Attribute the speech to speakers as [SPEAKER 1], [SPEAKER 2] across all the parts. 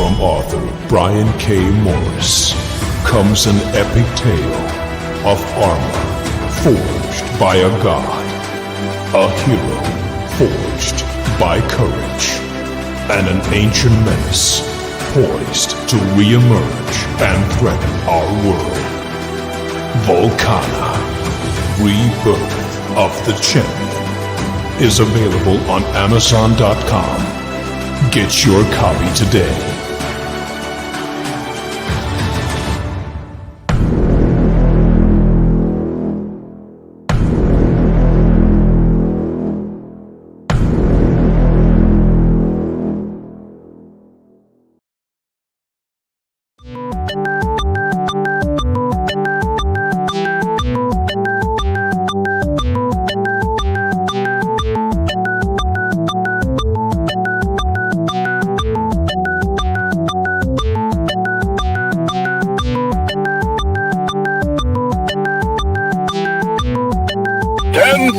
[SPEAKER 1] From author Brian K. Morris comes an epic tale of armor forged by a god, a hero forged by courage, and an ancient menace poised to re-emerge and threaten our world. Volcana, Rebirth of the Champion, is available on Amazon.com. Get your copy today.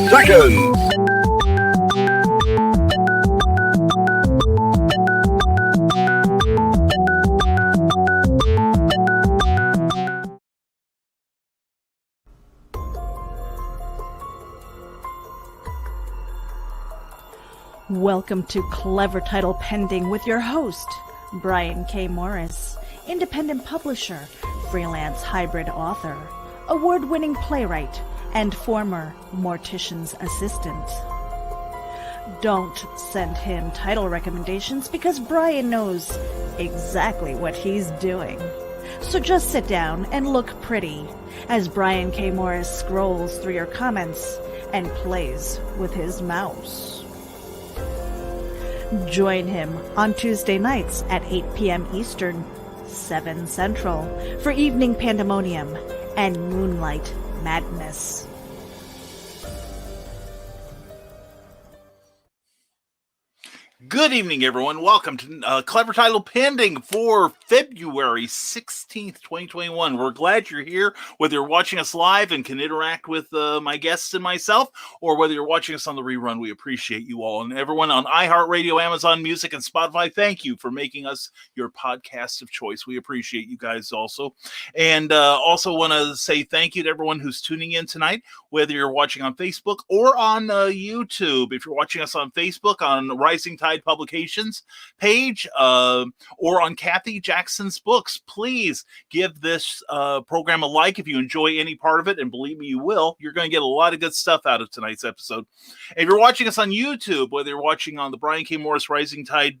[SPEAKER 2] Seconds.
[SPEAKER 3] Welcome to Clever Title Pending with your host, Brian K. Morris, independent publisher, freelance hybrid author, award-winning playwright, and former mortician's assistant. Don't send him title recommendations because Brian knows exactly what he's doing. So just sit down and look pretty as Brian K. Morris scrolls through your comments and plays with his mouse. Join him on Tuesday nights at 8 p.m. Eastern, 7 Central for Evening Pandemonium and Moonlight Madness.
[SPEAKER 4] Good evening, everyone. Welcome to Clever Title Pending for February 16th, 2021. We're glad you're here, whether you're watching us live and can interact with my guests and myself, or whether you're watching us on the rerun. We appreciate you all. And everyone on iHeartRadio, Amazon Music, and Spotify, thank you for making us your podcast of choice. We appreciate you guys also. And also want to say thank you to everyone who's tuning in tonight, whether you're watching on Facebook or on YouTube. If you're watching us on Facebook, on Rising Tide Publications page, or on Kathy Jackson's books, please give this program a like if you enjoy any part of it, and believe me, you will. You're going to get a lot of good stuff out of tonight's episode. If you're watching us on YouTube, whether you're watching on the Brian K. Morris Rising Tide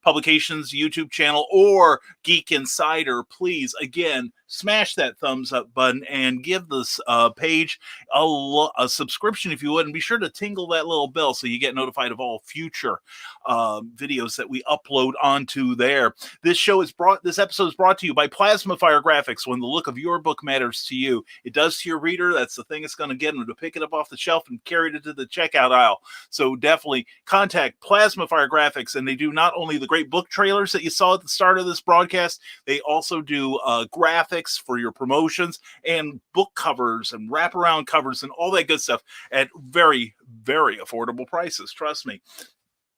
[SPEAKER 4] Publications YouTube channel or Geek Insider, please, again, smash that thumbs up button and give this page a subscription if you would, and be sure to tingle that little bell so you get notified of all future videos that we upload onto there. This episode is brought to you by Plasma Fire Graphics. When the look of your book matters to you, it does to your reader. That's the thing it's going to get them to pick it up off the shelf and carry it to the checkout aisle. So definitely contact Plasma Fire Graphics, and they do not only the great book trailers that you saw at the start of this broadcast, they also do graphics for your promotions and book covers and wraparound covers and all that good stuff at very, very affordable prices. Trust me.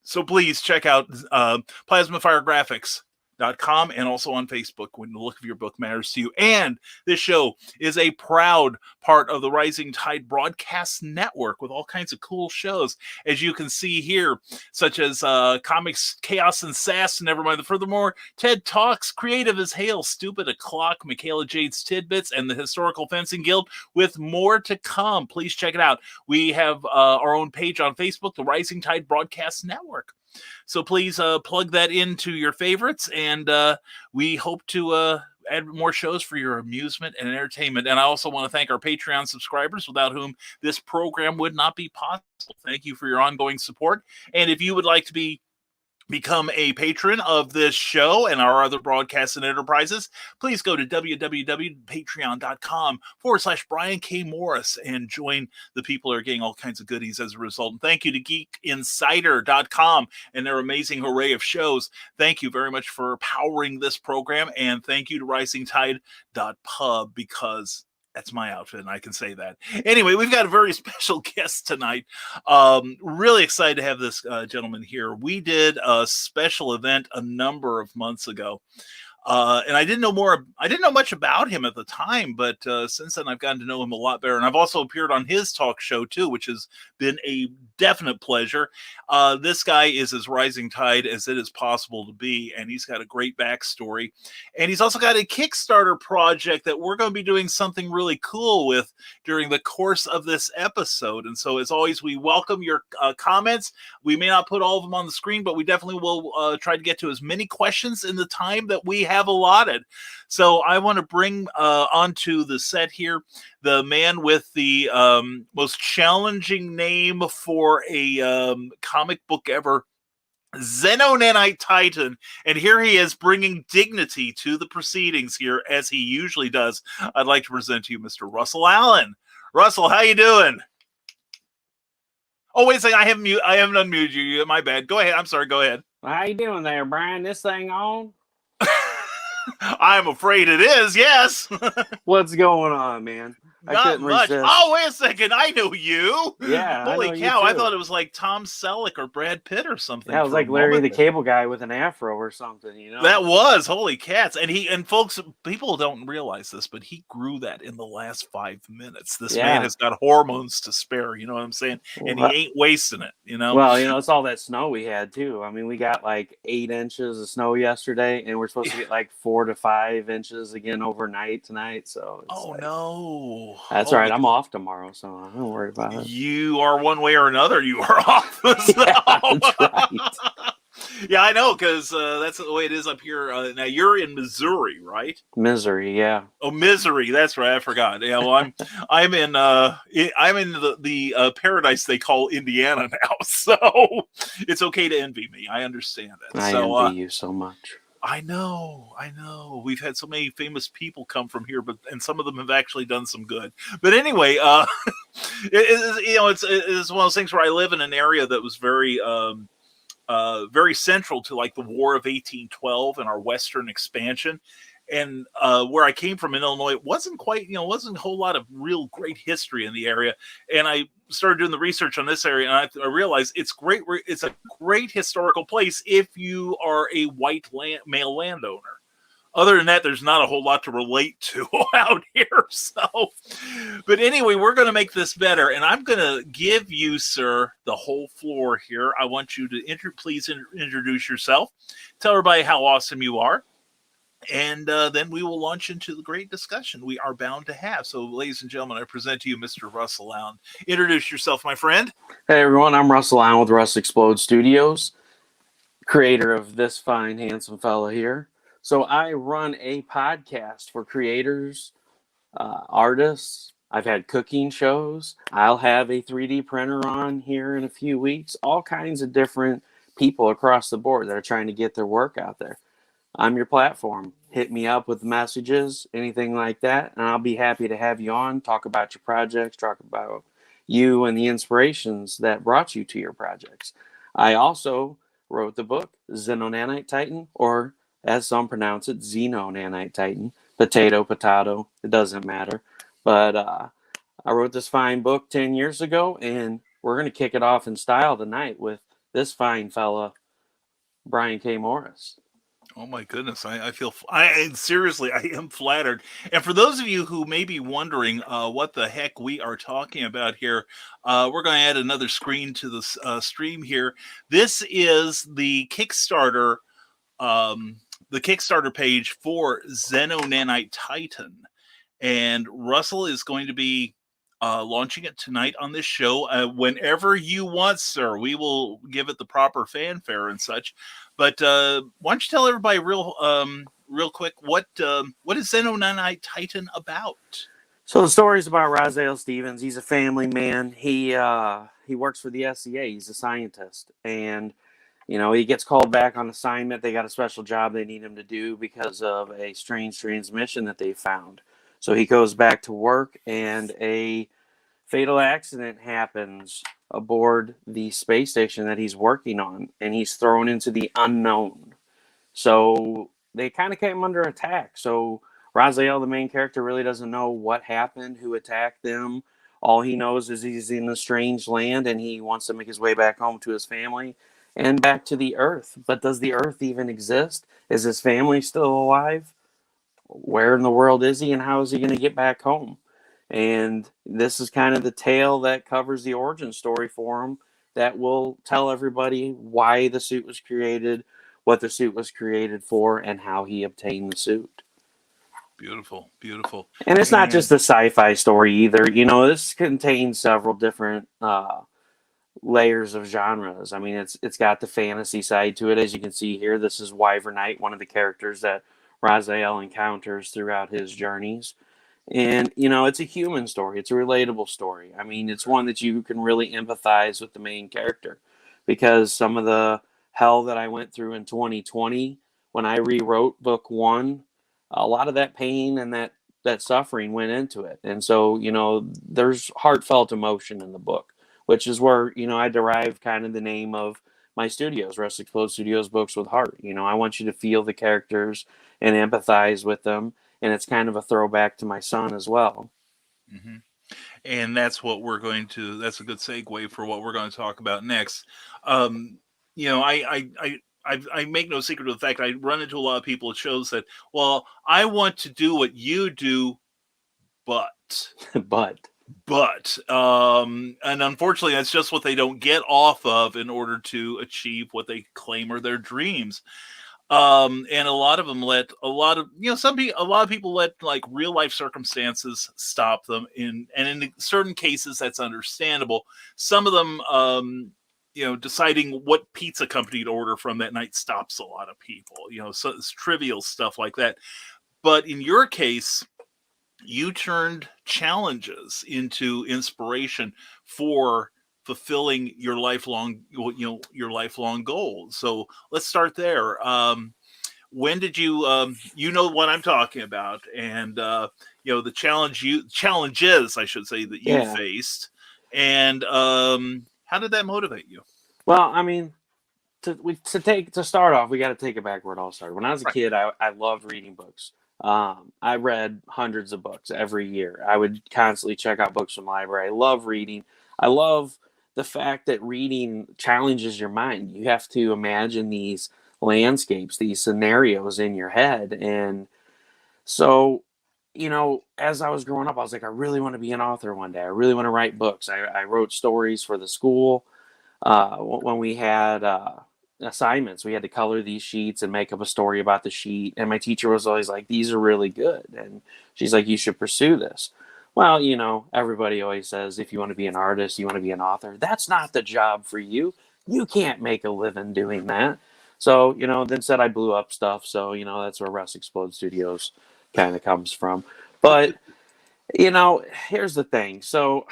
[SPEAKER 4] So please check out plasmafiregraphics.com and also on Facebook when the look of your book matters to you. And this show is a proud part of the Rising Tide Broadcast Network with all kinds of cool shows, as you can see here, such as Comics, Chaos, and Sass, and Nevermind. Furthermore, TED Talks, Creative as Hail, Stupid O'Clock, Michaela Jade's Tidbits, and the Historical Fencing Guild, with more to come. Please check it out. We have our own page on Facebook, the Rising Tide Broadcast Network. So please plug that into your favorites, and we hope to add more shows for your amusement and entertainment. And I also want to thank our Patreon subscribers, without whom this program would not be possible. Thank you for your ongoing support. And if you would like to become a patron of this show and our other broadcasts and enterprises, please go to www.patreon.com/Brian K. Morris and join the people who are getting all kinds of goodies as a result. And thank you to geekinsider.com and their amazing array of shows. Thank you very much for powering this program. And thank you to risingtide.pub, because That's my outfit, and I can say that. Anyway, we've got a very special guest tonight. Really excited to have this gentleman here. We did a special event a number of months ago. And I didn't know much about him at the time, but since then I've gotten to know him a lot better. And I've also appeared on his talk show too, which has been a definite pleasure. This guy is as rising tide as it is possible to be, and he's got a great backstory. And he's also got a Kickstarter project that we're going to be doing something really cool with during the course of this episode. And so, as always, we welcome your comments. We may not put all of them on the screen, but we definitely will try to get to as many questions in the time that we have allotted. So I want to bring onto the set here the man with the most challenging name for a comic book ever, Xenonanite Titan, and here he is bringing dignity to the proceedings here, as he usually does. I'd like to present to you Mr. Russell Allen. Russell, how you doing? Oh, wait a second, I haven't unmuted you. My bad. Go ahead. I'm sorry. Go ahead.
[SPEAKER 2] How you doing there, Brian? This thing on?
[SPEAKER 4] I'm afraid it is, yes.
[SPEAKER 2] What's going on, man?
[SPEAKER 4] Not much.
[SPEAKER 2] Resist.
[SPEAKER 4] Oh, wait a second. I know you.
[SPEAKER 2] Yeah.
[SPEAKER 4] Holy cow. I thought it was like Tom Selleck or Brad Pitt or something.
[SPEAKER 2] Yeah, it was like Larry the Cable Guy with an afro or something, you know?
[SPEAKER 4] That was. Holy cats. And folks, people don't realize this, but he grew that in the last 5 minutes. This man has got hormones to spare, you know what I'm saying? And he ain't wasting it, you know?
[SPEAKER 2] Well, you know, it's all that snow we had, too. I mean, we got like 8 inches of snow yesterday, and we're supposed to get like 4 to 5 inches again overnight tonight. So
[SPEAKER 4] no.
[SPEAKER 2] That's right. I'm off tomorrow, so I don't worry about it.
[SPEAKER 4] You are one way or another. You are off.
[SPEAKER 2] Yeah, that's right.
[SPEAKER 4] Yeah, I know, because that's the way it is up here. Now you're in Missouri, right?
[SPEAKER 2] Misery, yeah.
[SPEAKER 4] Oh, Misery. That's right. I forgot. Yeah, well, I'm in the paradise they call Indiana now, so it's okay to envy me. I understand that.
[SPEAKER 2] I envy you so much.
[SPEAKER 4] I know. We've had so many famous people come from here, and some of them have actually done some good. But anyway, it's one of those things where I live in an area that was very, very central to like the War of 1812 and our Western expansion. And where I came from in Illinois, it wasn't a whole lot of real great history in the area. And I started doing the research on this area, and I realized it's great. It's a great historical place if you are a white male landowner. Other than that, there's not a whole lot to relate to out here. So, but anyway, we're going to make this better, and I'm going to give you, sir, the whole floor here. I want you to please introduce yourself, tell everybody how awesome you are. And then we will launch into the great discussion we are bound to have. So, ladies and gentlemen, I present to you Mr. Russell Allen. Introduce yourself, my friend.
[SPEAKER 2] Hey, everyone. I'm Russell Allen with Russ Explode Studios, creator of this fine, handsome fella here. So I run a podcast for creators, artists. I've had cooking shows. I'll have a 3D printer on here in a few weeks. All kinds of different people across the board that are trying to get their work out there. I'm your platform. Hit me up with messages, anything like that, and I'll be happy to have you on, talk about your projects, talk about you and the inspirations that brought you to your projects. I also wrote the book, Xenonanite Titan, or as some pronounce it, Xenonanite Titan. Potato, it doesn't matter. But I wrote this fine book 10 years ago, and we're going to kick it off in style tonight with this fine fella, Brian K. Morris.
[SPEAKER 4] Oh my goodness! I seriously, I am flattered. And for those of you who may be wondering what the heck we are talking about here, we're going to add another screen to the stream here. This is the Kickstarter, page for Xenonanite Titan, and Russell is going to be launching it tonight on this show. Whenever you want, sir, we will give it the proper fanfare and such. But why don't you tell everybody real quick what is Xenonanite Titan about?
[SPEAKER 2] So the story is about Raziel Stevens. He's a family man. He works for the SCA. He's a scientist, and he gets called back on assignment. They got a special job they need him to do because of a strange transmission that they found. So he goes back to work, and a fatal accident happens aboard the space station that he's working on, and he's thrown into the unknown. So they kind of came under attack. So Raziel, the main character, really doesn't know what happened, who attacked them. All he knows is he's in a strange land and he wants to make his way back home to his family and back to the Earth. But does the Earth even exist? Is his family still alive? Where in the world is he and how is he going to get back home? And this is kind of the tale that covers the origin story for him that will tell everybody why the suit was created, what the suit was created for, and how he obtained the suit.
[SPEAKER 4] Beautiful, beautiful.
[SPEAKER 2] And it's not just a sci-fi story either. You know, this contains several different layers of genres. I mean, it's got the fantasy side to it, as you can see here. This is Wyvernite, one of the characters that Raziel encounters throughout his journeys. And, you know, it's a human story. It's a relatable story. I mean, it's one that you can really empathize with the main character, because some of the hell that I went through in 2020 when I rewrote book one, a lot of that pain and that suffering went into it. And so, you know, there's heartfelt emotion in the book, which is where, you know, I derive kind of the name of my studios, Rest Explode Studios, Books with Heart. You know, I want you to feel the characters and empathize with them. And it's kind of a throwback to my son as well.
[SPEAKER 4] Mm-hmm. And that's what we're going to, that's a good segue for what we're going to talk about next. You know, I make no secret of the fact I run into a lot of people at shows that, well, I want to do what you do, but and unfortunately that's just what they don't get off of in order to achieve what they claim are their dreams. And a lot of them let a lot of people let like real life circumstances stop them and in certain cases that's understandable. Some of them you know, deciding what pizza company to order from that night stops a lot of people, you know, so it's trivial stuff like that. But in your case, you turned challenges into inspiration for fulfilling your lifelong, you know, your lifelong goals. So let's start there. When did you, you know what I'm talking about, and you know the challenges I should say that you faced, and how did that motivate you?
[SPEAKER 2] Well, I mean, to start off, we got to take it back where it all started. When I was a kid, I loved reading books. I read hundreds of books every year. I would constantly check out books from the library. I love reading. I love the fact that reading challenges your mind. You have to imagine these landscapes, these scenarios in your head. And so, you know, as I was growing up, I was like, I really want to be an author one day. I really want to write books. I wrote stories for the school. When we had assignments, we had to color these sheets and make up a story about the sheet. And my teacher was always like, these are really good. And she's like, you should pursue this. Well, you know, everybody always says, if you want to be an artist, you want to be an author. That's not the job for you. You can't make a living doing that. So, you know, then said I blew up stuff. So, you know, that's where Rest Explode Studios kind of comes from. But, you know, here's the thing. So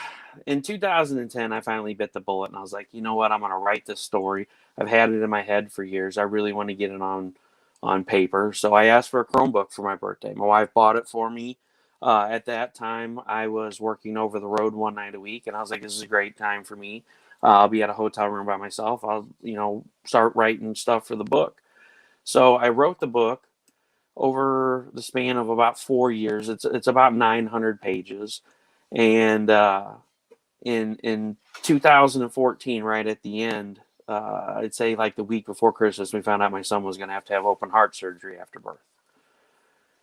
[SPEAKER 2] in 2010, I finally bit the bullet and I was like, you know what? I'm going to write this story. I've had it in my head for years. I really want to get it on paper. So I asked for a Chromebook for my birthday. My wife bought it for me. At that time, I was working over the road one night a week, and I was like, this is a great time for me. I'll be at a hotel room by myself. I'll, you know, start writing stuff for the book. So I wrote the book over the span of about 4 years. It's about 900 pages. And in 2014, right at the end, I'd say like the week before Christmas, we found out my son was going to have open heart surgery after birth.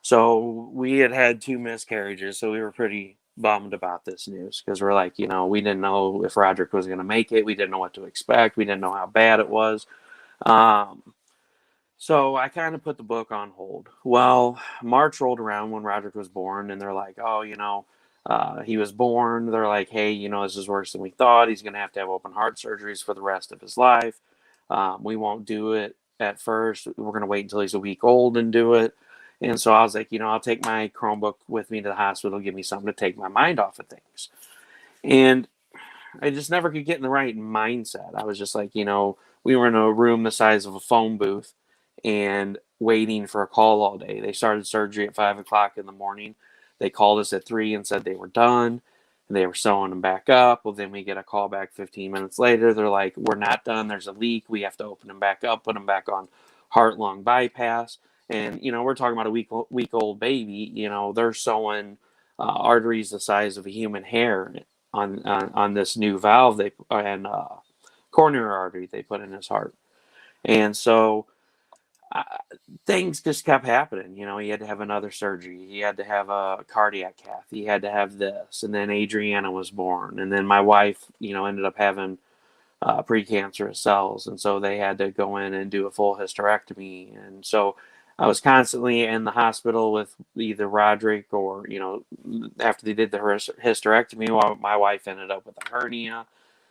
[SPEAKER 2] So we had 2 miscarriages, so we were pretty bummed about this news because we're like, you know, we didn't know if Roderick was going to make it. We didn't know what to expect. We didn't know how bad it was. So I kind of put the book on hold. Well, March rolled around when Roderick was born, and they're like, oh, you know, he was born. They're like, hey, you know, this is worse than we thought. He's going to have open heart surgeries for the rest of his life. We won't do it at first. We're going to wait until he's a week old and do it. And so I was like, you know, I'll take my Chromebook with me to the hospital, give me something to take my mind off of things. And I just never could get in the right mindset. I was just like, you know, we were in a room the size of a phone booth and waiting for a call all day. They started surgery at 5 o'clock in the morning. They called us at 3 and said they were done. And they were sewing them back up. Well, then we get a call back 15 minutes later. They're like, we're not done. There's a leak. We have to open them back up, put them back on heart-lung bypass. And, we're talking about a week old baby, they're sewing arteries the size of a human hair on this new valve and coronary artery they put in his heart. And so uh, things just kept happening. He had to have another surgery. He had to have a cardiac cath. He had to have this. And then Adriana was born. And then my wife, ended up having precancerous cells. And so they had to go in and do a full hysterectomy. And so I was constantly in the hospital with either Roderick or, after they did the hysterectomy, my wife ended up with a hernia.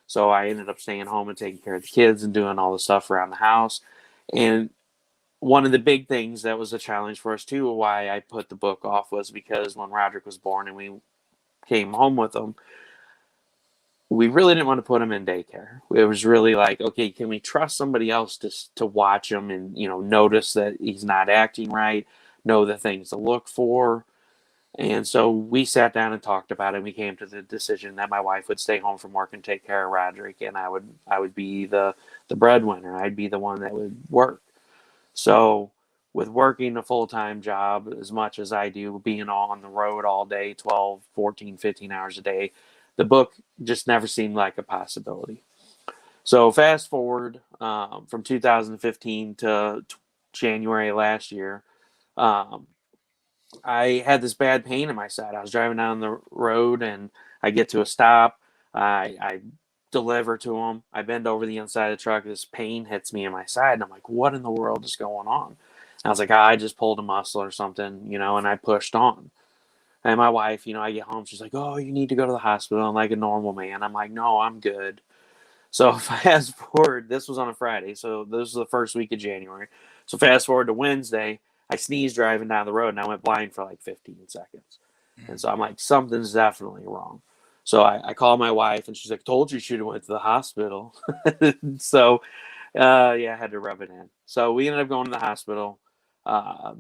[SPEAKER 2] So I ended up staying home and taking care of the kids and doing all the stuff around the house. And one of the big things that was a challenge for us too, why I put the book off, was because when Roderick was born and we came home with him, we really didn't want to put him in daycare. It was really like, okay, can we trust somebody else to watch him and, notice that he's not acting right, know the things to look for. And so we sat down and talked about it, and we came to the decision that my wife would stay home from work and take care of Roderick, and I would be the breadwinner. I'd be the one that would work. So with working a full-time job as much as I do, being on the road all day, 12, 14, 15 hours a day, the book just never seemed like a possibility. So fast forward from 2015 to January last year, I had this bad pain in my side. I was driving down the road and I get to a stop. I deliver to him. I bend over the inside of the truck. This pain hits me in my side. And I'm like, what in the world is going on? And I was like, I just pulled a muscle or something, and I pushed on. And my wife, I get home. She's like, oh, you need to go to the hospital. I'm like a normal man. I'm like, no, I'm good. So fast forward, this was on a Friday. So this was the first week of January. So fast forward to Wednesday, I sneezed driving down the road and I went blind for like 15 seconds. And so I'm like, something's definitely wrong. So I called my wife and she's like, told you should have went to the hospital. So, yeah, I had to rub it in. So we ended up going to the hospital.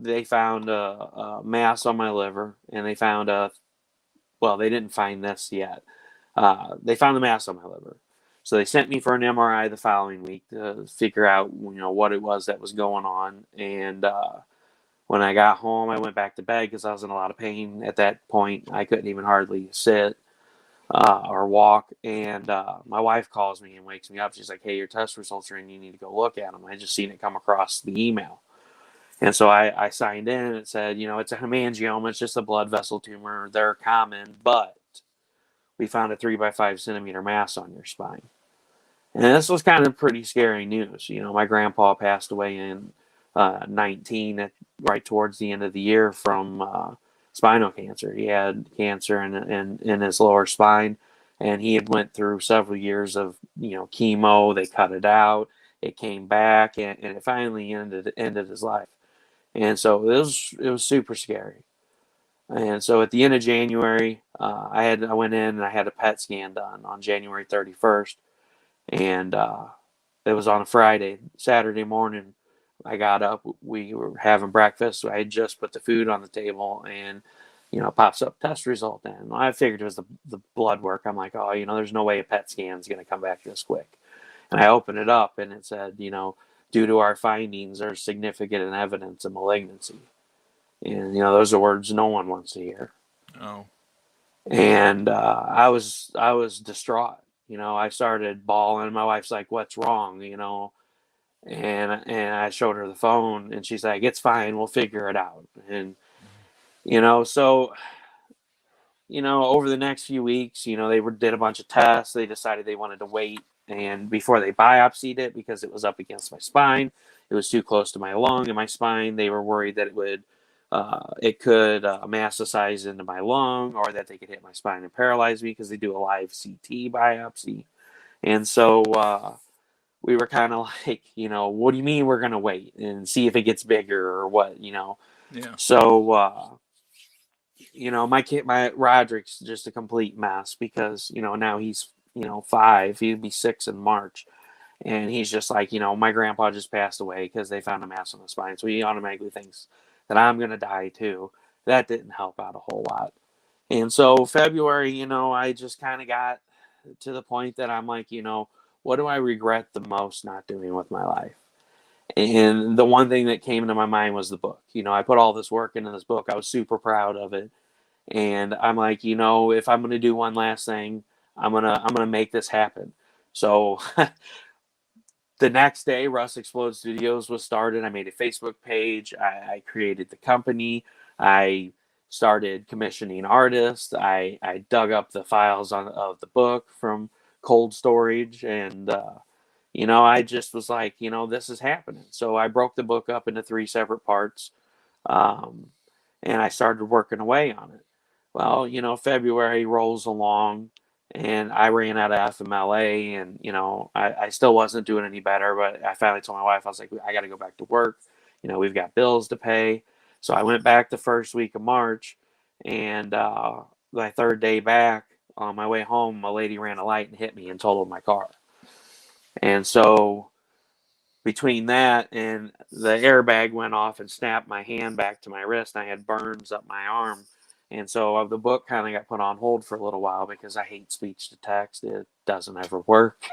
[SPEAKER 2] They found a mass on my liver, and they found they didn't find this yet. They found the mass on my liver. So they sent me for an MRI the following week to figure out, what it was that was going on. And when I got home, I went back to bed because I was in a lot of pain at that point. I couldn't even hardly sit or walk. And my wife calls me and wakes me up. She's like, hey, your test results are in. You need to go look at them. I just seen it come across the email. And so I signed in and it said, it's a hemangioma. It's just a blood vessel tumor. They're common, but we found a 3 by 5 centimeter mass on your spine. And this was kind of pretty scary news. My grandpa passed away in 19, right towards the end of the year, from spinal cancer. He had cancer in his lower spine, and he had went through several years of chemo. They cut it out. It came back, and it finally ended his life. And so it was super scary. And so at the end of January, I went in and I had a PET scan done on January 31st. And it was on a Friday. Saturday morning, I got up. We were having breakfast. So I had just put the food on the table, and pops up test result. And I figured it was the blood work. I'm like, oh, there's no way a PET scan is going to come back this quick. And I opened it up, and it said, due to our findings, there's significant evidence of malignancy. And those are words no one wants to hear.
[SPEAKER 4] Oh.
[SPEAKER 2] And I was distraught. I started bawling. My wife's like, what's wrong? And I showed her the phone, and she's like, it's fine. We'll figure it out. And, so, over the next few weeks, they did a bunch of tests. They decided they wanted to wait. And before they biopsied it, because it was up against my spine, it was too close to my lung and my spine. They were worried that it could metastasize into my lung, or that they could hit my spine and paralyze me, because they do a live CT biopsy. And so we were kind of like, what do you mean we're going to wait and see if it gets bigger or what,
[SPEAKER 4] Yeah.
[SPEAKER 2] So, my Roderick's just a complete mess, because, now he's, 5, he'd be 6 in March. And he's just like, my grandpa just passed away because they found a mass on the spine. So he automatically thinks that I'm going to die too. That didn't help out a whole lot. And so February, I just kind of got to the point that I'm like, what do I regret the most not doing with my life? And the one thing that came into my mind was the book. I put all this work into this book. I was super proud of it. And I'm like, if I'm going to do one last thing, I'm going to make this happen. So the next day, Russ Explode Studios was started. I made a Facebook page. I created the company. I started commissioning artists. I dug up the files of the book from cold storage. And, I just was like, this is happening. So I broke the book up into 3 separate parts. Um, and I started working away on it. Well, February rolls along and I ran out of FMLA and, I still wasn't doing any better, but I finally told my wife, I was like, I got to go back to work. We've got bills to pay. So I went back the first week of March, and my 3rd day back on my way home, a lady ran a light and hit me and totaled my car. And so between that and the airbag went off and snapped my hand back to my wrist, and I had burns up my arm. And so the book kind of got put on hold for a little while because I hate speech to text. It doesn't ever work.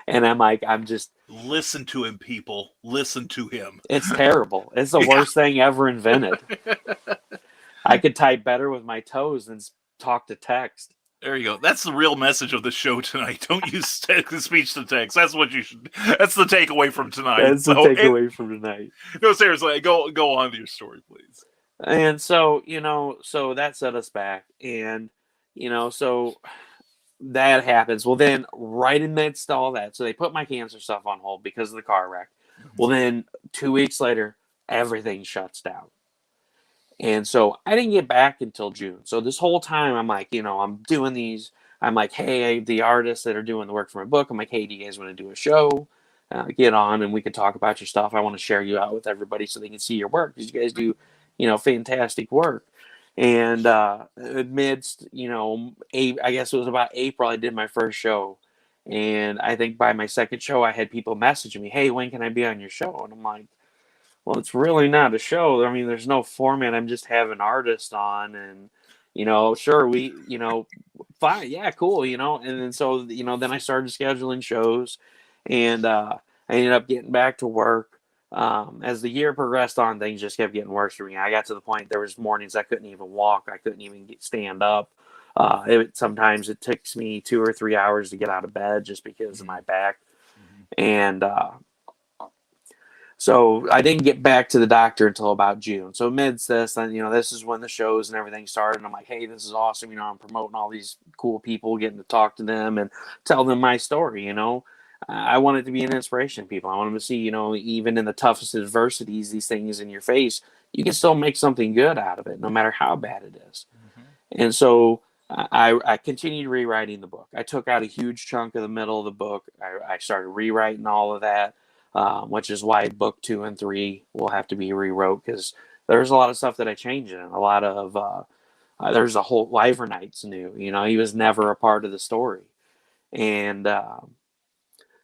[SPEAKER 2] And I'm just...
[SPEAKER 4] Listen to him, people. Listen to him.
[SPEAKER 2] It's terrible. It's the worst thing ever invented. I could type better with my toes than talk to text.
[SPEAKER 4] There you go. That's the real message of the show tonight. Don't use speech to text. That's what you should. That's the takeaway from tonight.
[SPEAKER 2] That's the takeaway from tonight.
[SPEAKER 4] No, seriously, go on with your story, please.
[SPEAKER 2] And so, so that set us back. And, so that happens. Well, then right amidst all that, so they put my cancer stuff on hold because of the car wreck. Mm-hmm. Well, then 2 weeks later, everything shuts down. And so I didn't get back until June. So this whole time I'm like, I'm doing these. I'm like, hey, the artists that are doing the work for my book, I'm like, hey, do you guys want to do a show? Get on and we can talk about your stuff. I want to share you out with everybody so they can see your work because you guys do, fantastic work. And amidst, I guess it was about April, I did my first show. And I think by my second show, I had people messaging me, hey, when can I be on your show? And I'm like, well, it's really not a show. I mean, there's no format. I'm just having artists on and, sure, we, fine. Yeah, cool. And then so, then I started scheduling shows and I ended up getting back to work. As the year progressed on, things just kept getting worse for me. I got to the point there was mornings I couldn't even walk. I couldn't even stand up. Sometimes it takes me 2 or 3 hours to get out of bed just because of my back. Mm-hmm. And, so I didn't get back to the doctor until about June. So amidst this, and this is when the shows and everything started. And I'm like, hey, this is awesome. I'm promoting all these cool people, getting to talk to them and tell them my story. I want it to be an inspiration to people. I want them to see, even in the toughest adversities, these things in your face, you can still make something good out of it, no matter how bad it is. Mm-hmm. And so I continued rewriting the book. I took out a huge chunk of the middle of the book. I started rewriting all of that. Which is why book 2 and 3 will have to be rewrote because there's a lot of stuff that I changed in it. A lot of there's a whole Livernight's new. He was never a part of the story, and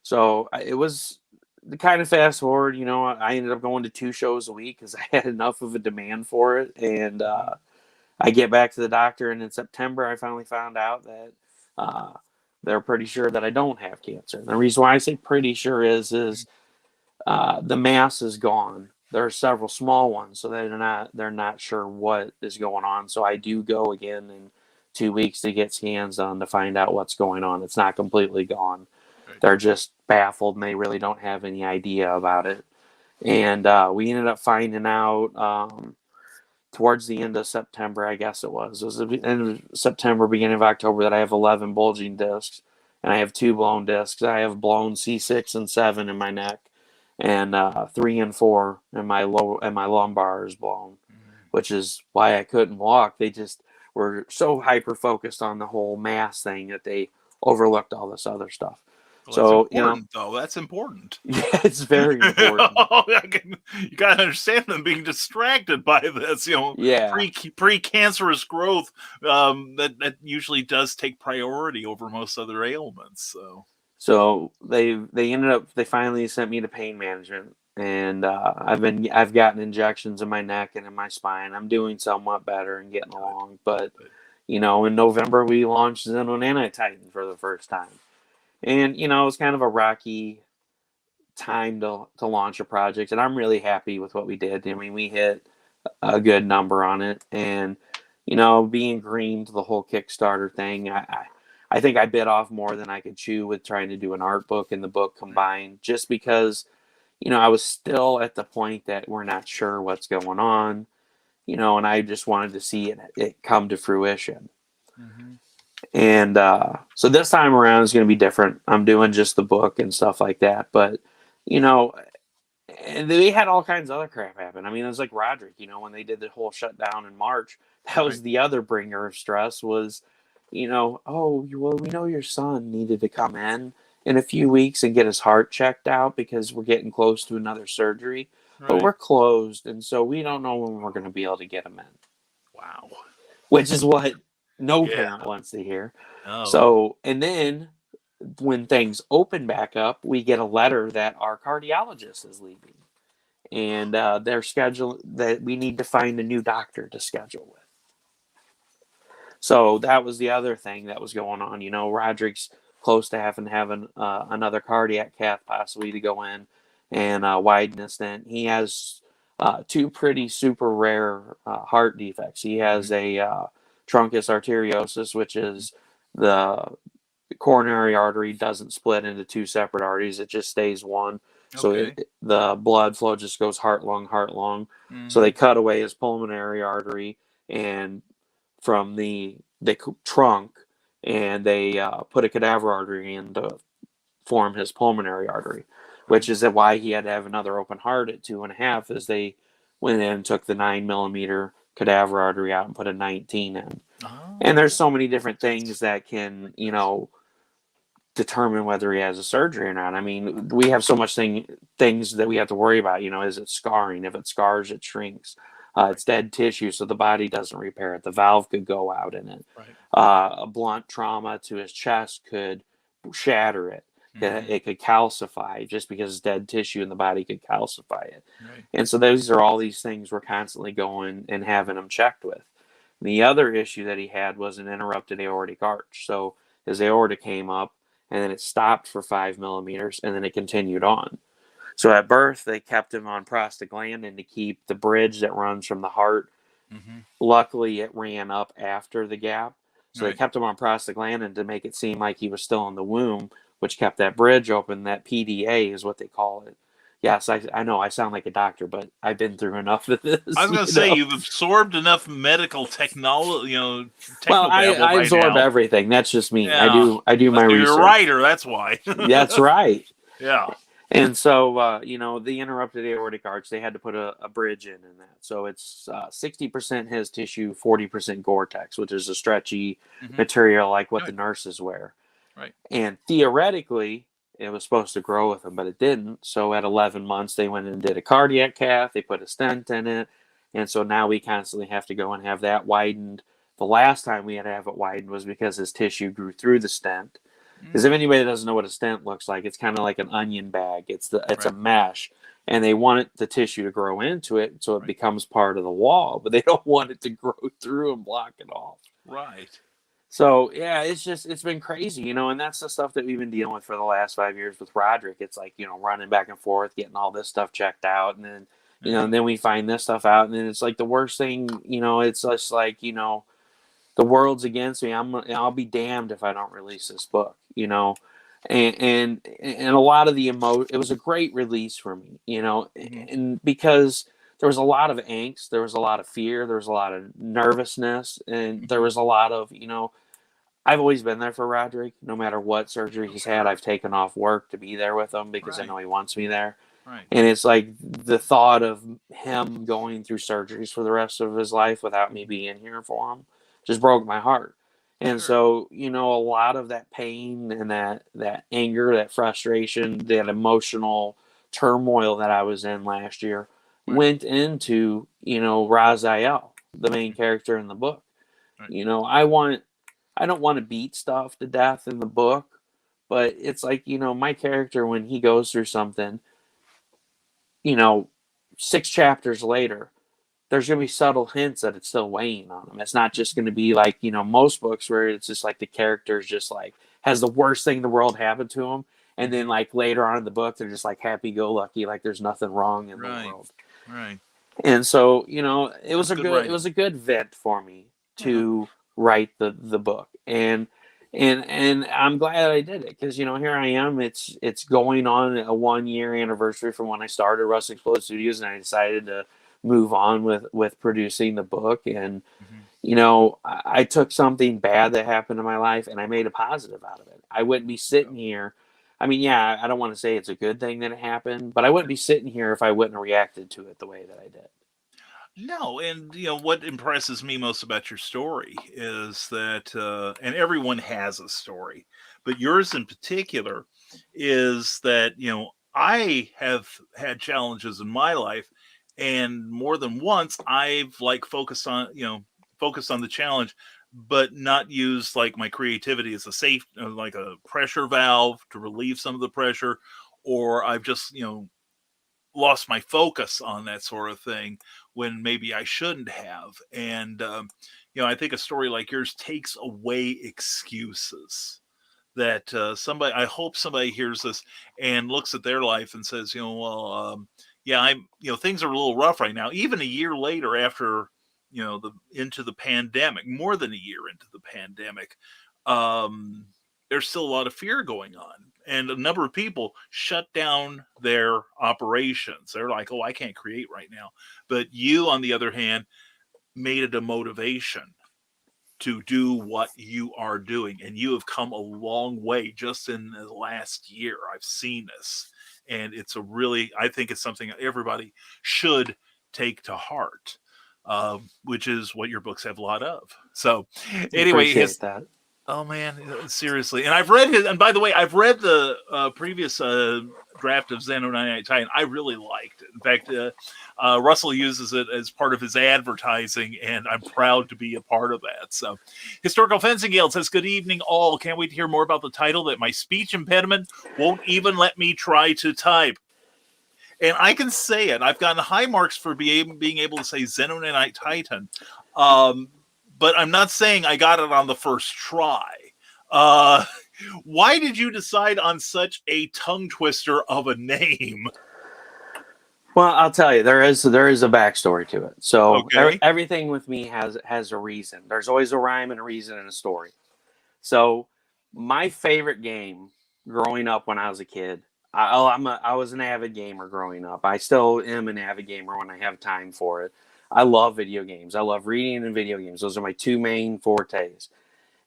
[SPEAKER 2] so it was the kind of fast forward. I ended up going to 2 shows a week because I had enough of a demand for it, and I get back to the doctor, and in September I finally found out that they're pretty sure that I don't have cancer. And the reason why I say pretty sure is the mass is gone. There are several small ones, so they're not sure what is going on. So I do go again in 2 weeks to get scans done to find out what's going on. It's not completely gone. Right. They're just baffled and they really don't have any idea about it. And we ended up finding out towards the end of September, I guess it was the end of September, beginning of October, that I have 11 bulging discs and I have 2 blown discs. I have blown C6 and 7 in my neck. And 3 and 4 and my lumbar is blown, which is why I couldn't walk. They just were so hyper focused on the whole mass thing that they overlooked all this other stuff.
[SPEAKER 4] Well, so though that's important.
[SPEAKER 2] Yeah, it's very important.
[SPEAKER 4] You gotta understand them being distracted by this.
[SPEAKER 2] Yeah,
[SPEAKER 4] pre-cancerous growth that usually does take priority over most other ailments.
[SPEAKER 2] So they finally sent me to pain management, and I've gotten injections in my neck and in my spine. I'm doing somewhat better and getting along, but in November we launched Xenon Anti-Titan for the first time, and it was kind of a rocky time to launch a project, and I'm really happy with what we did. I mean, we hit a good number on it, and being green to the whole Kickstarter thing, I think I bit off more than I could chew with trying to do an art book and the book combined, just because I was still at the point that we're not sure what's going on, and I just wanted to see it come to fruition.
[SPEAKER 4] Mm-hmm.
[SPEAKER 2] And so this time around is going to be different. I'm doing just the book and stuff like that, but and they had all kinds of other crap happen. I mean, it was like Roderick, when they did the whole shutdown in March, that was the other bringer of stress was, oh, well, we know your son needed to come in a few weeks and get his heart checked out because we're getting close to another surgery, but we're closed. And so we don't know when we're going to be able to get him in.
[SPEAKER 4] Wow.
[SPEAKER 2] Which is what no parent wants to hear.
[SPEAKER 4] Oh.
[SPEAKER 2] So, and then when things open back up, we get a letter that our cardiologist is leaving, and they're scheduled that we need to find a new doctor to schedule with. So that was the other thing that was going on. Roderick's close to having another cardiac cath possibly to go in and widen a stent. He has two pretty super rare heart defects. He has a truncus arteriosus, which is the coronary artery doesn't split into two separate arteries. It just stays one. So the blood flow just goes heart, lung, heart, lung. Mm-hmm. So they cut away his pulmonary artery and from the trunk, and they put a cadaver artery in to form his pulmonary artery, which is why he had to have another open heart at 2.5, as they went in and took the 9 millimeter cadaver artery out and put a 19 in. Oh. And there's so many different things that can, determine whether he has a surgery or not. I mean, we have so much things that we have to worry about. Is it scarring? If it scars, it shrinks. It's dead tissue, so the body doesn't repair it. The valve could go out in it. Right. A blunt trauma to his chest could shatter it. Mm-hmm. It could calcify just because it's dead tissue, and the body could calcify it. Right. And so those are all these things we're constantly going and having him checked with. And the other issue that he had was an interrupted aortic arch. So his aorta came up, and then it stopped for 5 millimeters, and then it continued on. So at birth, they kept him on prostaglandin to keep the bridge that runs from the heart. Mm-hmm. Luckily, it ran up after the gap. So they kept him on prostaglandin to make it seem like he was still in the womb, which kept that bridge open. That PDA is what they call it. Yes, I know I sound like a doctor, but I've been through enough of this.
[SPEAKER 4] I was going to say, you've absorbed enough medical technology,
[SPEAKER 2] Well, I absorb everything. That's just me. Yeah. I do my research.
[SPEAKER 4] You're a writer, that's why.
[SPEAKER 2] That's right.
[SPEAKER 4] Yeah.
[SPEAKER 2] And so, the interrupted aortic arch, they had to put a bridge in that. So it's 60% his tissue, 40% Gore-Tex, which is a stretchy material like what the nurses wear. Right. And theoretically, it was supposed to grow with him, but it didn't. So at 11 months, they went and did a cardiac cath. They put a stent in it. And so now we constantly have to go and have that widened. The last time we had to have it widened was because his tissue grew through the stent. Because if anybody doesn't know what a stent looks like, it's kind of like an onion bag. It's a mesh. And they want the tissue to grow into it so it becomes part of the wall. But they don't want it to grow through and block it off.
[SPEAKER 4] Right.
[SPEAKER 2] So, yeah, it's been crazy, and that's the stuff that we've been dealing with for the last 5 years with Roderick. It's like, running back and forth, getting all this stuff checked out. And then, and then we find this stuff out. And then it's like the worst thing, it's just like, the world's against me. I'll be damned if I don't release this book, and a lot of the it was a great release for me, and because there was a lot of angst, there was a lot of fear, there was a lot of nervousness, and there was a lot of, I've always been there for Roderick. No matter what surgery he's had, I've taken off work to be there with him because I know he wants me there. Right. And it's like the thought of him going through surgeries for the rest of his life without me being here for him just broke my heart. And so, a lot of that pain and that anger, that frustration, that emotional turmoil that I was in last year went into, Raziel, the main character in the book. Right. I don't want to beat stuff to death in the book, but it's like, my character, when he goes through something, 6 chapters later, there's going to be subtle hints that it's still weighing on him. It's not just going to be like, most books where it's just like the character's just like has the worst thing in the world happen to him. And then like later on in the book, they're just like happy-go-lucky, like there's nothing wrong in the world.
[SPEAKER 4] Right.
[SPEAKER 2] And so, you know, it was
[SPEAKER 4] That's
[SPEAKER 2] it was a good vent for me
[SPEAKER 4] Yeah.
[SPEAKER 2] to write the book. And I'm glad I did it, because, you know, here I am. It's going on a 1-year anniversary from when I started Rust Explode Studios, and I decided to move on with producing the book. And you know, I took something bad that happened in my life and I made a positive out of it. I wouldn't be sitting here. I mean, yeah, I don't want to say it's a good thing that it happened, but I wouldn't be sitting here if I wouldn't have reacted to it the way that I did.
[SPEAKER 4] No, and you know what impresses me most about your story is that, and everyone has a story, but yours in particular is that, you know, I have had challenges in my life, and more than once I've like focused on the challenge, but not used like my creativity as a safe, like a pressure valve to relieve some of the pressure, or I've just, you know, lost my focus on that sort of thing when maybe I shouldn't have. And, you know, I think a story like yours takes away excuses that I hope somebody hears this and looks at their life and says, you know, well, yeah, you know, things are a little rough right now. Even a year later after, you know, into the pandemic, more than a year into the pandemic, um, there's still a lot of fear going on. And a number of people shut down their operations. They're like, oh, I can't create right now. But you, on the other hand, made it a motivation to do what you are doing. And you have come a long way just in the last year. I've seen this. And it's I think it's something everybody should take to heart, which is what your books have a lot of. So, anyway,
[SPEAKER 2] Appreciate that.
[SPEAKER 4] oh man, seriously. And I've read his, and by the way, I've read the previous draft of Xeno 99 Titan. I really liked it. In fact, Russell uses it as part of his advertising, and I'm proud to be a part of that. So, Historical Fencing Guild says, good evening, all. Can't wait to hear more about the title that my speech impediment won't even let me try to type. And I can say it. I've gotten high marks for being able to say Xeno 99 Titan. But I'm not saying I got it on the first try. Why did you decide on such a tongue twister of a name?
[SPEAKER 2] Well, I'll tell you, there is a backstory to it. So
[SPEAKER 4] Okay.
[SPEAKER 2] everything with me has a reason. There's always a rhyme and a reason and a story. So my favorite game growing up when I was a kid, I was an avid gamer growing up. I still am an avid gamer when I have time for it. I love video games. I love reading and video games. Those are my two main fortes.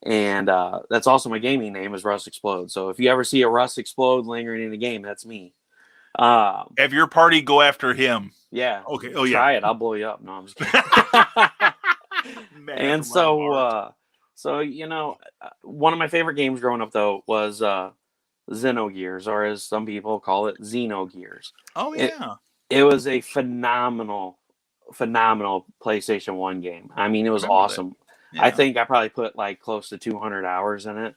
[SPEAKER 2] And that's also my gaming name is Rust Explode. So if you ever see a Rust Explode lingering in a game, that's me.
[SPEAKER 4] Have your party go after him.
[SPEAKER 2] Yeah.
[SPEAKER 4] Okay. Oh, yeah.
[SPEAKER 2] Try it. I'll blow you up. No, I'm just kidding. And so, you know, one of my favorite games growing up, though, was Xenogears, or as some people call it, Xenogears.
[SPEAKER 4] Oh, yeah.
[SPEAKER 2] It was a phenomenal PlayStation 1 game. I mean, it was awesome.
[SPEAKER 4] Yeah.
[SPEAKER 2] I think I probably put like close to 200 hours in it.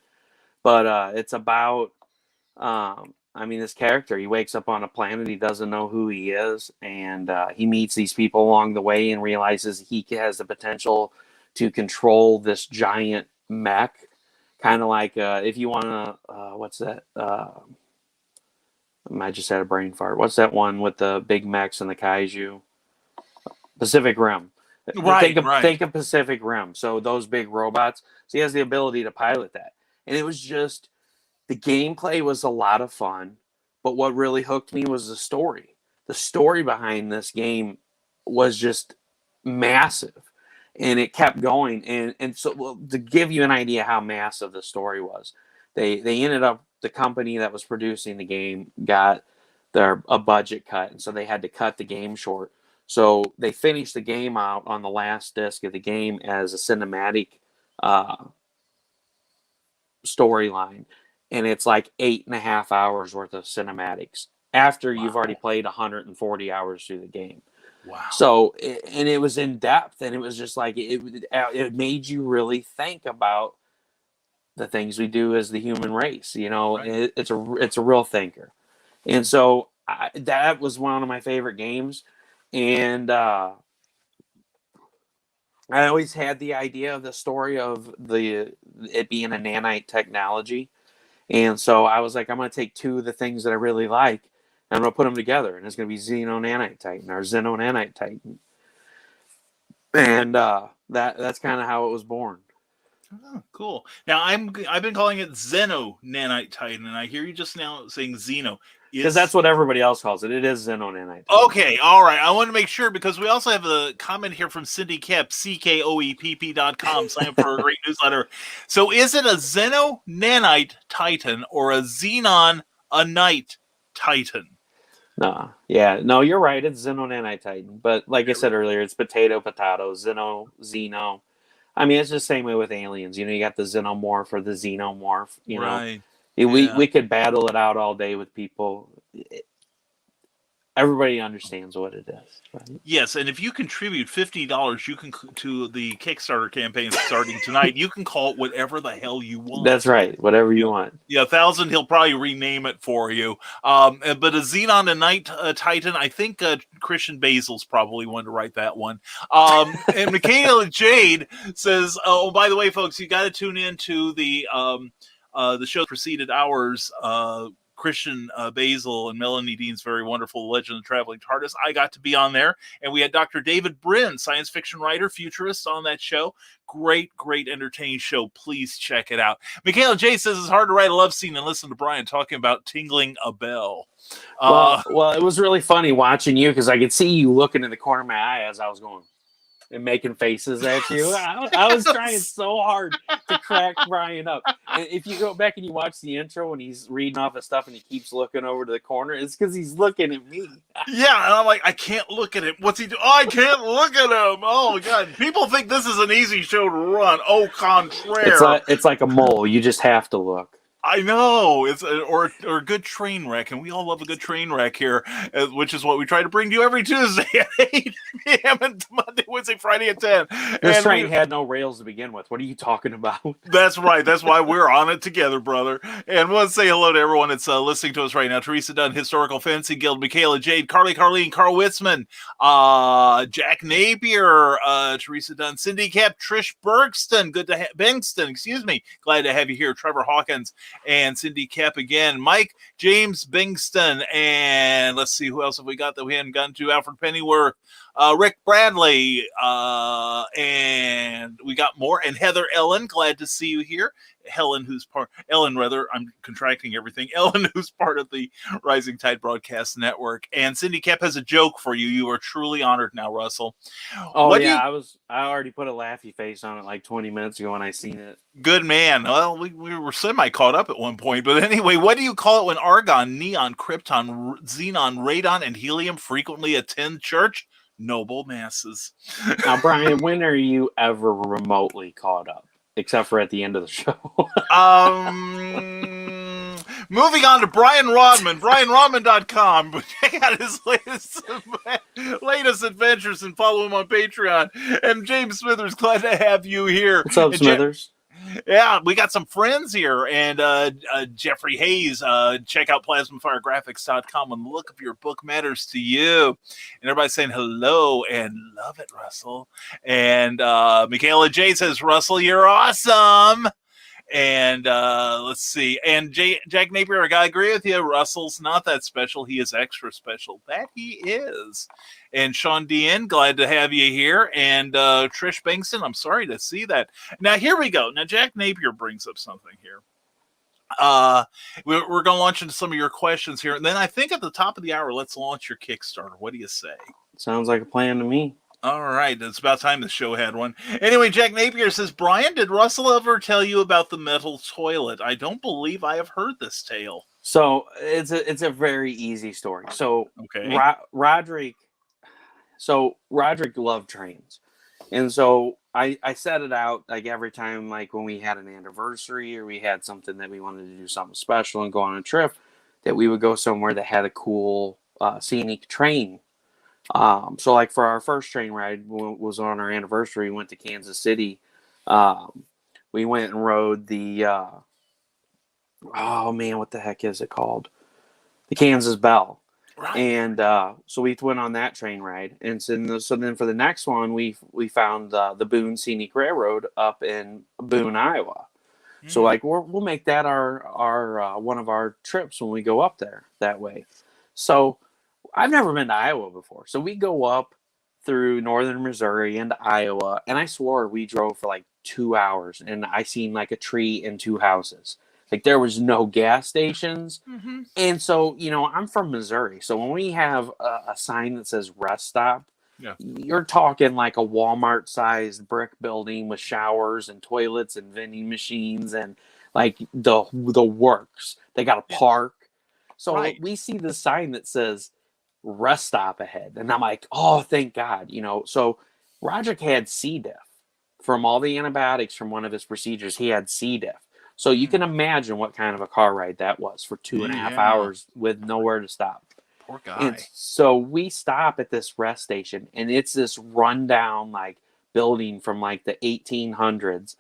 [SPEAKER 2] But it's about, I mean, this character, he wakes up on a planet, he doesn't know who he is, and he meets these people along the way and realizes he has the potential to control this giant mech. Kind of like if you want to, what's that? I just had a brain fart. What's that one with the big mechs and the kaiju? Pacific Rim.
[SPEAKER 4] Right,
[SPEAKER 2] think of Pacific Rim. So those big robots. So he has the ability to pilot that. And it was just, the gameplay was a lot of fun. But what really hooked me was the story. The story behind this game was just massive. And it kept going. And so, well, to give you an idea how massive the story was, they ended up, the company that was producing the game got a budget cut. And so they had to cut the game short. So they finished the game out on the last disc of the game as a cinematic storyline. And it's like 8.5 hours worth of cinematics after you've already played 140 hours through the game.
[SPEAKER 4] Wow.
[SPEAKER 2] So, and it was in depth, and it was just like, it made you really think about the things we do as the human race. You know, right. It's a real thinker. And so that was one of my favorite games. And I always had the idea of the story of it being a nanite technology. And so I was like, I'm going to take two of the things that I really like, and I'm going to put them together, and it's going to be Xeno Nanite Titan or Xeno Nanite Titan. And that's kind of how it was born.
[SPEAKER 4] Oh, cool. Now I've been calling it Xeno Nanite Titan, and I hear you just now saying Xeno.
[SPEAKER 2] Because that's what everybody else calls it. It is Xeno Nanite Titan.
[SPEAKER 4] Okay, all right. I want to make sure because we also have a comment here from Cindy Kep, CKOEPP.com. Sign up for a great newsletter. So is it a Xeno Nanite Titan or a Xenon Anite Titan?
[SPEAKER 2] No, you're right. It's Xeno Nanite Titan. But like I said earlier, it's potato, Xeno. I mean, it's the same way with aliens. You got the Xenomorph or the Xenomorph.
[SPEAKER 4] Right.
[SPEAKER 2] We could battle it out all day with people. Everybody understands what it is. Right?
[SPEAKER 4] Yes, and if you contribute $50, you can to the Kickstarter campaign starting tonight. You can call it whatever the hell you want.
[SPEAKER 2] That's right, whatever you want.
[SPEAKER 4] Yeah, 1,000. He'll probably rename it for you. But a Xenon Anite Titan, I think Christian Basil's probably one to write that one. And Michaela Jade says, "Oh, by the way, folks, you got to tune in to the show preceded ours." Christian Basil and Melanie Dean's very wonderful Legend of the Traveling TARDIS. I got to be on there, and we had Dr. David Brin, science fiction writer, futurist, on that show. Great, entertaining show. Please check it out. Michaela J says it's hard to write a love scene and listen to Brian talking about tingling a bell.
[SPEAKER 2] Well, it was really funny watching you because I could see you looking in the corner of my eye as I was going and making faces at you. I was trying so hard to crack Brian up. And if you go back and you watch the intro when he's reading off his stuff and he keeps looking over to the corner, it's because he's looking at me.
[SPEAKER 4] Yeah, and I'm like, I can't look at him. What's he doing? Oh, I can't look at him. Oh, my God. People think this is an easy show to run. Au contraire.
[SPEAKER 2] It's like a mole. You just have to look.
[SPEAKER 4] I know it's or a good train wreck, and we all love a good train wreck here, which is what we try to bring to you every Tuesday at 8 p.m. and Monday, Wednesday, Friday at 10.
[SPEAKER 2] This train had no rails to begin with. What are you talking about?
[SPEAKER 4] That's right. That's why we're on it together, brother. And we'll say hello to everyone that's listening to us right now. Teresa Dunn, Historical Fantasy Guild, Michaela Jade, Carleen, Carl Witzman, Jack Napier, Teresa Dunn, Cindy Kep, Trish Bergston, Bengston, excuse me. Glad to have you here. Trevor Hawkins and Cindy Kep again, Mike James Bingston, and let's see who else have we got that we hadn't gotten to. Alfred Pennyworth, Rick Bradley, and we got more. And Heather Ellen, glad to see you here. Ellen, I'm contracting everything. Ellen, who's part of the Rising Tide Broadcast Network. And Cindy Kep has a joke for you. You are truly honored now, Russell.
[SPEAKER 2] Oh, I already put a laughy face on it like 20 minutes ago when I seen it.
[SPEAKER 4] Good man. Well, we were semi caught up at one point. But anyway, what do you call it when argon, neon, krypton, xenon, radon, and helium frequently attend church? Noble masses.
[SPEAKER 2] Now, Brian, when are you ever remotely caught up? Except for at the end of the show.
[SPEAKER 4] Moving on to Brian Rodman, BrianRodman.com. Check out his latest adventures and follow him on Patreon. And James Smithers, glad to have you here.
[SPEAKER 2] What's up, Smithers?
[SPEAKER 4] Yeah, we got some friends here. And Jeffrey Hayes, check out PlasmaFireGraphics.com when the look of your book matters to you. And everybody's saying hello and love it, Russell. And Michaela J says, Russell, you're awesome. And let's see. And Jack Napier, I gotta agree with you. Russell's not that special. He is extra special. That he is. And Sean Dean, glad to have you here. And Trish Bankston, I'm sorry to see that. Now, here we go. Now, Jack Napier brings up something here. We're going to launch into some of your questions here. And then I think at the top of the hour, let's launch your Kickstarter. What do you say?
[SPEAKER 2] Sounds like a plan to me.
[SPEAKER 4] All right. It's about time the show had one. Anyway, Jack Napier says, Brian, did Russell ever tell you about the metal toilet? I don't believe I have heard this tale.
[SPEAKER 2] So it's a very easy story. So
[SPEAKER 4] okay.
[SPEAKER 2] Roderick loved trains. And so I set it out like every time, like when we had an anniversary or we had something that we wanted to do something special and go on a trip, that we would go somewhere that had a cool scenic train. So like for our first train ride was on our anniversary, we went to Kansas City. We went and rode the, what the heck is it called? The Kansas Belle. Right. And so we went on that train ride. And so then for the next one, we found the Boone Scenic Railroad up in Boone, Iowa. So like we'll make that our one of our trips when we go up there that way. So I've never been to Iowa before. So we go up through northern Missouri into Iowa, and I swore we drove for like 2 hours, and I seen like a tree and two houses. Like there was no gas stations.
[SPEAKER 4] Mm-hmm.
[SPEAKER 2] And so, I'm from Missouri. So when we have a sign that says rest stop,
[SPEAKER 4] Yeah.
[SPEAKER 2] you're talking like a Walmart sized brick building with showers and toilets and vending machines and like the works. They got a park. So
[SPEAKER 4] Right.
[SPEAKER 2] we see the sign that says rest stop ahead. And I'm like, oh, thank God. So Roderick had C. diff from all the antibiotics from one of his procedures. He had C. diff. So you can imagine what kind of a car ride that was for 2.5 hours with nowhere to stop.
[SPEAKER 4] Poor guy.
[SPEAKER 2] And so we stop at this rest station, and it's this rundown like building from like the 1800s.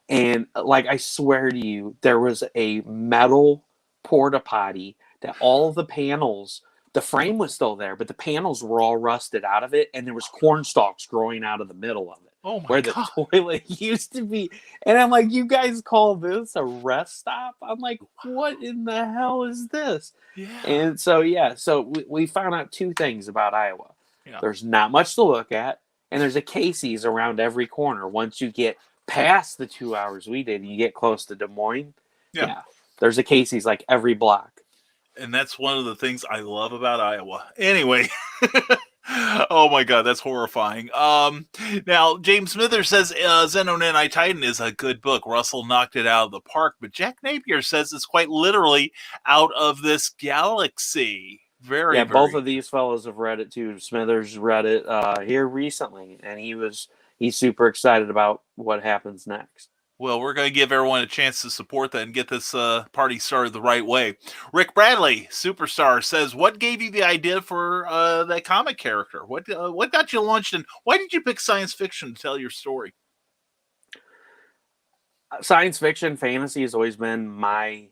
[SPEAKER 2] And like I swear to you, there was a metal porta potty that all the panels, the frame was still there, but the panels were all rusted out of it, and there was corn stalks growing out of the middle of it.
[SPEAKER 4] Oh my
[SPEAKER 2] where
[SPEAKER 4] God.
[SPEAKER 2] the toilet used to be. And I'm like, you guys call this a rest stop? I'm like, what in the hell is this?
[SPEAKER 4] Yeah.
[SPEAKER 2] And so, we found out two things about Iowa.
[SPEAKER 4] Yeah.
[SPEAKER 2] There's not much to look at, and there's a Casey's around every corner. Once you get past the 2 hours we did, and you get close to Des Moines, there's a Casey's like every block.
[SPEAKER 4] And that's one of the things I love about Iowa. Anyway. Oh my God, that's horrifying. Now James Smither says Xenon Titan is a good book. Russell knocked it out of the park, but Jack Napier says it's quite literally out of this galaxy. Very
[SPEAKER 2] both of these fellows have read it too. Smithers read it here recently, and he's super excited about what happens next.
[SPEAKER 4] Well, we're going to give everyone a chance to support that and get this party started the right way. Rick Bradley, superstar, says, what gave you the idea for that comic character? What got you launched, and why did you pick science fiction to tell your story?
[SPEAKER 2] Science fiction, fantasy has always been my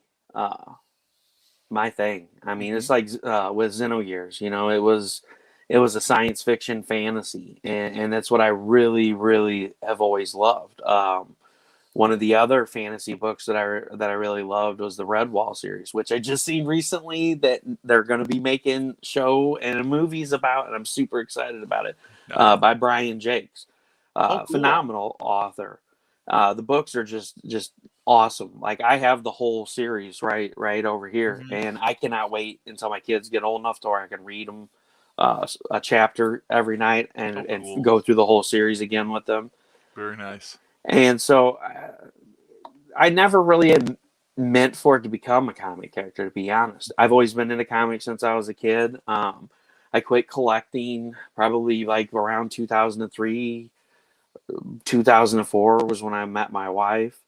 [SPEAKER 2] thing. I mean, it's like with Xenogears, it was a science fiction fantasy, and that's what I really, really have always loved. One of the other fantasy books that I really loved was the Redwall series, which I just seen recently that they're going to be making show and movies about, and I'm super excited about it. By Brian Jakes,
[SPEAKER 4] cool.
[SPEAKER 2] Phenomenal author. The books are just awesome. Like I have the whole series right over here, and I cannot wait until my kids get old enough to where I can read them a chapter every night and go through the whole series again with them.
[SPEAKER 4] Very nice.
[SPEAKER 2] And so I never really had meant for it to become a comic character, to be honest. I've always been into comics since I was a kid. I quit collecting probably like around 2003, 2004 was when I met my wife.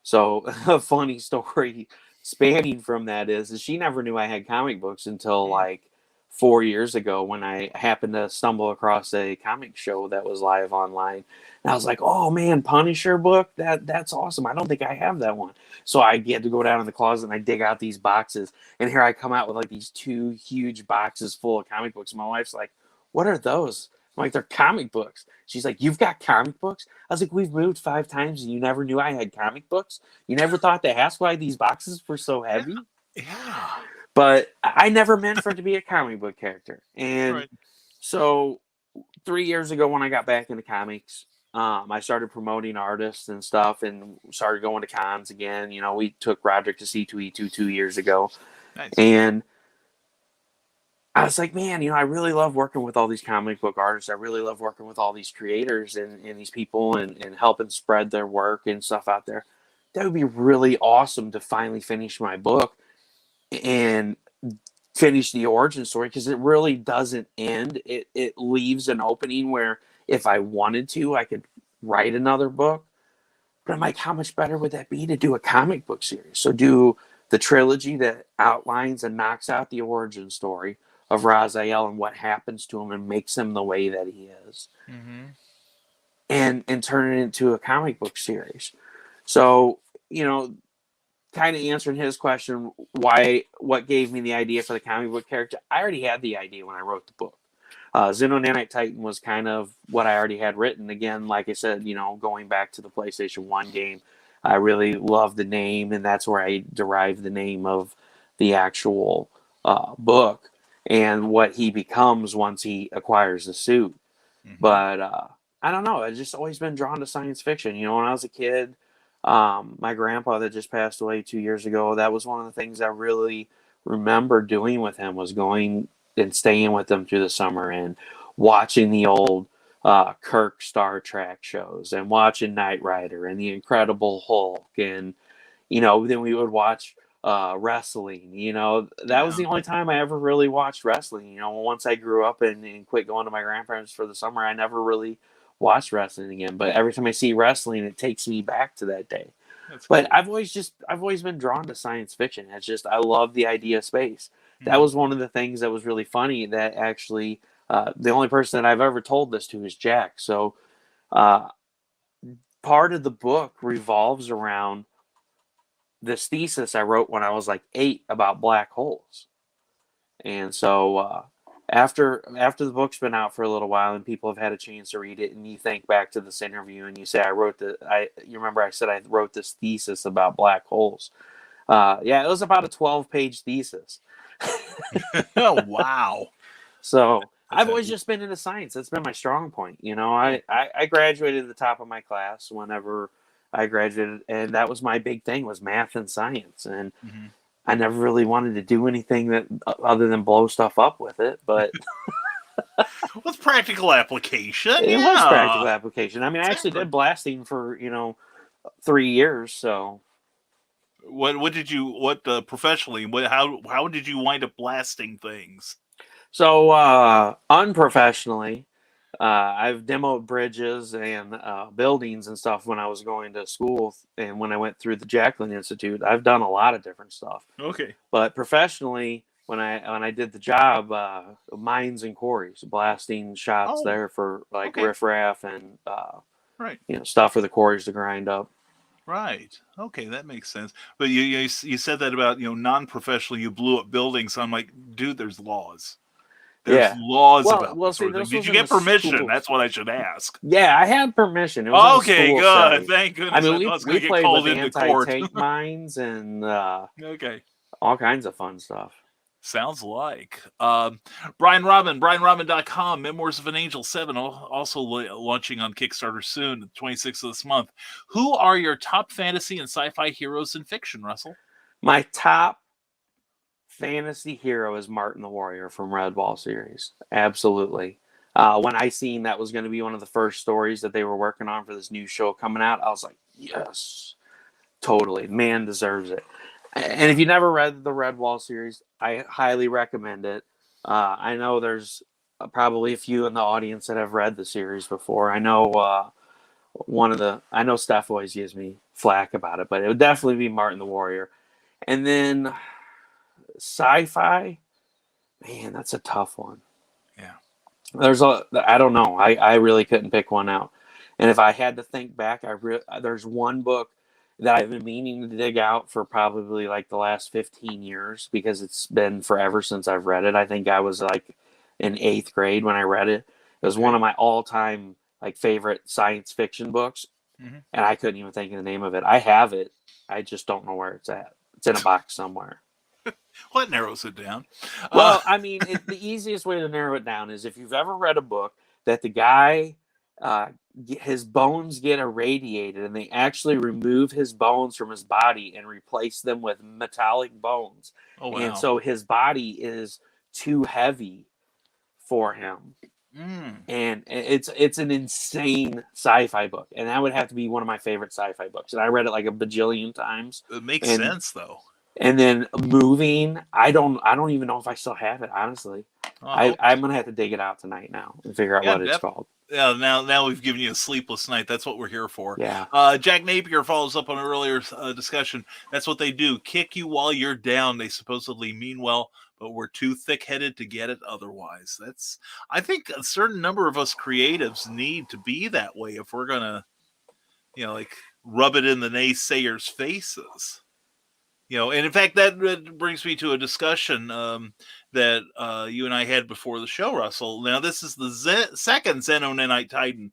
[SPEAKER 2] So a funny story spanning from that is she never knew I had comic books until like 4 years ago when I happened to stumble across a comic show that was live online. And I was like, oh man, Punisher book? That's awesome. I don't think I have that one. So I had to go down in the closet and I dig out these boxes. And here I come out with like these two huge boxes full of comic books. My wife's like, what are those? I'm like, they're comic books. She's like, you've got comic books? I was like, we've moved 5 times and you never knew I had comic books? You never thought to ask why these boxes were so heavy?
[SPEAKER 4] Yeah.
[SPEAKER 2] But I never meant for it to be a comic book character. And so 3 years ago when I got back into comics, I started promoting artists and stuff and started going to cons again. We took Roderick to C2E2 2 years ago.
[SPEAKER 4] Nice.
[SPEAKER 2] And I was like, man, I really love working with all these comic book artists. I really love working with all these creators and these people and helping spread their work and stuff out there. That would be really awesome to finally finish my book and finish the origin story, because it really doesn't end. It leaves an opening where if I wanted to, I could write another book. But I'm like, how much better would that be to do a comic book series? So do the trilogy that outlines and knocks out the origin story of Raziel and what happens to him and makes him the way that he is. And turn it into a comic book series. So, kind of answering his question, what gave me the idea for the comic book character? I already had the idea when I wrote the book. Xenon Titan was kind of what I already had written. Again, like I said, going back to the PlayStation 1 game, I really love the name, and that's where I derive the name of the actual book and what he becomes once he acquires the suit.
[SPEAKER 4] Mhm.
[SPEAKER 2] But I don't know. I've just always been drawn to science fiction. You know, when I was a kid, my grandpa that just passed away 2 years ago, that was one of the things I really remember doing with him, was going and staying with him through the summer and watching the old Kirk Star Trek shows and watching Knight Rider and the Incredible Hulk. And, you know, then we would watch wrestling. You know, that was the only time I ever really watched wrestling. You know, once I grew up and quit going to my grandparents for the summer, I never really watched wrestling again. But every time I see wrestling, it takes me back to that day. But cool. I've always been drawn to science fiction. It's just, I love the idea of space. That was one of the things that was really funny, that actually the only person that I've ever told this to is Jack. So part of the book revolves around this thesis I wrote when I was like 8 about black holes. And so after the book's been out for a little while and people have had a chance to read it, and you think back to this interview and you say, you remember I said I wrote this thesis about black holes. Yeah, it was about a 12-page thesis.
[SPEAKER 4] Oh, wow.
[SPEAKER 2] So I've always just been into science. That's been my strong point. You know, I graduated at the top of my class whenever I graduated, and that was my big thing, was math and science. And I never really wanted to do anything that other than blow stuff up with it, but
[SPEAKER 4] with practical application.
[SPEAKER 2] It was practical application. I mean, I actually did blasting for, 3 years. So
[SPEAKER 4] professionally, how did you wind up blasting things?
[SPEAKER 2] So unprofessionally, I've demoed bridges and buildings and stuff when I was going to school, and when I went through the Jacqueline Institute. I've done a lot of different stuff.
[SPEAKER 4] Okay.
[SPEAKER 2] But professionally, when I did the job, mines and quarries, blasting shots there for riffraff and stuff for the quarries to grind up.
[SPEAKER 4] Right. Okay, that makes sense. But you said that about non-professional. You blew up buildings. So I'm like, dude, there's laws. There's laws about this sort of thing. Did you get permission? Schools. That's what I should ask.
[SPEAKER 2] Yeah, I had permission. It was
[SPEAKER 4] okay, good. Setting. Thank goodness.
[SPEAKER 2] I mean, we played with anti-tank mines and all kinds of fun stuff.
[SPEAKER 4] Sounds like. Brian Robin, BrianRobin.com, Memoirs of an Angel 7, also launching on Kickstarter soon, the 26th of this month. Who are your top fantasy and sci-fi heroes in fiction, Russell?
[SPEAKER 2] My top fantasy hero is Martin the Warrior from Redwall series. Absolutely. When I seen that was going to be one of the first stories that they were working on for this new show coming out, I was like, yes, totally. Man deserves it. And if you never read the Redwall series, I highly recommend it. I know there's probably a few in the audience that have read the series before. I know I know Steph always gives me flack about it, but it would definitely be Martin the Warrior. And then sci-fi, man, that's a tough one.
[SPEAKER 4] Yeah.
[SPEAKER 2] I don't know. I really couldn't pick one out. And if I had to think back, there's one book that I've been meaning to dig out for probably like the last 15 years, because it's been forever since I've read it. I think I was like in 8th grade when I read it. It was one of my all-time like favorite science fiction books, and I couldn't even think of the name of it. I have it. I just don't know where it's at. It's in a box somewhere.
[SPEAKER 4] What narrows it down?
[SPEAKER 2] Well, I mean, the easiest way to narrow it down is if you've ever read a book that the guy, his bones get irradiated and they actually remove his bones from his body and replace them with metallic bones.
[SPEAKER 4] Oh, wow.
[SPEAKER 2] And so his body is too heavy for him. And it's an insane sci-fi book. And that would have to be one of my favorite sci-fi books. And I read it like a bajillion times.
[SPEAKER 4] It makes sense, though.
[SPEAKER 2] And then Moving, I don't even know if I still have it, honestly. I'm gonna have to dig it out tonight now and figure out what it's called.
[SPEAKER 4] Yeah, now we've given you a sleepless night. That's what we're here for.
[SPEAKER 2] Yeah.
[SPEAKER 4] Jack Napier follows up on an earlier discussion. That's what they do. Kick you while you're down. They supposedly mean well, but we're too thick-headed to get it otherwise. I think a certain number of us creatives need to be that way if we're gonna, like rub it in the naysayers' faces. And in fact, that brings me to a discussion that you and I had before the show, Russell. Now, this is the second Xeno Nanite Titan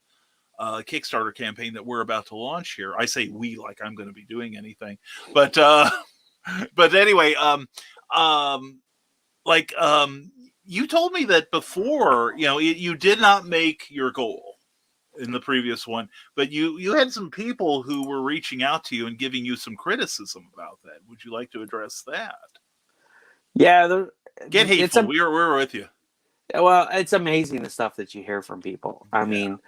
[SPEAKER 4] Kickstarter campaign that we're about to launch here. I say we like I'm going to be doing anything, but but anyway, you told me that before, you did not make your goal in the previous one, but you had some people who were reaching out to you and giving you some criticism about that. Would you like to address that?
[SPEAKER 2] Yeah,
[SPEAKER 4] Get hateful. We're with you.
[SPEAKER 2] Well, it's amazing the stuff that you hear from people. I mean,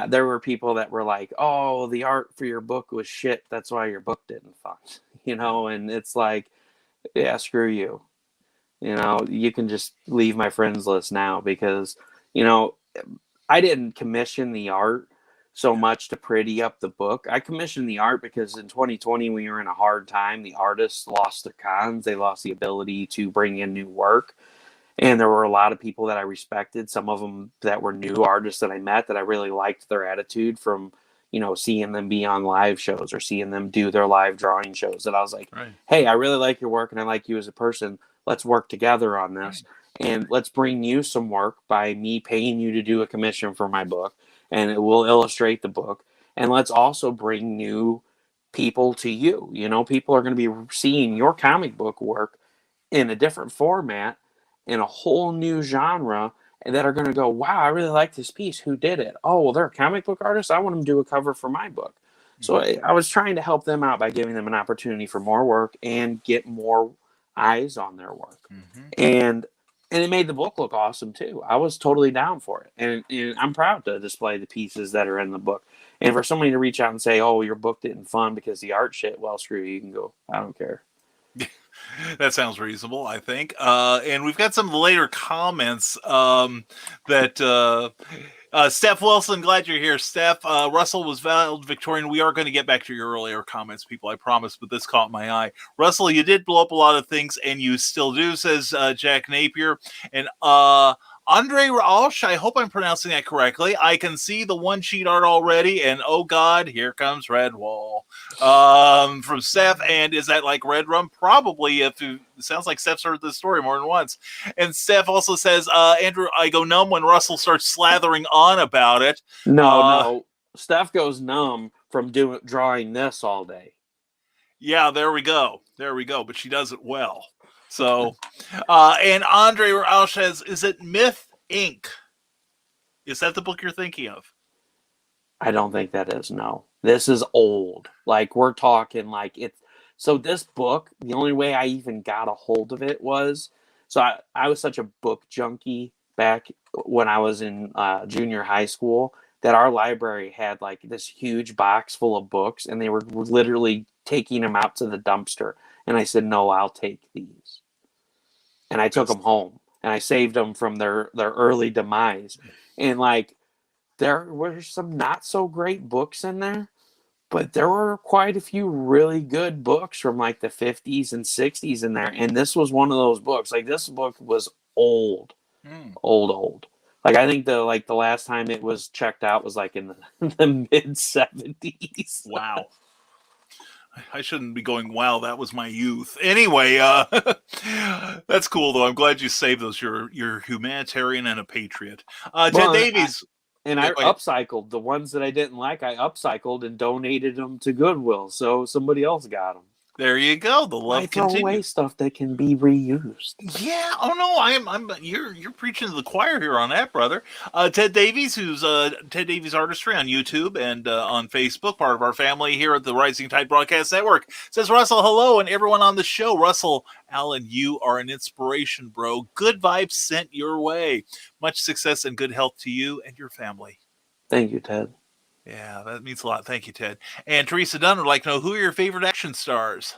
[SPEAKER 2] there were people that were like, "Oh, the art for your book was shit. That's why your book didn't fuck." And it's like, yeah, screw you. You can just leave my friends list now because, I didn't commission the art so much to pretty up the book. I commissioned the art because in 2020 we were in a hard time. The artists lost their cons. They lost the ability to bring in new work. And there were a lot of people that I respected, some of them that were new artists that I met that I really liked their attitude from, seeing them be on live shows or seeing them do their live drawing shows. That I was like, right. Hey, I really like your work and I like you as a person. Let's work together on this. Right. And let's bring you some work by me paying you to do a commission for my book. And it will illustrate the book. And let's also bring new people to you. People are going to be seeing your comic book work in a different format, in a whole new genre, and that are going to go, wow, I really like this piece. Who did it? Oh, well, they're a comic book artist. I want them to do a cover for my book. Mm-hmm. So I was trying to help them out by giving them an opportunity for more work and get more eyes on their work. Mm-hmm. And it made the book look awesome too. I was totally down for it. And I'm proud to display the pieces that are in the book. And for somebody to reach out and say, oh, your book didn't fun because the art shit, well, screw you. You can go, I don't care.
[SPEAKER 4] That sounds reasonable, I think. And we've got some later comments that Steph Wilson, glad you're here. Steph, Russell was valedictorian. We are going to get back to your earlier comments, people, I promise, but this caught my eye. Russell, you did blow up a lot of things, and you still do, says Jack Napier. And Andre Rausch, I hope I'm pronouncing that correctly. I can see the one sheet art already, and oh God, here comes Redwall. From Steph, and is that like Red Rum? Probably, it sounds like Steph's heard this story more than once. And Steph also says, Andrew, I go numb when Russell starts slathering on about it.
[SPEAKER 2] No. Steph goes numb from drawing this all day.
[SPEAKER 4] Yeah, there we go. But she does it well. So, and Andre Rausch says, is it Myth Inc.? Is that the book you're thinking of?
[SPEAKER 2] I don't think that is, no. This is old. Like, we're talking like it's... So this book, the only way I even got a hold of it was... So I was such a book junkie back when I was in junior high school that our library had like this huge box full of books, and they were literally taking them out to the dumpster. And I said, no, I'll take these. And I took them home, and I saved them from their early demise. And like, there were some not so great books in there, but there were quite a few really good books from like the 50s and 60s in there. And this was one of those books. Like, this book was old. Old. Like, I think the last time it was checked out was like in the mid 70s.
[SPEAKER 4] Wow. I shouldn't be going, wow, that was my youth. Anyway, that's cool, though. I'm glad you saved those. You're humanitarian and a patriot. Ted Davies.
[SPEAKER 2] I upcycled. The ones that I didn't like, I upcycled and donated them to Goodwill. So somebody else got them.
[SPEAKER 4] There you go. The love continues.
[SPEAKER 2] Throw away stuff that can be reused.
[SPEAKER 4] Yeah. Oh no. You're preaching to the choir here on that, brother. Ted Davies, who's Ted Davies Artistry on YouTube and on Facebook, part of our family here at the Rising Tide Broadcast Network, says, Russell, hello, and everyone on the show. Russell Allen, you are an inspiration, bro. Good vibes sent your way. Much success and good health to you and your family.
[SPEAKER 2] Thank you, Ted.
[SPEAKER 4] Yeah, that means a lot. Thank you, Ted. And Teresa Dunn would like to know, who are your favorite action stars?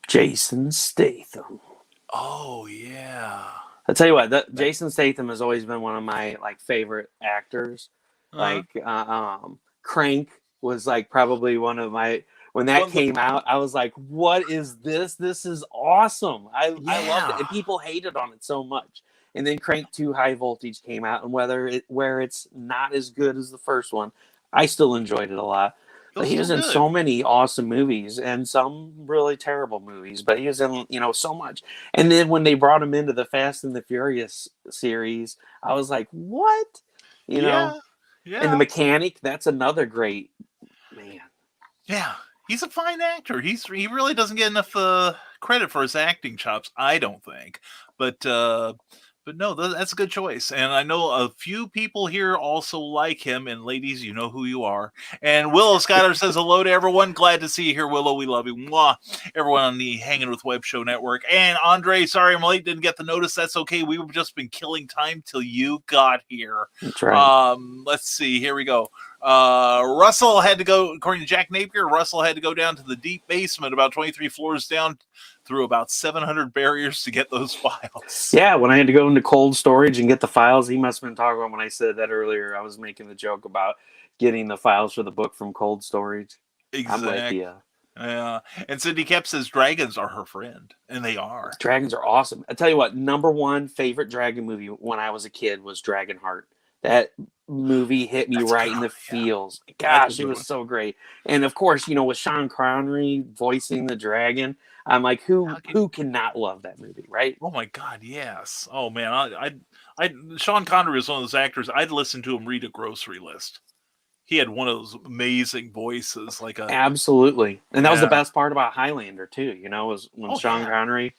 [SPEAKER 2] Jason Statham.
[SPEAKER 4] Oh, yeah.
[SPEAKER 2] I'll tell you what, Jason Statham has always been one of my favorite actors. Like, Crank was probably one of my... When that came out, I was like, what is this? This is awesome. I loved it. And people hated on it so much. And then Crank 2 High Voltage came out, and where it's not as good as the first one, I still enjoyed it a lot. But he was in so many awesome movies and some really terrible movies, but he was in, so much. And then when they brought him into the Fast and the Furious series, I was like, what? You know? And the mechanic, that's another great man.
[SPEAKER 4] Yeah, he's a fine actor. He really doesn't get enough credit for his acting chops, I don't think. But no, that's a good choice. And I know a few people here also like him. And ladies, you know who you are. And Willow Skyler says hello to everyone. Glad to see you here, Willow. We love you. Mwah. Everyone on the Hanging with Web Show Network. And Andre, sorry I'm late. Didn't get the notice. That's okay. We've just been killing time till you got here.
[SPEAKER 2] That's right.
[SPEAKER 4] Let's see. Here we go. Russell had to go, according to Jack Napier, Russell had to go down to the deep basement about 23 floors down through about 700 barriers to get those files.
[SPEAKER 2] Yeah, when I had to go into cold storage and get the files, he must have been talking about when I said that earlier. I was making the joke about getting the files for the book from cold storage.
[SPEAKER 4] Exactly.
[SPEAKER 2] I'm with you.
[SPEAKER 4] Yeah. And Cindy Kemp says dragons are her friend. And they are.
[SPEAKER 2] Dragons are awesome. I tell you what, number one favorite dragon movie when I was a kid was Dragonheart. That movie hit me right in the feels. Gosh, it was so great. And of course, with Sean Connery voicing the dragon, I'm like, who cannot love that movie, right?
[SPEAKER 4] Oh my God, yes. Oh man, I Sean Connery was one of those actors. I'd listen to him read a grocery list. He had one of those amazing voices,
[SPEAKER 2] absolutely. And that was the best part about Highlander too. Was when Sean Connery.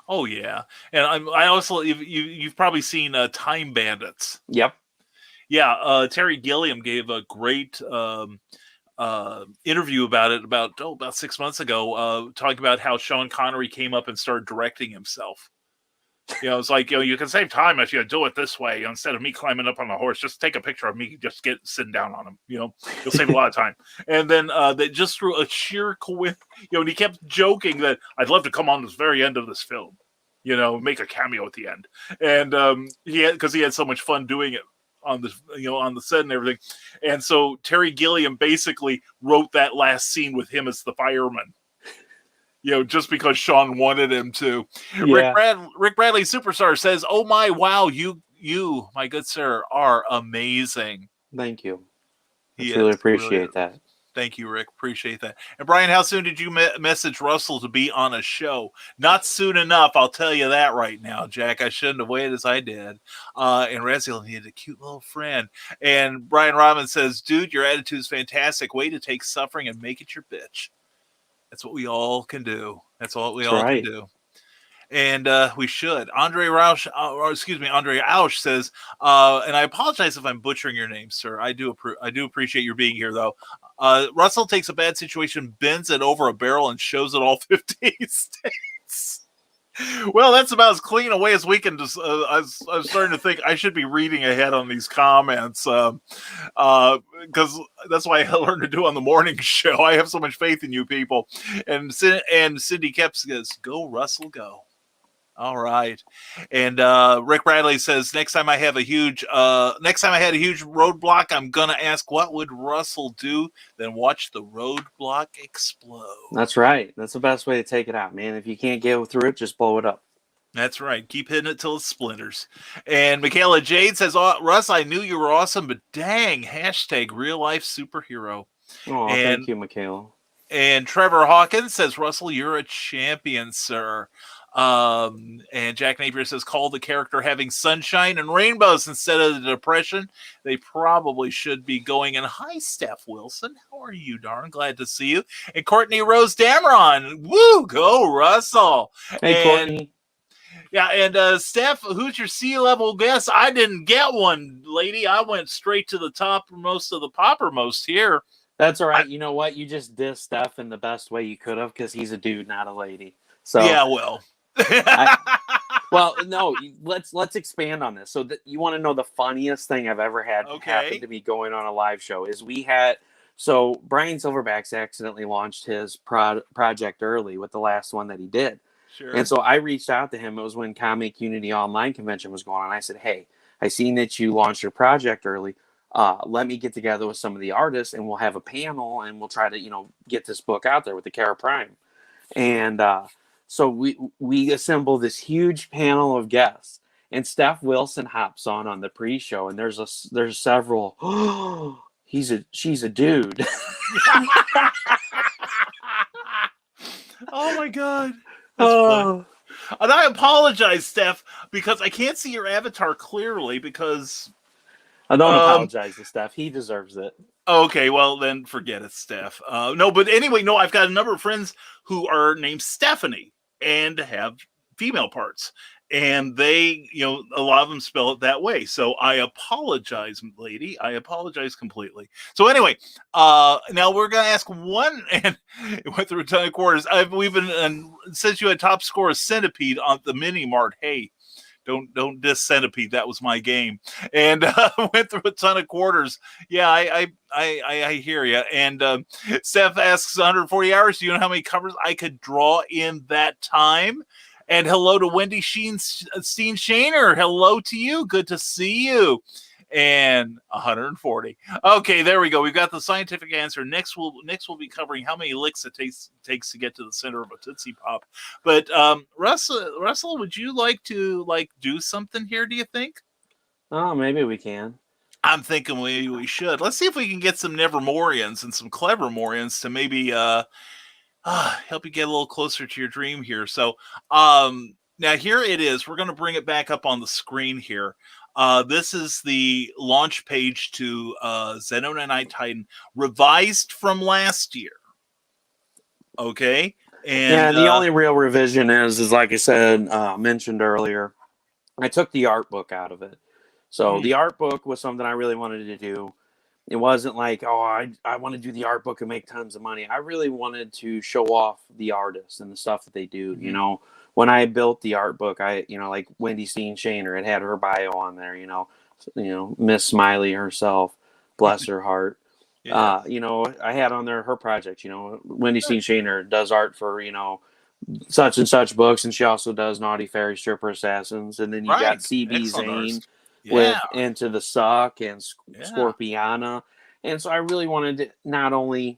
[SPEAKER 4] Oh yeah, and I also you've probably seen Time Bandits.
[SPEAKER 2] Yep.
[SPEAKER 4] Yeah, Terry Gilliam gave a great interview about it about 6 months ago, talking about how Sean Connery came up and started directing himself. It's like, you can save time if you do it this way instead of me climbing up on the horse. Just take a picture of me just sitting down on him. You'll save a lot of time. And then they just through a sheer coincidence, and he kept joking that I'd love to come on this very end of this film, make a cameo at the end. And because he had so much fun doing it on the on the set and everything. And so Terry Gilliam basically wrote that last scene with him as the fireman. Just because Sean wanted him to. Yeah. Rick Bradley Superstar says, "Oh my, wow, you, my good sir, are amazing."
[SPEAKER 2] Thank you. I really appreciate that.
[SPEAKER 4] Thank you, Rick. Appreciate that. And Brian, how soon did you message Russell to be on a show? Not soon enough, I'll tell you that right now, Jack. I shouldn't have waited as I did. And Raziel needed a cute little friend. And Brian Robin says, "Dude, your attitude is fantastic. Way to take suffering and make it your bitch." That's what we all can do. That's all we all can do. And we should. Andre Ausch says, and I apologize if I'm butchering your name, sir. I do appreciate your being here, though. Russell takes a bad situation, bends it over a barrel, and shows it all 50 states. Well, that's about as clean a way as we can. Just, I was starting to think I should be reading ahead on these comments because that's why I learned to do on the morning show. I have so much faith in you people. And Cindy Kemp says, "Go, Russell, go." All right. And Rick Bradley says, next time I had a huge roadblock, I'm going to ask, what would Russell do? Then watch the roadblock explode.
[SPEAKER 2] That's right. That's the best way to take it out, man. If you can't get through it, just blow it up.
[SPEAKER 4] That's right. Keep hitting it till it splinters. And Michaela Jade says, Russ, I knew you were awesome, but dang, hashtag real life superhero.
[SPEAKER 2] Oh, thank you, Michaela.
[SPEAKER 4] And Trevor Hawkins says, Russell, you're a champion, sir. And Jack Napier says, call the character having sunshine and rainbows instead of the depression. They probably should be going in. Hi, Steph Wilson. How are you, darn? Glad to see you. And Courtney Rose Dameron. Woo, go Russell.
[SPEAKER 2] Hey, Courtney.
[SPEAKER 4] Yeah, and Steph, who's your C-level guest? I didn't get one, lady. I went straight to the toppermost of the poppermost here.
[SPEAKER 2] That's all right. You know what? You just dissed Steph in the best way you could have because he's a dude, not a lady. So
[SPEAKER 4] yeah, well.
[SPEAKER 2] Well, no, let's expand on this. So you want to know the funniest thing I've ever had happen to me going on a live show is so Brian Silverback's accidentally launched his project early with the last one that he did.
[SPEAKER 4] Sure.
[SPEAKER 2] And so I reached out to him. It was when Comic Unity Online Convention was going on. I said, hey, I seen that you launched your project early. Let me get together with some of the artists and we'll have a panel and we'll try to, get this book out there with the Kara Prime. And so we assemble this huge panel of guests, and Steph Wilson hops on the pre-show, and there's several. Oh, she's a dude.
[SPEAKER 4] Oh my God. And I apologize, Steph, because I can't see your avatar clearly because
[SPEAKER 2] I don't apologize to Steph. He deserves it.
[SPEAKER 4] Okay, well then forget it, Steph. No, but anyway, no, I've got a number of friends who are named Stephanie and have female parts, and they, a lot of them spell it that way. So I apologize, lady. I apologize completely. So anyway, now we're gonna ask one, and it went through a ton of quarters. We've been, and since you had top score of Centipede on the mini mart, hey. Don't diss Centipede. That was my game, and went through a ton of quarters. Yeah, I hear you. And Steph asks 140 hours. Do you know how many covers I could draw in that time? And hello to Wendy Steen Shaner. Hello to you. Good to see you. And 140. Okay, there we go. We've got the scientific answer. Next we'll be covering how many licks it takes to get to the center of a Tootsie Pop. But Russell, would you like to do something here, do you think?
[SPEAKER 2] Oh, maybe we can.
[SPEAKER 4] I'm thinking we should. Let's see if we can get some Nevermorians and some clever Morians to maybe help you get a little closer to your dream here. So now here it is. We're going to bring it back up on the screen here. This is the launch page to Xeno Nanite Titan, revised from last year. Okay, and
[SPEAKER 2] the only real revision is like I said, mentioned earlier, I took the art book out of it. So the art book was something I really wanted to do. It wasn't like, I want to do the art book and make tons of money. I really wanted to show off the artists and the stuff that they do. Mm-hmm. When I built the art book, like Wendy Steen Shaner, it had her bio on there, Miss Smiley herself, bless her heart. Yeah. I had on there her project, Wendy Steen Shaner does art for, such and such books. And she also does Naughty Fairy Stripper Assassins. And then you got CB Zane with Into the Suck and Scorpiana. And so I really wanted to not only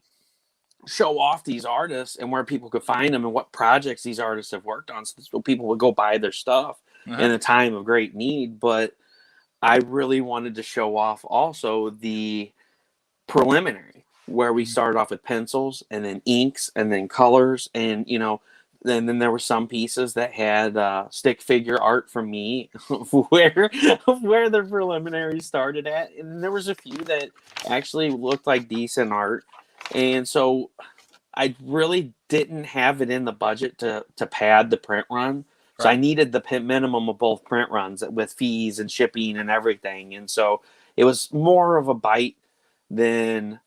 [SPEAKER 2] show off these artists and where people could find them and what projects these artists have worked on, so people would go buy their stuff in a time of great need. But I really wanted to show off also the preliminary, where we started off with pencils and then inks and then colors, and then there were some pieces that had stick figure art from me where the preliminary started at, and there was a few that actually looked like decent art. And so I really didn't have it in the budget to pad the print run. Right. So I needed the minimum of both print runs with fees and shipping and everything. And so it was more of a bite than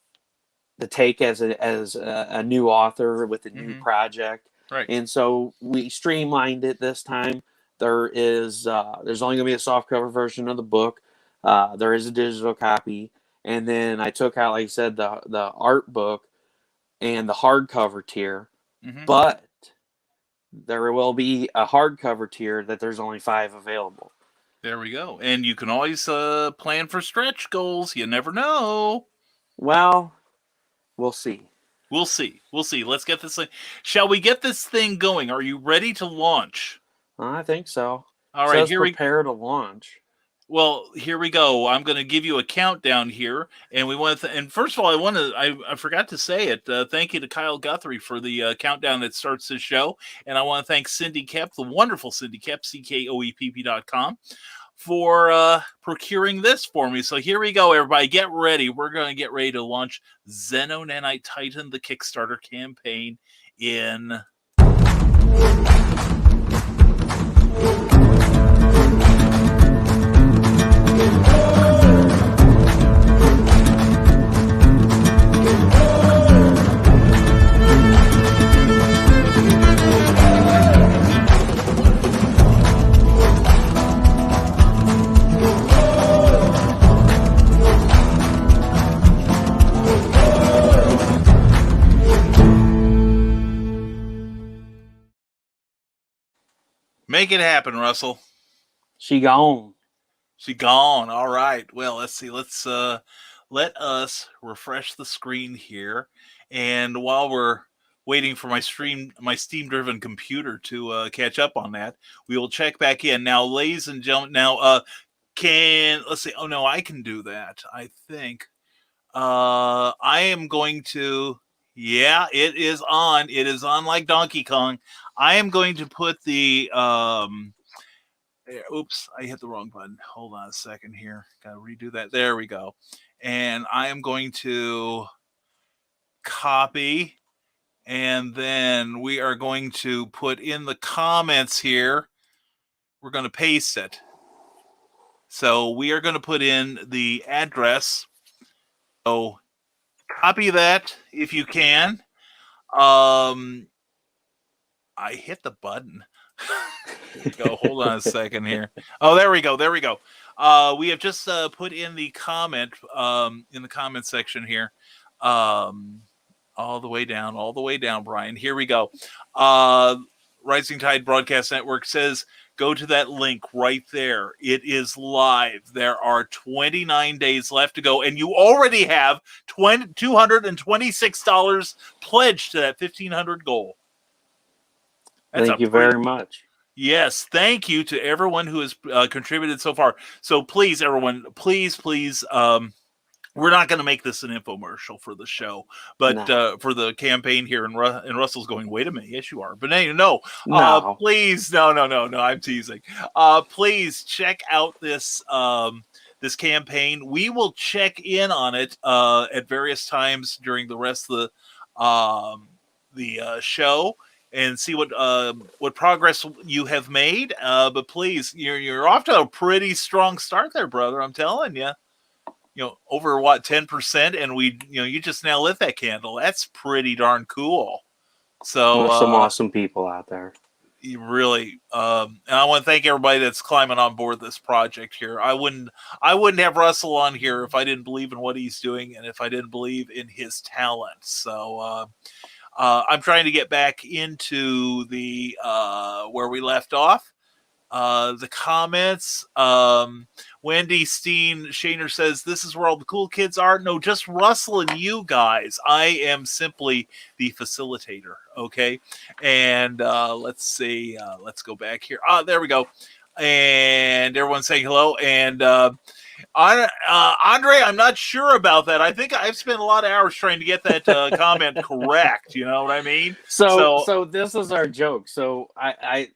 [SPEAKER 2] the take as a new author with a new project. Right. And so we streamlined it this time. There's only going to be a softcover version of the book. There is a digital copy. And then I took out, like I said, the art book and the hardcover tier. Mm-hmm. But there will be a hardcover tier that there's only 5 available.
[SPEAKER 4] There we go. And you can always plan for stretch goals. You never know.
[SPEAKER 2] Well, we'll see.
[SPEAKER 4] We'll see. Let's get this thing. Shall we get this thing going? Are you ready to launch?
[SPEAKER 2] I think so.
[SPEAKER 4] All right,
[SPEAKER 2] here prepare to launch.
[SPEAKER 4] Well, here we go. I'm going to give you a countdown here, and we want to. And first of all, I forgot to say it. Thank you to Kyle Guthrie for the countdown that starts this show, and I want to thank Cindy Kep, the wonderful Cindy Kep, CKOEPP.com, for procuring this for me. So here we go, everybody. Get ready. We're going to get ready to launch Xeno Nanite Titan, the Kickstarter campaign in. Make it happen, Russell.
[SPEAKER 2] She gone.
[SPEAKER 4] All right. Well, let's see. Let's let us refresh the screen here. And while we're waiting for my Steam-driven computer to catch up on that, we will check back in. Now, ladies and gentlemen, let's see. Oh, no, I can do that, I think. I am going to... Yeah, it is on. It is on like Donkey Kong. I am going to put the Oops, I hit the wrong button. Hold on a second here. Got to redo that. There we go. And I am going to copy, and then we are going to put in the comments here. We're going to paste it. So we are going to put in the address. So copy that if you can. I hit the button. Go. Hold on a second here. Oh, there we go. There we go. We have just put in the comment section here. All the way down, Brian. Here we go. Rising Tide Broadcast Network says, go to that link right there. It is live. There are 29 days left to go, and you already have $226 pledged to that $1,500 goal.
[SPEAKER 2] Thank you very much.
[SPEAKER 4] Yes, thank you to everyone who has contributed so far. So please, everyone, please, we're not going to make this an infomercial for the show, but for the campaign here. And Russell's going, wait a minute, yes, you are. But no. Please, no, I'm teasing. Please check out this this campaign. We will check in on it at various times during the rest of the show, and see what progress you have made. But please, you're off to a pretty strong start there, brother. I'm telling you. Over 10%, and you just now lit that candle. That's pretty darn cool. So
[SPEAKER 2] there's some awesome people out there.
[SPEAKER 4] You really, and I want to thank everybody that's climbing on board this project here. I wouldn't have Russell on here if I didn't believe in what he's doing and if I didn't believe in his talent. So I'm trying to get back into the where we left off. The comments. Wendy Steen Shaner says, this is where all the cool kids are. No, just Russell and you guys. I am simply the facilitator. Okay. And let's see. Let's go back here. There we go. And everyone's saying hello. And Andre, I'm not sure about that. I think I've spent a lot of hours trying to get that comment correct. You know what I mean?
[SPEAKER 2] So this is our joke. So I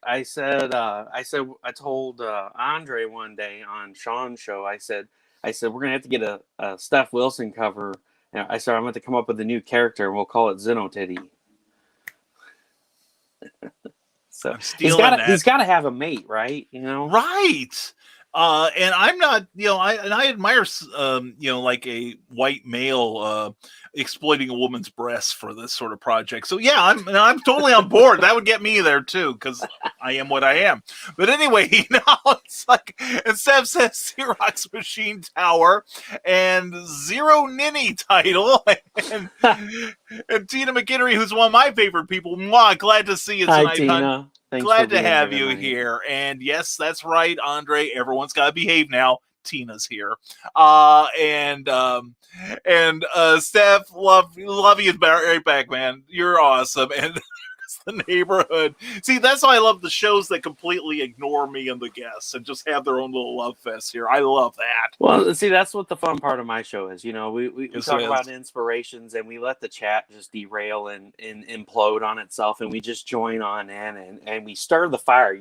[SPEAKER 2] told Andre one day on Sean's show. I said we're gonna have to get a Steph Wilson cover. And I said I'm going to come up with a new character and we'll call it Zenotitty. So he's got to have a mate, right?
[SPEAKER 4] Right. And I'm not, I admire, like a white male exploiting a woman's breasts for this sort of project. So yeah, I'm totally on board. That would get me there too, because I am what I am. But anyway, it's like, and Steph says Xerox Machine Tower and Zero Ninny title, and Tina McHenry, who's one of my favorite people. Mwah, glad to see you tonight.
[SPEAKER 2] Hi, Tina. Thanks
[SPEAKER 4] Glad to have you here. And yes, that's right, Andre. Everyone's got to behave now. Tina's here. And Steph, love you right back, man. You're awesome. And the neighborhood. See, that's why I love the shows that completely ignore me and the guests and just have their own little love fest here. I love that.
[SPEAKER 2] Well, see, that's what the fun part of my show is. We talk about inspirations and we let the chat just derail and implode on itself, and we just join on in and we stir the fire.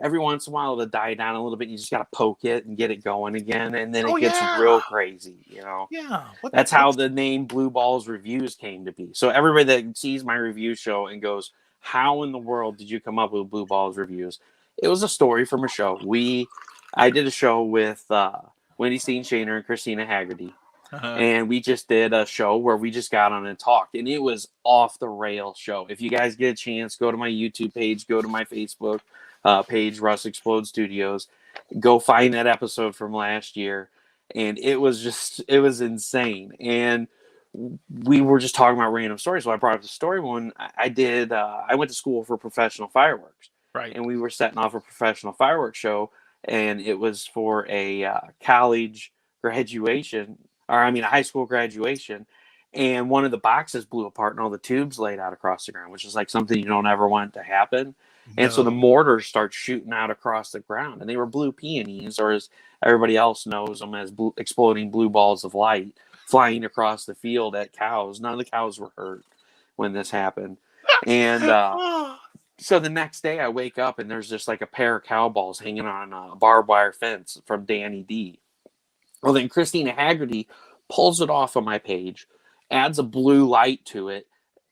[SPEAKER 2] Every once in a while it'll die down a little bit. You just got to poke it and get it going again, and then it gets real crazy.
[SPEAKER 4] Yeah.
[SPEAKER 2] That's how the name Blue Balls Reviews came to be. So everybody that sees my review show and goes, how in the world did you come up with Blue Balls Reviews? It was a story from a show. I did a show with Wendy Steen Shaner and Christina Haggerty. And we just did a show where we just got on and talked, and it was off the rail show. If you guys get a chance, go to my YouTube page, go to my Facebook page, Russ Explode Studios, go find that episode from last year. And it was insane. And we were just talking about random stories. So I brought up the story one. I went to school for professional fireworks.
[SPEAKER 4] Right.
[SPEAKER 2] And we were setting off a professional fireworks show, and it was for a college graduation, a high school graduation. And one of the boxes blew apart and all the tubes laid out across the ground, which is like something you don't ever want to happen. And so the mortars start shooting out across the ground, and they were blue peonies, or as everybody else knows them as exploding blue balls of light, flying across the field at cows. None of the cows were hurt when this happened. And So the next day I wake up and there's just like a pair of cow balls hanging on a barbed wire fence from Danny D. Well, then Christina Haggerty pulls it off of my page, adds a blue light to it,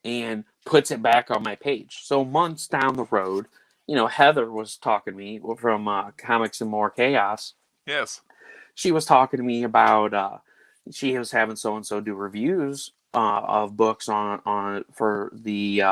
[SPEAKER 2] and puts it back on my page. So months down the road, Heather was talking to me from Comics and More Chaos.
[SPEAKER 4] Yes.
[SPEAKER 2] She was talking to me about she was having so and so do reviews of books on for the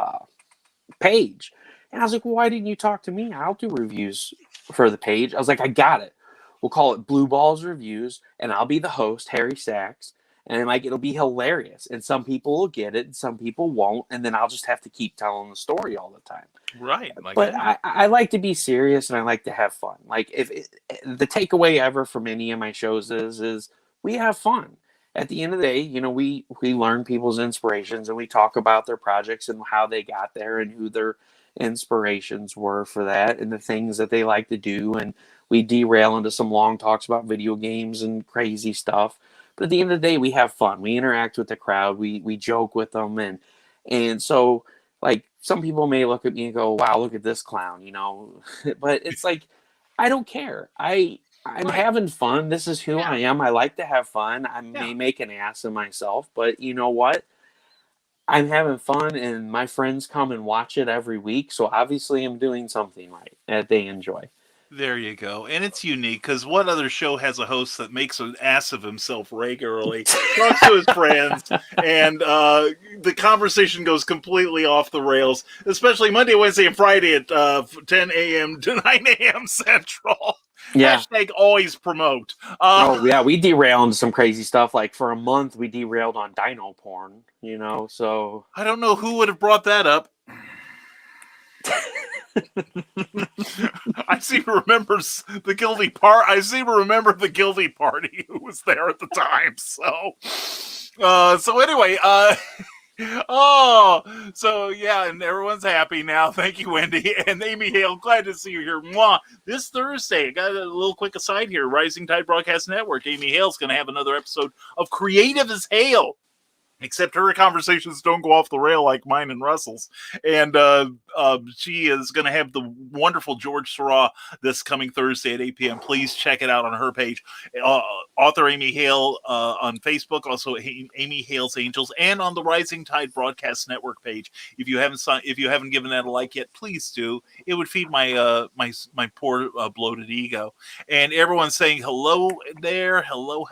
[SPEAKER 2] page, and I was like, "Well, why didn't you talk to me? I'll do reviews for the page." I was like, "I got it. We'll call it Blue Balls Reviews, and I'll be the host, Harry Sachs, and it'll be hilarious. And some people will get it, and some people won't, and then I'll just have to keep telling the story all the time."
[SPEAKER 4] Right.
[SPEAKER 2] But I like to be serious and I like to have fun. Like the takeaway ever from any of my shows is we have fun. At the end of the day, we learn people's inspirations and we talk about their projects and how they got there and who their inspirations were for that and the things that they like to do. And we derail into some long talks about video games and crazy stuff. But at the end of the day, we have fun. We interact with the crowd. We joke with them. And so, like, some people may look at me and go, "Wow, look at this clown," but it's like, I don't care. I'm
[SPEAKER 4] Right.
[SPEAKER 2] having fun. This is who I am. I like to have fun. I
[SPEAKER 4] Yeah.
[SPEAKER 2] may make an ass of myself, but you know what? I'm having fun, and my friends come and watch it every week. So obviously, I'm doing something right that they enjoy.
[SPEAKER 4] There you go. And it's unique because what other show has a host that makes an ass of himself regularly, talks to his friends, and the conversation goes completely off the rails, especially Monday, Wednesday, and Friday at 10 a.m. to 9 a.m. Central.
[SPEAKER 2] Yeah.
[SPEAKER 4] Hashtag always promote.
[SPEAKER 2] Oh, yeah. We derailed into some crazy stuff. Like for a month, we derailed on dino porn, so.
[SPEAKER 4] I don't know who would have brought that up. I seem to remember the guilty part. I seem to remember the guilty party who was there at the time. So anyway, so yeah, and everyone's happy now. Thank you, Wendy and Amy Hale. Glad to see you here. Mwah. This Thursday, I got a little quick aside here. Rising Tide Broadcast Network. Amy Hale's going to have another episode of Creative as Hale. Except her conversations don't go off the rail like mine and Russell's. And she is going to have the wonderful George Seurat this coming Thursday at 8 p.m. Please check it out on her page. Author Amy Hale on Facebook, also Amy Hale's Angels, and on the Rising Tide Broadcast Network page. If you haven't given that a like yet, please do. It would feed my my poor bloated ego. And everyone's saying hello there, hello,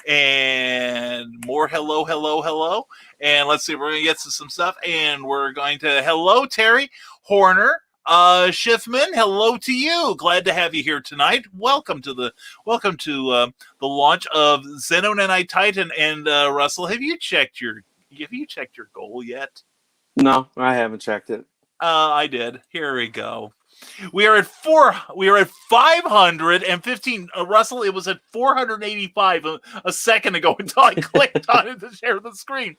[SPEAKER 4] and more hello. And let's see, we're going to get to some stuff. And we're going to hello, Terry Horner. Schiffman, hello to you. Glad to have you here tonight. Welcome to the launch of Zenon and I Titan. And Russell, have you checked your goal yet?
[SPEAKER 2] No, I haven't checked it.
[SPEAKER 4] I did. Here we go. We are at 515. Russell, it was at 485 a second ago until I clicked on it to share the screen.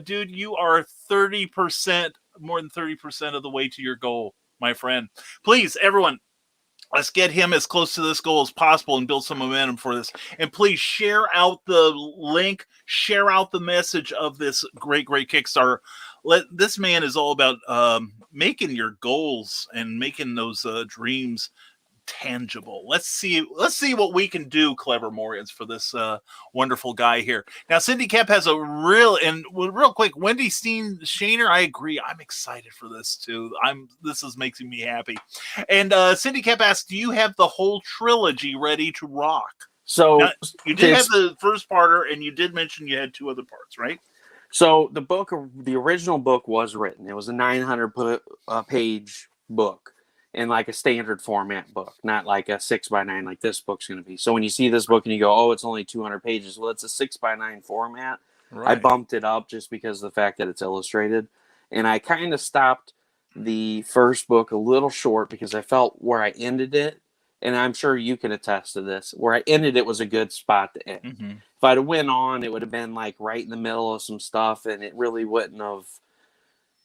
[SPEAKER 4] Dude, you are 30%, more than 30% of the way to your goal, my friend. Please, everyone, let's get him as close to this goal as possible and build some momentum for this. And please share out the link, share out the message of this great Kickstarter. This man is all about making your goals and making those dreams tangible. Let's see what we can do, Clever Morians, for this wonderful guy here. Now, Cindy Kemp has real quick, Wendy Shaner, I agree. I'm excited for this too. This is making me happy. And Cindy Kemp asks, do you have the whole trilogy ready to rock?
[SPEAKER 2] So
[SPEAKER 4] now, you did have the first parter, and you did mention you had two other parts, right?
[SPEAKER 2] So the original book was written. It was a 900 page book in like a standard format book, not like a 6x9 like this book's going to be. So when you see this book and you go, "Oh, it's only 200 pages," well, it's a 6x9 format. Right. I bumped it up just because of the fact that it's illustrated, and I kind of stopped the first book a little short because I felt where I ended it, and I'm sure you can attest to this, where I ended it was a good spot to end. Mm-hmm. If I'd have went on, it would have been like right in the middle of some stuff, and it really wouldn't have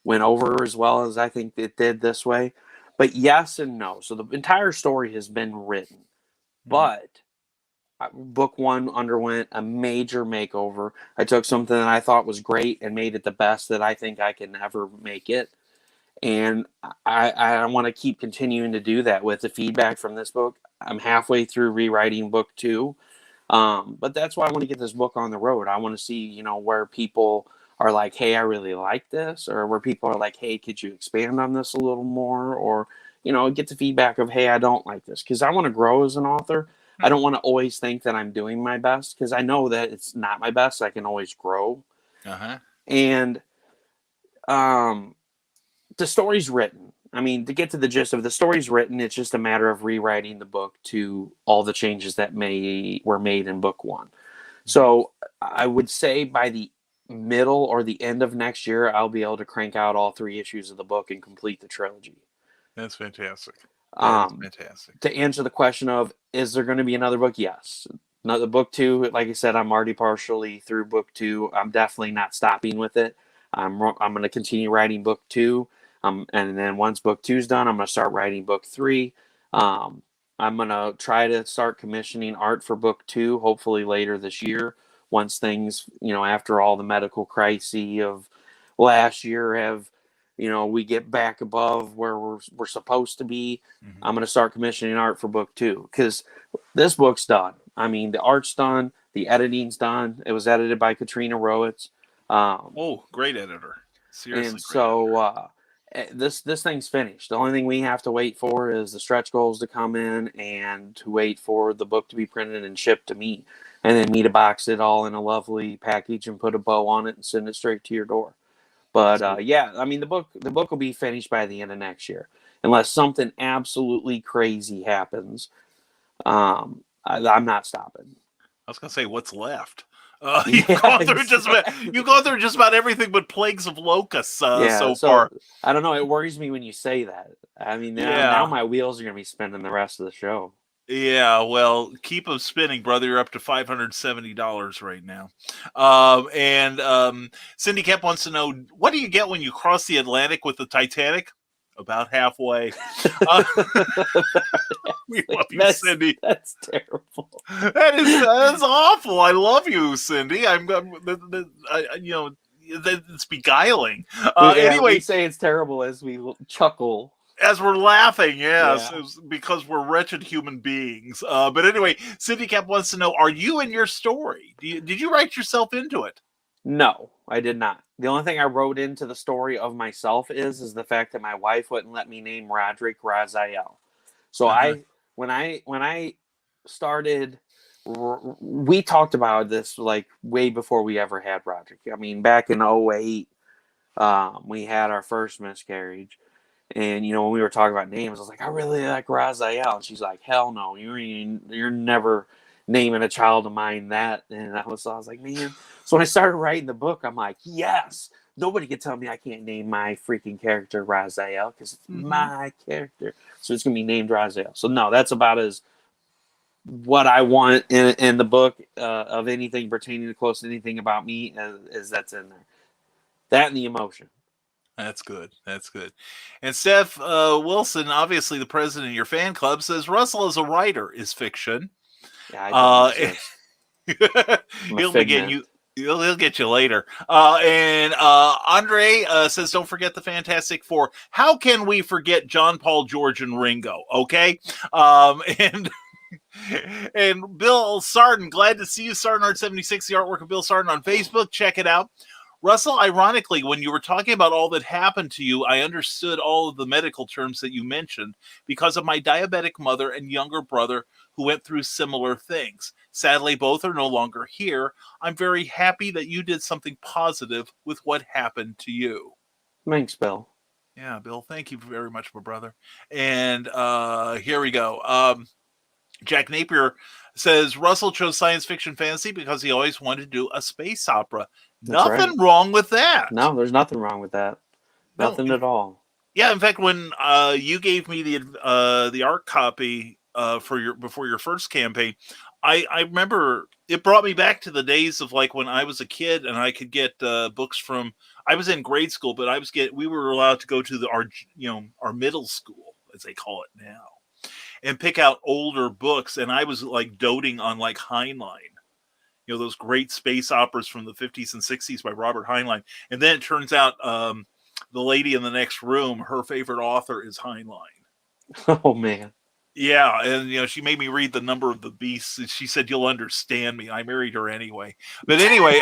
[SPEAKER 2] went over as well as I think it did this way. But yes and no. So the entire story has been written, but book one underwent a major makeover. I took something that I thought was great and made it the best that I think I can ever make it. And I want to keep continuing to do that with the feedback from this book. I'm halfway through rewriting book 2. But that's why I want to get this book on the road. I want to see, you know, where people are like, hey, I really like this, or where people are like, hey, could you expand on this a little more? Or, you know, get the feedback of, hey, I don't like this, because I want to grow as an author. I don't want to always think that I'm doing my best, because I know that it's not my best. I can always grow. And the story's written. I mean, to get to the gist of the story's written, it's just a matter of rewriting the book to all the changes that were made in book 1. So I would say by the middle or the end of next year, I'll be able to crank out all 3 issues of the book and complete the trilogy.
[SPEAKER 4] That's fantastic. That is fantastic.
[SPEAKER 2] To answer the question of, is there going to be another book? Yes. Another book 2, like I said, I'm already partially through book 2. I'm definitely not stopping with it. I'm going to continue writing book 2. And then once book 2 is done, I'm going to start writing book 3. I'm going to try to start commissioning art for book 2, hopefully later this year, once things, you know, after all the medical crises of last year have, you know, we get back above where we're supposed to be. I'm going to start commissioning art for book 2, because this book's done. I mean, the art's done, the editing's done. It was edited by Katrina Rowitz.
[SPEAKER 4] Great editor. Seriously.
[SPEAKER 2] And so this thing's finished. The only thing we have to wait for is the stretch goals to come in, and to wait for the book to be printed and shipped to me, and then me to box it all in a lovely package and put a bow on it and send it straight to your door. But yeah, I mean, the book will be finished by the end of next year, unless something absolutely crazy happens. I'm not stopping.
[SPEAKER 4] I was gonna say, what's left? You've gone through just about everything but Plagues of Locusts so far.
[SPEAKER 2] I don't know. It worries me when you say that. I mean, now my wheels are going to be spinning the rest of the show.
[SPEAKER 4] Yeah, well, keep them spinning, brother. You're up to $570 right now. Cindy Kemp wants to know, what do you get when you cross the Atlantic with the Titanic? About halfway. We love you, Cindy.
[SPEAKER 2] That's terrible.
[SPEAKER 4] That's awful. I love you, Cindy. It's beguiling. Anyway,
[SPEAKER 2] we say it's terrible as we chuckle.
[SPEAKER 4] As we're laughing, yes, because we're wretched human beings. But anyway, Cindy Cap wants to know, are you in your story? Did you write yourself into it?
[SPEAKER 2] No, I did not. The only thing I wrote into the story of myself is the fact that my wife wouldn't let me name Roderick Raziel. So when I started, we talked about this like way before we ever had Roderick. I mean, back in 2008, we had our first miscarriage. And, you know, when we were talking about names, I was like, I really like Raziel. And she's like, hell no, you're never naming a child of mine that. And I was like, man. So when I started writing the book, I'm like, yes, nobody can tell me I can't name my freaking character Raziel, because it's my character. So it's going to be named Raziel. So no, that's about as what I want in the book of anything pertaining to close to anything about me as that's in there. That and the emotion.
[SPEAKER 4] That's good. That's good. And Steph Wilson, obviously the president of your fan club, says Russell as a writer is fiction.
[SPEAKER 2] Yeah,
[SPEAKER 4] he'll get you later. And Andre says, don't forget the Fantastic Four. How can we forget John, Paul, George, and Ringo? Okay. And Bill Sarden, glad to see you, Sarden Art 76, the artwork of Bill Sarden on Facebook. Check it out. Russell, ironically, when you were talking about all that happened to you, I understood all of the medical terms that you mentioned because of my diabetic mother and younger brother who went through similar things. Sadly, both are no longer here. I'm very happy that you did something positive with what happened to you.
[SPEAKER 2] Thanks, Bill.
[SPEAKER 4] Yeah, Bill, thank you very much, my brother. And here we go. Jack Napier says Russell chose science fiction fantasy because he always wanted to do a space opera. Nothing wrong with that.
[SPEAKER 2] No, there's nothing wrong with that. Nothing at all.
[SPEAKER 4] Yeah, in fact, when you gave me the art copy before your first campaign, I remember it brought me back to the days of like when I was a kid and I could get books from. I was in grade school, but we were allowed to go to our middle school, as they call it now, and pick out older books, and I was like doting on like Heinlein. You know, those great space operas from the 50s and 60s by Robert Heinlein. And then it turns out the lady in the next room, her favorite author is Heinlein.
[SPEAKER 2] Oh man.
[SPEAKER 4] Yeah, and she made me read The Number of the Beast, and she said, "You'll understand me." I married her anyway. But anyway,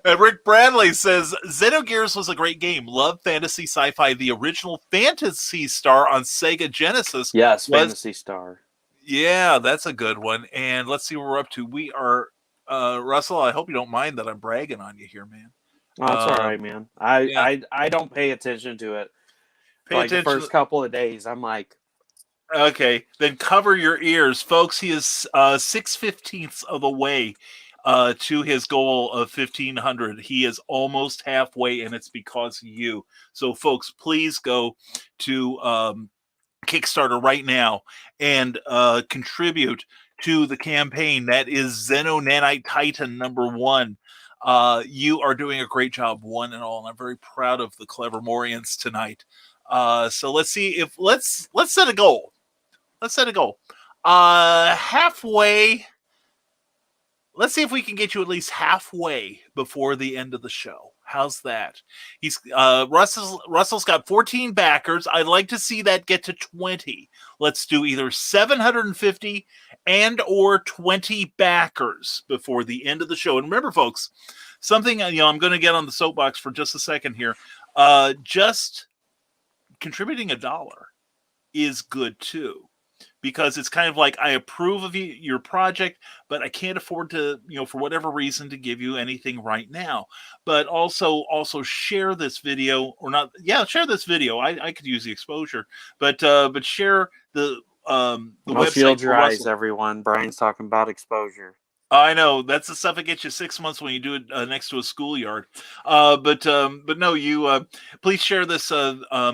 [SPEAKER 4] Rick Bradley says Xenogears was a great game. Love fantasy sci-fi. The original Phantasy Star on Sega Genesis.
[SPEAKER 2] Yes, Phantasy Star.
[SPEAKER 4] Yeah, that's a good one. And let's see what we're up to. We are Russell, I hope you don't mind that I'm bragging on you here, man.
[SPEAKER 2] Oh, that's all right, man. I don't pay attention to it. Like the first couple of days, I'm like,
[SPEAKER 4] okay, then cover your ears, folks. He is 6/15 of the way to his goal of 1,500. He is almost halfway, and it's because of you. So, folks, please go to Kickstarter right now and contribute to the campaign. That is Xeno Nanite Titan #1. You are doing a great job, one and all, and I'm very proud of the Clever Morians tonight. So let's see if let's set a goal. Let's set a goal. Halfway. Let's see if we can get you at least halfway before the end of the show. How's that? He's Russell's got 14 backers. I'd like to see that get to 20. Let's do either 750 and or 20 backers before the end of the show. And remember, folks, something I'm going to get on the soapbox for just a second here. Just contributing $1 is good too. Because it's kind of like, I approve of your project, but I can't afford to, for whatever reason, to give you anything right now. But also share this video or not. Yeah, share this video. I could use the exposure, but share the website.
[SPEAKER 2] Shield your eyes, everyone. Brian's talking about exposure.
[SPEAKER 4] I know that's the stuff that gets you 6 months when you do it next to a schoolyard. But no, you please share this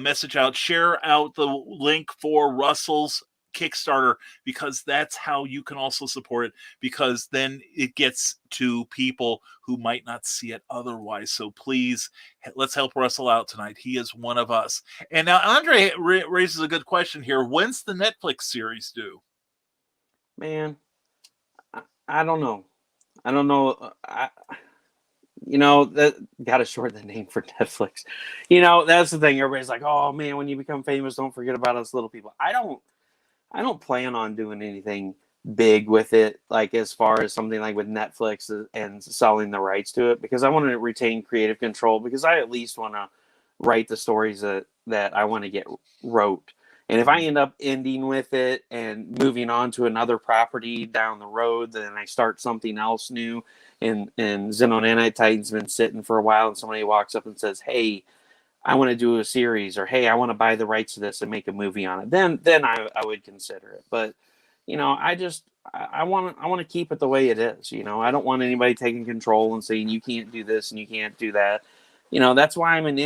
[SPEAKER 4] message out. Share out the link for Russell's Kickstarter, because that's how you can also support it, because then it gets to people who might not see it otherwise. So please, let's help Russell out tonight. He is one of us. And now Andre raises a good question here. When's the Netflix series due?
[SPEAKER 2] Man, I don't know. That gotta shorten the name for Netflix. That's the thing. Everybody's like, oh man, when you become famous, don't forget about us little people. I don't plan on doing anything big with it, like as far as something like with Netflix and selling the rights to it, because I want to retain creative control, because I at least want to write the stories that I want to get wrote. And if I end up ending with it and moving on to another property down the road, then I start something else new, and Xeno Nanite Titan's been sitting for a while, and somebody walks up and says, hey, I want to do a series, or hey, I want to buy the rights to this and make a movie on it, then I would consider it. But I want to keep it the way it is. I don't want anybody taking control and saying you can't do this and you can't do that. That's why I'm an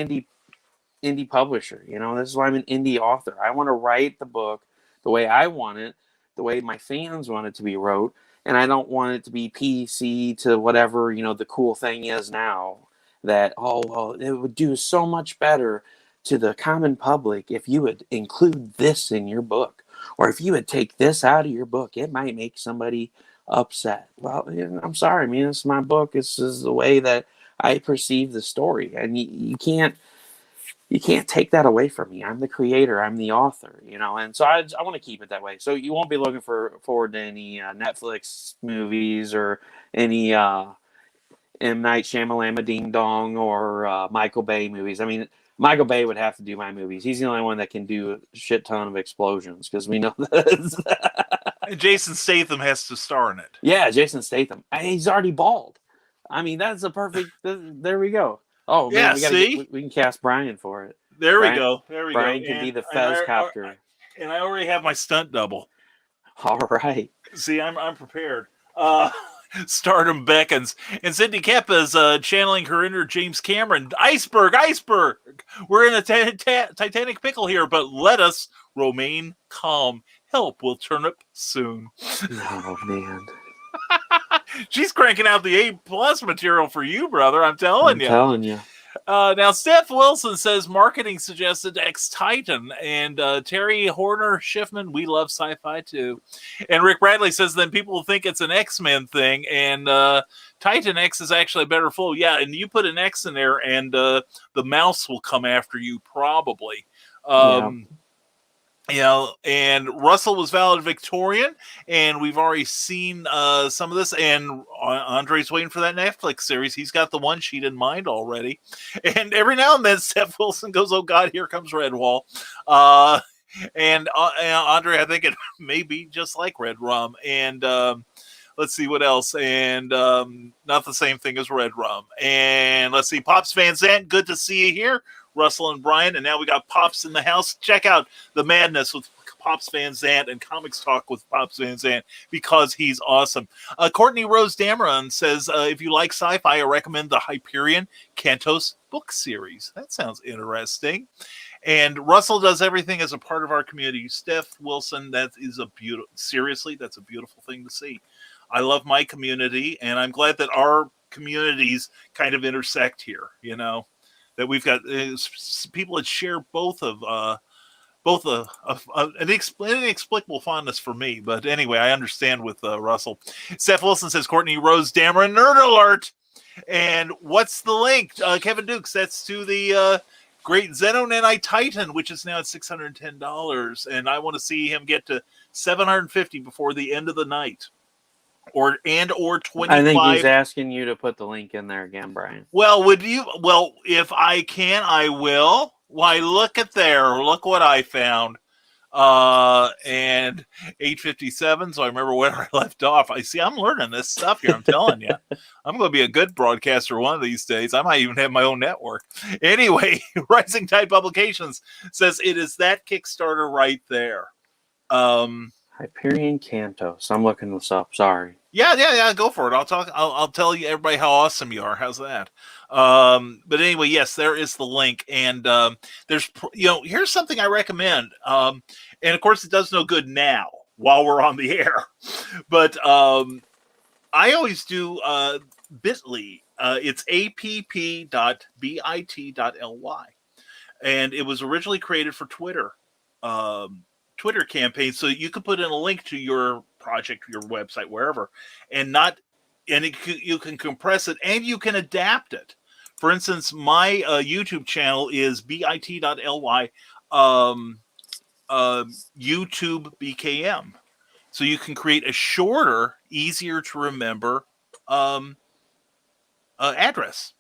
[SPEAKER 2] indie publisher. This is why I'm an indie author. I want to write the book the way I want it, the way my fans want it to be wrote, and I don't want it to be PC to whatever the cool thing is now. That, it would do so much better to the common public if you would include this in your book, or if you would take this out of your book, it might make somebody upset. Well, I'm sorry, man, this is my book. This is the way that I perceive the story, and you can't take that away from me. I'm the creator. I'm the author, and so I want to keep it that way. So you won't be looking forward to any Netflix movies or any M. Night Shyamalan Ding Dong or Michael Bay movies. I mean, Michael Bay would have to do my movies. He's the only one that can do a shit ton of explosions, because we know this.
[SPEAKER 4] Jason Statham has to star in it.
[SPEAKER 2] Yeah, Jason Statham. He's already bald. I mean, that's a perfect. There we go. Oh man,
[SPEAKER 4] yeah,
[SPEAKER 2] we can cast Brian for it.
[SPEAKER 4] There
[SPEAKER 2] Brian,
[SPEAKER 4] we go. There we
[SPEAKER 2] Brian
[SPEAKER 4] go.
[SPEAKER 2] Brian can be the Fez copter.
[SPEAKER 4] And I already have my stunt double.
[SPEAKER 2] All right.
[SPEAKER 4] See, I'm prepared. Stardom beckons, and Cindy Keppa is channeling her inner James Cameron. Iceberg. We're in a Titanic pickle here, but let us remain calm. Help will turn up soon.
[SPEAKER 2] Oh man.
[SPEAKER 4] She's cranking out the A+ material for you, brother. I'm telling you. Now, Steph Wilson says marketing suggested X-Titan, and Terry Horner Schiffman, we love sci-fi too. And Rick Bradley says then people will think it's an X-Men thing, and Titan X is actually a better flow. Yeah, and you put an X in there, and the mouse will come after you probably. You know, and Russell was valedictorian, and we've already seen some of this, and Andre's waiting for that Netflix series. He's got the one sheet in mind already. And every now and then, Steph Wilson goes, oh, God, here comes Redwall. And Andre, I think it may be just like Red Rum. And let's see what else. And not the same thing as Red Rum. And let's see, Pops Van Zandt, good to see you here. Russell and Brian, and now we got Pops in the house. Check out the madness with Pops Van Zandt and Comics Talk with Pops Van Zandt because he's awesome. Courtney Rose Dameron says, if you like sci-fi, I recommend the Hyperion Cantos book series. That sounds interesting. And Russell does everything as a part of our community. Steph Wilson, that is seriously, that's a beautiful thing to see. I love my community, and I'm glad that our communities kind of intersect here, you know. That we've got people that share both an inexplicable fondness for me. But anyway, I understand with Russell. Steph Wilson says, Courtney Rose Dameron, nerd alert. And what's the link? Kevin Dukes, that's to the great Xenonanite Titan, which is now at $610. And I want to see him get to $750 before the end of the night. Or 25.
[SPEAKER 2] I think he's asking you to put the link in there again, Brian.
[SPEAKER 4] Well, would you? Well, if I can, I will. Why, look at there. Look what I found. And 8:57. So I remember where I left off. I'm learning this stuff here. I'm telling you, I'm going to be a good broadcaster one of these days. I might even have my own network. Anyway, Rising Tide Publications says it is that Kickstarter right there.
[SPEAKER 2] Hyperion Cantos. I'm looking this up. Sorry.
[SPEAKER 4] Yeah. Go for it. I'll tell you everybody how awesome you are. How's that? But anyway, yes, there is the link, and there's here's something I recommend. And of course, it does no good now while we're on the air, but I always do Bitly. It's app.bit.ly, and it was originally created for Twitter. Twitter campaign, so you can put in a link to your project, your website, wherever, you can compress it and you can adapt it. For instance, my YouTube channel is bit.ly YouTube BKM. So you can create a shorter, easier to remember address.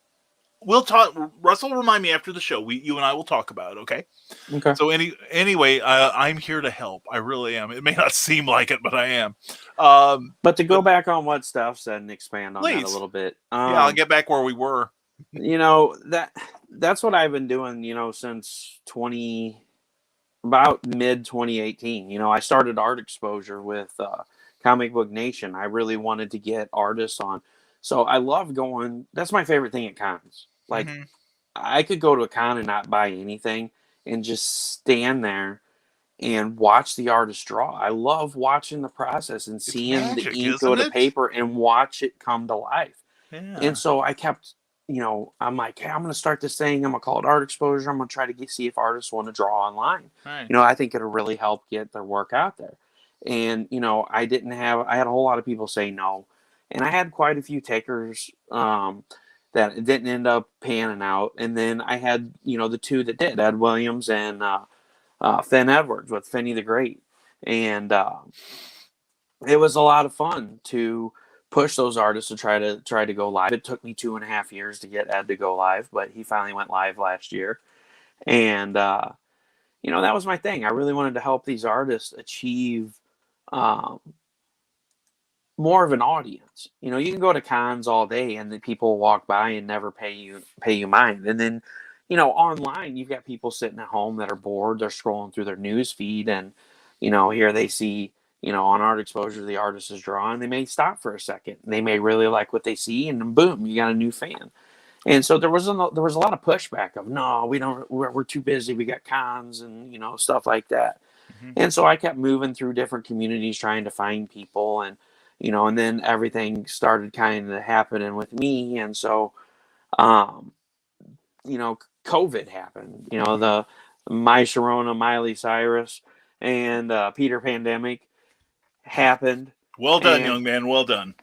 [SPEAKER 4] We'll talk. Russell, remind me after the show. You and I will talk about it. Okay.
[SPEAKER 2] Okay.
[SPEAKER 4] So anyway, I'm here to help. I really am. It may not seem like it, but I am.
[SPEAKER 2] But to go back on what Steph said and expand on that a little bit.
[SPEAKER 4] Yeah, I'll get back where we were.
[SPEAKER 2] That's what I've been doing. Since about mid 2018. I started art exposure with Comic Book Nation. I really wanted to get artists on. So I love going. That's my favorite thing at cons. Like, I could go to a con and not buy anything and just stand there and watch the artist draw. I love watching the process and seeing the ink go to paper and watch it come to life. Yeah. And so I kept, I'm like, hey, I'm going to start this thing. I'm going to call it art exposure. I'm going to try to see if artists want to draw online. Right. I think it'll really help get their work out there. And, I had a whole lot of people say no. And I had quite a few takers that didn't end up panning out. And then I had, the two that did, Ed Williams and Finn Edwards with Finney the Great. And it was a lot of fun to push those artists to try to go live. It took me 2.5 years to get Ed to go live, but he finally went live last year. And, that was my thing. I really wanted to help these artists achieve more of an audience. You can go to cons all day and the people walk by and never pay you mind. And then, online you've got people sitting at home that are bored. They're scrolling through their news feed and, here they see, on art exposure, the artist is drawing. They may stop for a second. They may really like what they see and boom, you got a new fan. And so there was a lot of pushback of, no, we're too busy. We got cons and, stuff like that. Mm-hmm. And so I kept moving through different communities trying to find people and then everything started kind of happening with me. And so COVID happened. The My Sharona, Miley Cyrus, and Peter Pandemic happened.
[SPEAKER 4] Well done, young man. Well done.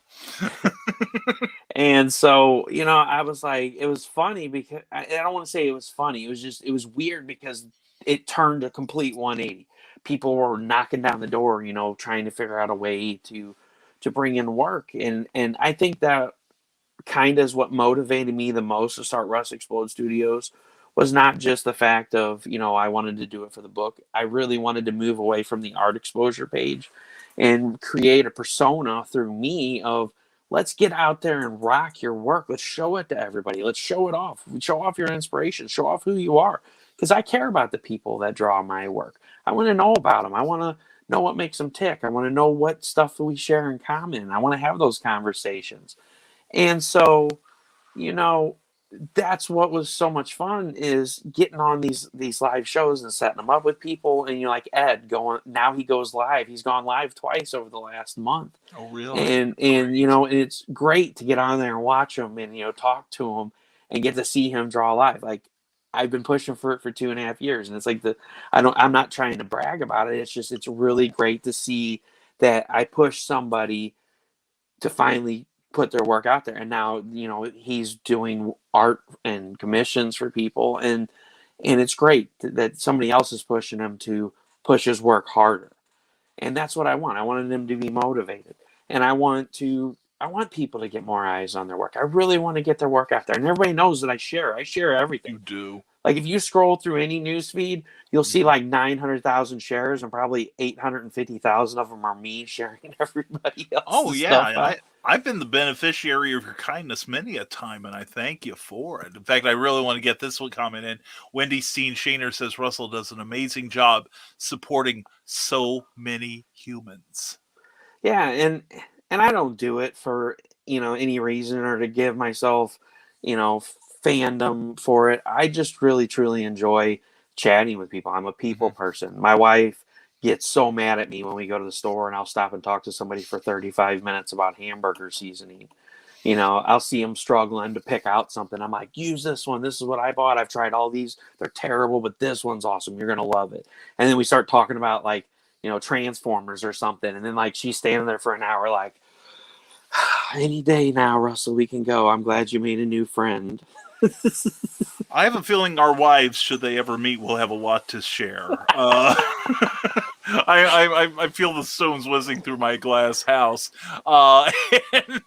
[SPEAKER 2] And so, I was like, it was funny because I don't want to say it was funny. It was weird because it turned a complete 180. People were knocking down the door, trying to figure out a way to bring in work. And I think that kind of is what motivated me the most to start Russ Explode Studios, was not just the fact of, I wanted to do it for the book. I really wanted to move away from the art exposure page and create a persona through me of, let's get out there and rock your work. Let's show it to everybody. Let's show it off. Show off your inspiration. Show off who you are. Because I care about the people that draw my work. I want to know about them. I want to know what makes them tick. I want to know what stuff we share in common. I want to have those conversations. And so, that's what was so much fun, is getting on these live shows and setting them up with people. And like Ed now he goes live. He's gone live twice over the last month.
[SPEAKER 4] Oh, really?
[SPEAKER 2] And and it's great to get on there and watch him and talk to him and get to see him draw live. Like, I've been pushing for it for 2.5 years, and it's like I'm not trying to brag about it. It's just, it's really great to see that I push somebody to finally put their work out there. And now, he's doing art and commissions for people, and it's great that somebody else is pushing him to push his work harder. And that's what I want. I wanted him to be motivated, and I want people to get more eyes on their work. I really want to get their work out there, and everybody knows that I share everything.
[SPEAKER 4] You do.
[SPEAKER 2] Like, if you scroll through any news feed, you'll see like 900,000 shares, and probably 850,000 of them are me sharing everybody else.
[SPEAKER 4] Oh, yeah. I've been the beneficiary of your kindness many a time, and I thank you for it. In fact, I really want to get this one comment in. Wendy Steen Shaner says Russell does an amazing job supporting so many humans.
[SPEAKER 2] Yeah, and I don't do it for any reason or to give myself fandom for it. I just really truly enjoy chatting with people. I'm a people person. My wife gets so mad at me when we go to the store and I'll stop and talk to somebody for 35 minutes about hamburger seasoning. I'll see them struggling to pick out something. I'm like, use this one. This is what I bought. I've tried all these. They're terrible, but this one's awesome. You're going to love it. And then we start talking about like, Transformers or something. And then like, she's standing there for an hour like, any day now, Russell, we can go. I'm glad you made a new friend.
[SPEAKER 4] I have a feeling our wives, should they ever meet, will have a lot to share. I feel the stones whizzing through my glass house. And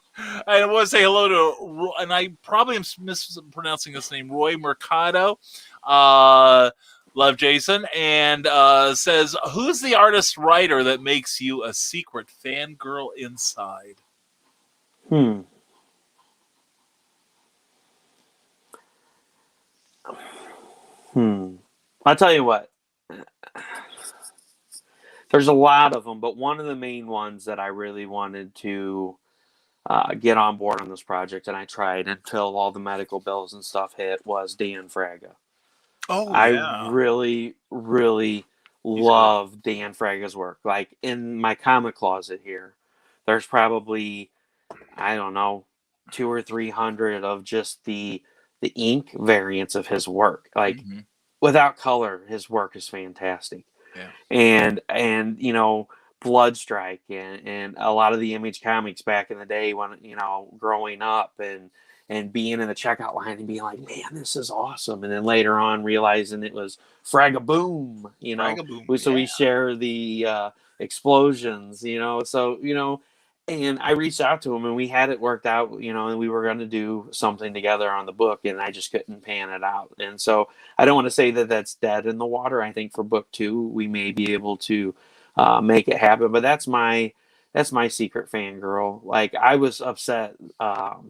[SPEAKER 4] I want to say hello to, and I probably am mispronouncing his name, Roy Mercado. Love Jason. And says, who's the artist writer that makes you a secret fangirl inside?
[SPEAKER 2] I'll tell you what. There's a lot of them, but one of the main ones that I really wanted to get on board on this project, and I tried until all the medical bills and stuff hit, was Dan Fraga.
[SPEAKER 4] Oh,
[SPEAKER 2] yeah. I really, really love Dan Fraga's work. Like, in my comic closet here, there's probably, I don't know, 200 or 300 of just the ink variants of his work. Like, without color, his work is fantastic.
[SPEAKER 4] Yeah.
[SPEAKER 2] And Bloodstrike and a lot of the Image comics back in the day when, growing up and being in the checkout line and being like, man, this is awesome. And then later on realizing it was Fragaboom,
[SPEAKER 4] Fragaboom,
[SPEAKER 2] so we share the explosions, and I reached out to him and we had it worked out, and we were going to do something together on the book, and I just couldn't pan it out. And so I don't want to say that that's dead in the water. I think for book 2, we may be able to make it happen, but that's my secret fangirl. Like, I was upset.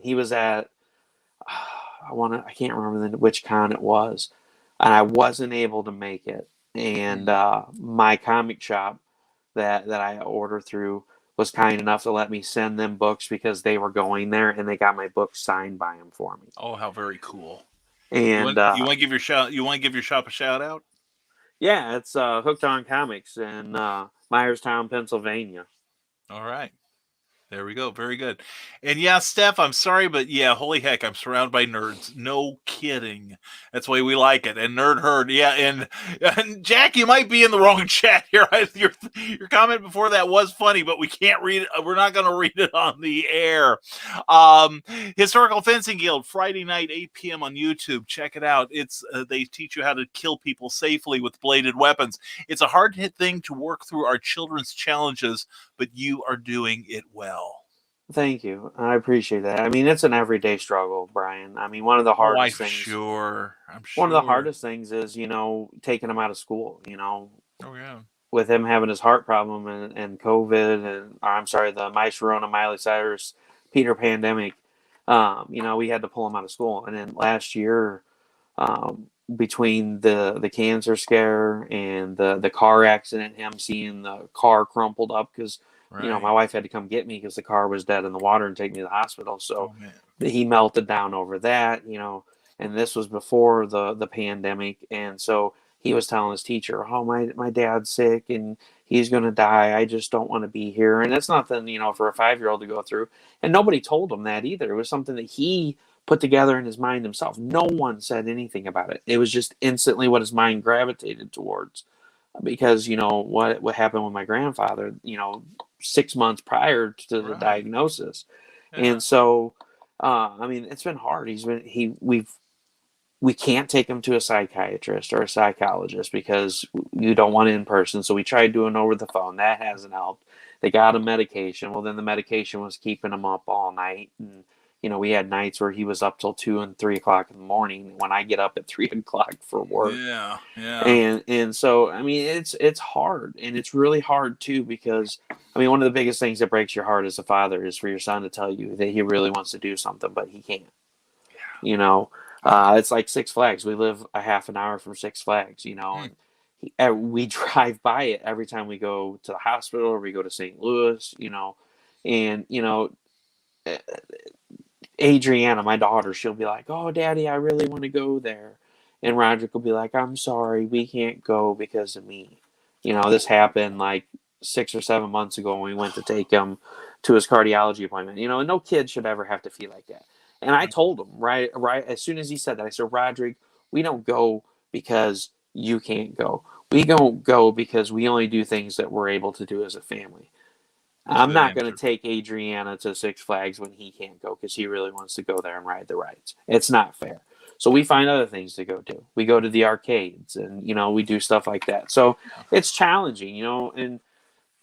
[SPEAKER 2] He was at, I can't remember which con it was, and I wasn't able to make it. And my comic shop that I order through was kind enough to let me send them books because they were going there, and they got my book signed by him for me.
[SPEAKER 4] Oh, how very cool!
[SPEAKER 2] And
[SPEAKER 4] you want to give your shop a shout out?
[SPEAKER 2] Yeah, it's Hooked on Comics in Myerstown, Pennsylvania.
[SPEAKER 4] All right. There we go. Very good. And yeah, Steph, I'm sorry, but yeah, holy heck, I'm surrounded by nerds. No kidding. That's the way we like it. And Nerd Herd, yeah. And Jack, you might be in the wrong chat here. Your comment before that was funny, but we can't read it. We're not going to read it on the air. Um, Historical Fencing Guild, Friday night, 8 p.m. on YouTube. Check it out. It's they teach you how to kill people safely with bladed weapons. It's a hard hit thing to work through our children's challenges, but you are doing it well.
[SPEAKER 2] Thank you. I appreciate that. I mean, it's an everyday struggle, Brian. I mean, one of the hardest things.
[SPEAKER 4] I'm sure.
[SPEAKER 2] One of the hardest things is, taking him out of school,
[SPEAKER 4] Oh, yeah.
[SPEAKER 2] with him having his heart problem and COVID or I'm sorry, the Mycerona, Miley Cyrus, Peter pandemic. We had to pull him out of school. And then last year, between the cancer scare and the car accident, him seeing the car crumpled up because my wife had to come get me because the car was dead in the water and take me to the hospital. So he melted down over that, and this was before the pandemic. And so he was telling his teacher, oh, my dad's sick and he's going to die. I just don't want to be here. And that's nothing, for a 5-year-old to go through. And nobody told him that either. It was something that he put together in his mind himself. No one said anything about it. It was just instantly what his mind gravitated towards. Because, what happened with my grandfather, 6 months prior to the diagnosis. Yeah. And so, it's been hard. We can't take him to a psychiatrist or a psychologist because you don't want in person. So we tried doing over the phone. That hasn't helped. They got him medication. Well, then the medication was keeping him up all night. And, we had nights where he was up till 2 and 3 o'clock in the morning when I get up at 3 o'clock for work.
[SPEAKER 4] Yeah.
[SPEAKER 2] And so, it's hard, and it's really hard too, because, one of the biggest things that breaks your heart as a father is for your son to tell you that he really wants to do something, but he can't. It's like Six Flags. We live a half an hour from Six Flags, and we drive by it every time we go to the hospital or we go to St. Louis, and, Adriana, my daughter, she'll be like, oh, Daddy, I really want to go there. And Roderick will be like, I'm sorry, we can't go because of me. This happened like 6 or 7 months ago when we went to take him to his cardiology appointment. And no kid should ever have to feel like that. And I told him right as soon as he said that, I said, Roderick, we don't go because you can't go. We don't go because we only do things that we're able to do as a family. I'm not going to take Adriana to Six Flags when he can't go because he really wants to go there and ride the rides. It's not fair. So we find other things to go do. We go to the arcades and, we do stuff like that. So it's challenging, and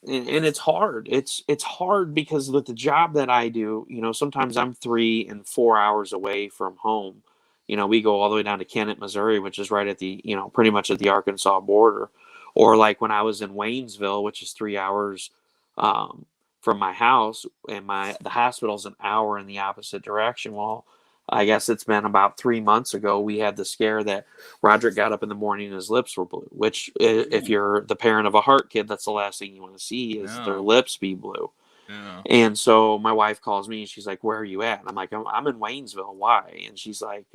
[SPEAKER 2] it's hard. It's hard because with the job that I do, sometimes I'm 3 and 4 hours away from home. We go all the way down to Kennett, Missouri, which is right at the, pretty much at the Arkansas border. Or like when I was in Waynesville, which is 3 hours from my house, and the hospital's an hour in the opposite direction. Well, I guess it's been about 3 months ago, we had the scare that Roderick got up in the morning and his lips were blue, which if you're the parent of a heart kid, that's the last thing you want to see is their lips be blue.
[SPEAKER 4] Yeah.
[SPEAKER 2] And so my wife calls me and she's like, where are you at? And I'm like, I'm in Waynesville. Why? And she's like,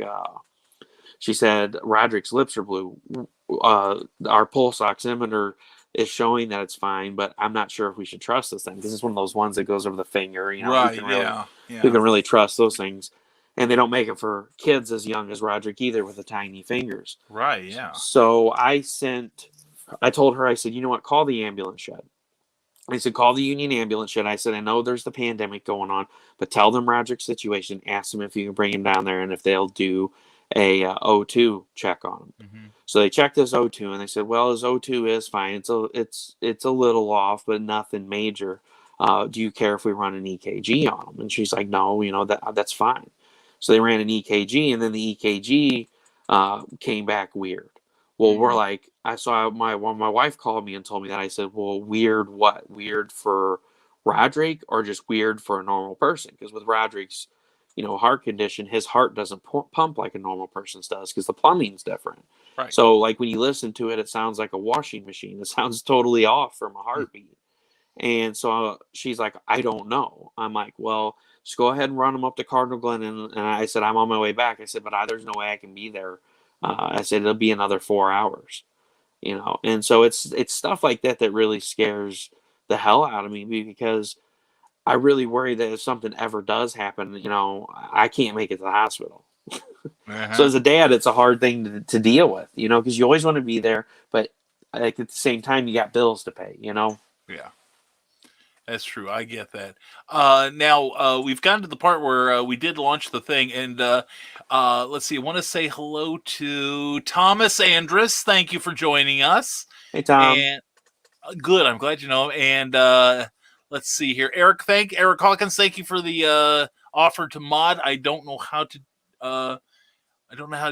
[SPEAKER 2] she said, Roderick's lips are blue. Our pulse oximeter is showing that it's fine, but I'm not sure if we should trust this thing because it's one of those ones that goes over the finger.
[SPEAKER 4] Right?
[SPEAKER 2] Who can really trust those things? And they don't make it for kids as young as Roderick either with the tiny fingers.
[SPEAKER 4] Right. Yeah.
[SPEAKER 2] So I told her, I said, you know what? Call the ambulance shed. I said, call the Union ambulance shed. I said, I know there's the pandemic going on, but tell them Roderick's situation. Ask them if you can bring him down there and if they'll do a O2 check on him. Mm-hmm. So they checked his O2 and they said, well, his O2 is fine. It's a little off, but nothing major. Do you care if we run an EKG on him? And she's like, no, that's fine. So they ran an EKG, and then the EKG came back weird. Well, we're like, I saw my wife called me and told me that. I said, well, weird what? Weird for Roderick or just weird for a normal person? Because with Roderick's, heart condition, his heart doesn't pump like a normal person's does because the plumbing's different.
[SPEAKER 4] Right.
[SPEAKER 2] So like when you listen to it, it sounds like a washing machine. It sounds totally off from a heartbeat. And so she's like, I don't know. I'm like, well, just go ahead and run him up to Cardinal Glen. And I said, I'm on my way back. I said, but there's no way I can be there. I said, it'll be another 4 hours, And so it's stuff like that that really scares the hell out of me because I really worry that if something ever does happen, I can't make it to the hospital. So as a dad, it's a hard thing to deal with, because you always want to be there, but like at the same time, you got bills to pay,
[SPEAKER 4] Yeah. That's true. I get that. Now we've gotten to the part where we did launch the thing, and let's see. I want to say hello to Thomas Andrus. Thank you for joining us.
[SPEAKER 2] Hey, Tom.
[SPEAKER 4] And good. I'm glad you know. And let's see here, Eric Hawkins. Thank you for the offer to mod. I don't know how to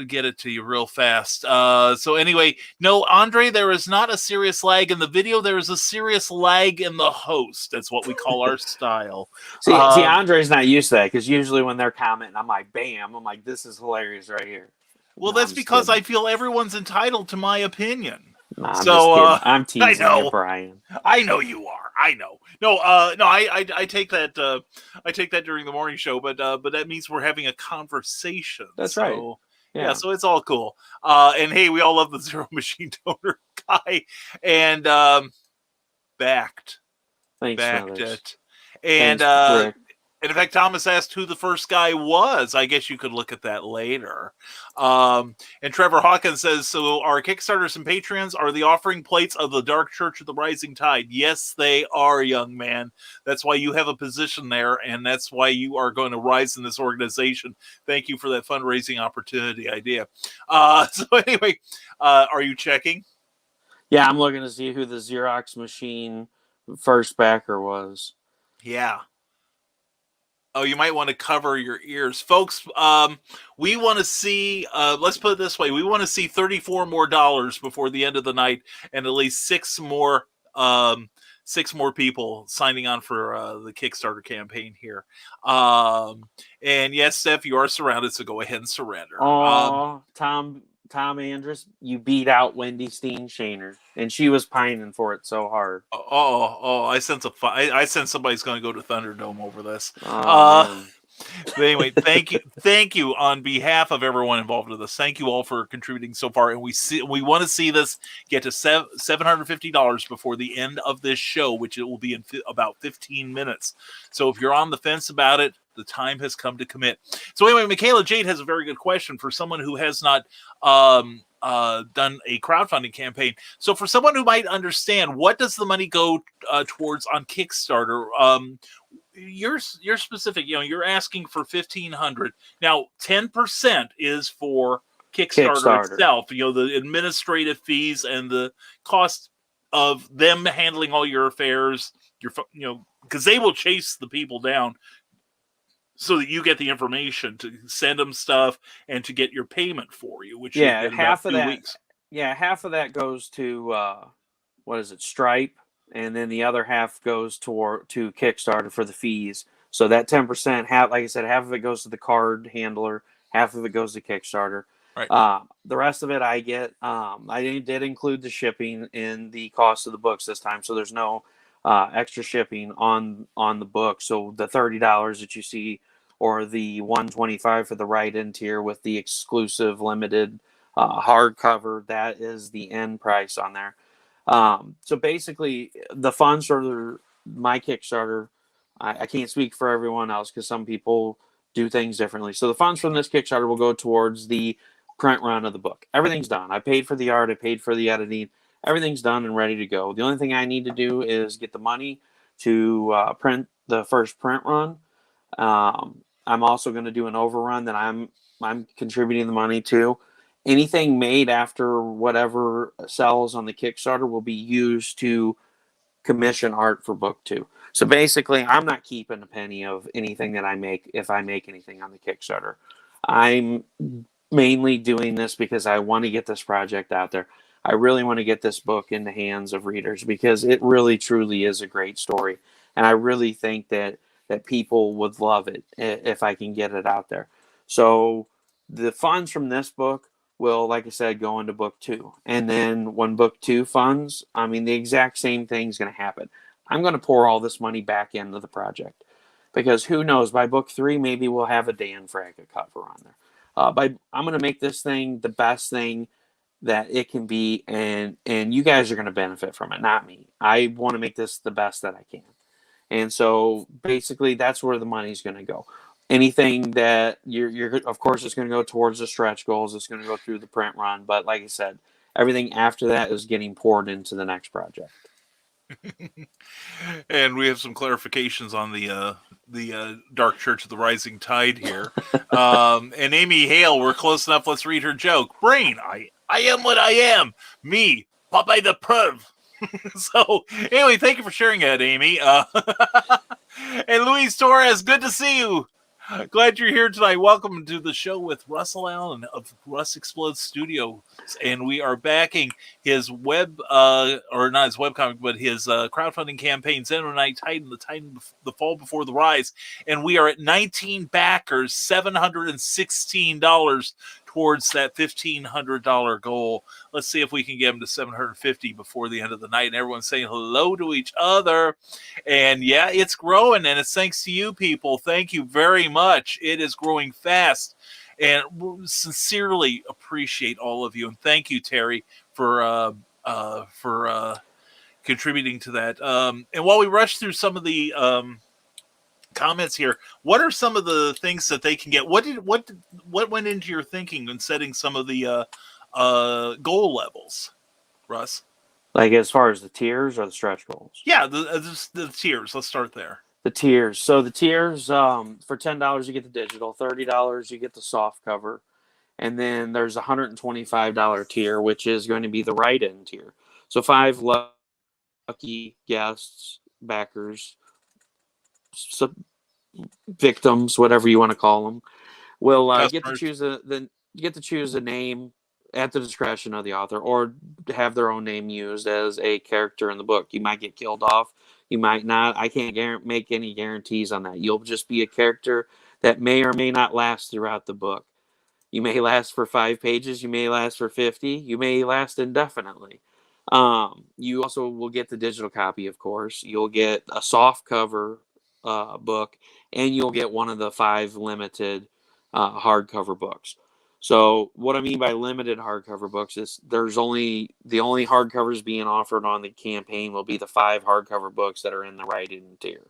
[SPEAKER 4] get it to you real fast. So anyway, no, Andre, there is not a serious lag in the video. There is a serious lag in the host. That's what we call our style.
[SPEAKER 2] See, Andre's not used to that, because usually when they're commenting, I'm like, bam. I'm like, this is hilarious right here.
[SPEAKER 4] Well, that's because I feel everyone's entitled to my opinion.
[SPEAKER 2] No, I'm teasing you, Brian.
[SPEAKER 4] I know you are. I know. No, I take that. I take that during the morning show, but that means we're having a conversation.
[SPEAKER 2] That's right.
[SPEAKER 4] Yeah, so it's all cool. And hey, we all love the Zero Machine Donor guy, and backed it. And
[SPEAKER 2] Thanks,
[SPEAKER 4] and in fact, Thomas asked who the first guy was. I guess you could look at that later. And Trevor Hawkins says, so our Kickstarters and Patreons are the offering plates of the Dark Church of the Rising Tide. Yes, they are, young man. That's why you have a position there, and that's why you are going to rise in this organization. Thank you for that fundraising opportunity idea. So anyway, are you checking?
[SPEAKER 2] Yeah, I'm looking to see who the Xerox machine first backer was.
[SPEAKER 4] Yeah. Oh, you might want to cover your ears. Folks, we want to see, let's put it this way, we want to see $34 more before the end of the night, and at least six more people signing on for the Kickstarter campaign here. And yes, Steph, you are surrounded, so go ahead and surrender.
[SPEAKER 2] Oh, Tom Andrus, you beat out Wendy Steenshaner, and she was pining for it so hard.
[SPEAKER 4] I sense I sense somebody's going to go to Thunderdome over this. But anyway, thank you on behalf of everyone involved with this. Thank you all for contributing so far, and we want to see this get to $750 before the end of this show, which it will be in about 15 minutes. So if you're on the fence about it, the time has come to commit. So anyway, Michaela Jade has a very good question for someone who has not done a crowdfunding campaign. So for someone who might understand, what does the money go towards on Kickstarter? You're specific. You're asking for $1,500. Now, 10% is for Kickstarter itself. The administrative fees and the cost of them handling all your affairs. Because they will chase the people down so that you get the information to send them stuff and to get your payment for you, which
[SPEAKER 2] half of that. Weeks. Yeah, half of that goes to Stripe, and then the other half goes to Kickstarter for the fees. So that 10%, like I said, half of it goes to the card handler, half of it goes to Kickstarter.
[SPEAKER 4] Right.
[SPEAKER 2] The rest of it I get. I did include the shipping in the cost of the books this time, so there's no extra shipping on the book. So the $30 that you see, or the $125 for the write-in tier with the exclusive limited hardcover, that is the end price on there. So basically, the funds for my Kickstarter, I can't speak for everyone else because some people do things differently. So the funds from this Kickstarter will go towards the print run of the book. Everything's done. I paid for the art. I paid for the editing. Everything's done and ready to go. The only thing I need to do is get the money to print the first print run. I'm also going to do an overrun that I'm contributing the money to. Anything made after whatever sells on the Kickstarter will be used to commission art for book 2. So basically, I'm not keeping a penny of anything that I make if I make anything on the Kickstarter. I'm mainly doing this because I want to get this project out there. I really want to get this book in the hands of readers because it really, truly is a great story. And I really think that people would love it if I can get it out there. So the funds from this book will, like I said, go into book 2. And then when book 2 funds, the exact same thing is going to happen. I'm going to pour all this money back into the project because who knows, by book 3, maybe we'll have a Dan Fraga cover on there. I'm going to make this thing the best thing that it can be, and you guys are going to benefit from it, not me. I want to make this the best that I can. And so basically that's where the money's going to go. Anything that you're of course it's going to go towards the stretch goals. It's going to go through the print run. But like I said, everything after that is getting poured into the next project.
[SPEAKER 4] And we have some clarifications on the Dark Church of the Rising Tide here. And Amy Hale, we're close enough. Let's read her joke. Brain, I am what I am. Me, Popeye the Perv. So anyway, thank you for sharing that, Amy. And Luis Torres, good to see you. Glad you're here tonight. Welcome to the show with Russell Allen of Russ Explodes Studios, and we are backing his web, or not his webcomic, but his crowdfunding campaign, Xenonite Titan, the Fall Before the Rise, and we are at 19 backers, $716 towards that $1,500 goal. Let's see if we can get him to $750 before the end of the night. And everyone's saying hello to each other. And yeah, it's growing, and it's thanks to you people. Thank you very much. It is growing fast, and sincerely appreciate all of you. And thank you, Terry, for contributing to that. And while we rush through some of the comments here, what are some of the things that they can get? What went into your thinking in setting some of the goal levels, Russ?
[SPEAKER 2] Like as far as the tiers or the stretch goals?
[SPEAKER 4] Yeah, the tiers. Let's start there.
[SPEAKER 2] The tiers. So the tiers, for $10 you get the digital, $30 you get the soft cover, and then there's a $125 tier, which is going to be the write-in tier. So 5 lucky guests, backers, victims, whatever you want to call them, will get to choose a name at the discretion of the author, or have their own name used as a character in the book. You might get killed off, you might not. I can't make any guarantees on that. You'll just be a character that may or may not last throughout the book. You may last for 5 pages, you may last for 50, you may last indefinitely. You also will get the digital copy, of course. You'll get a soft cover book, and you'll get one of the 5 limited hardcover books. So what I mean by limited hardcover books is the only hardcovers being offered on the campaign will be the 5 hardcover books that are in the write-in tier.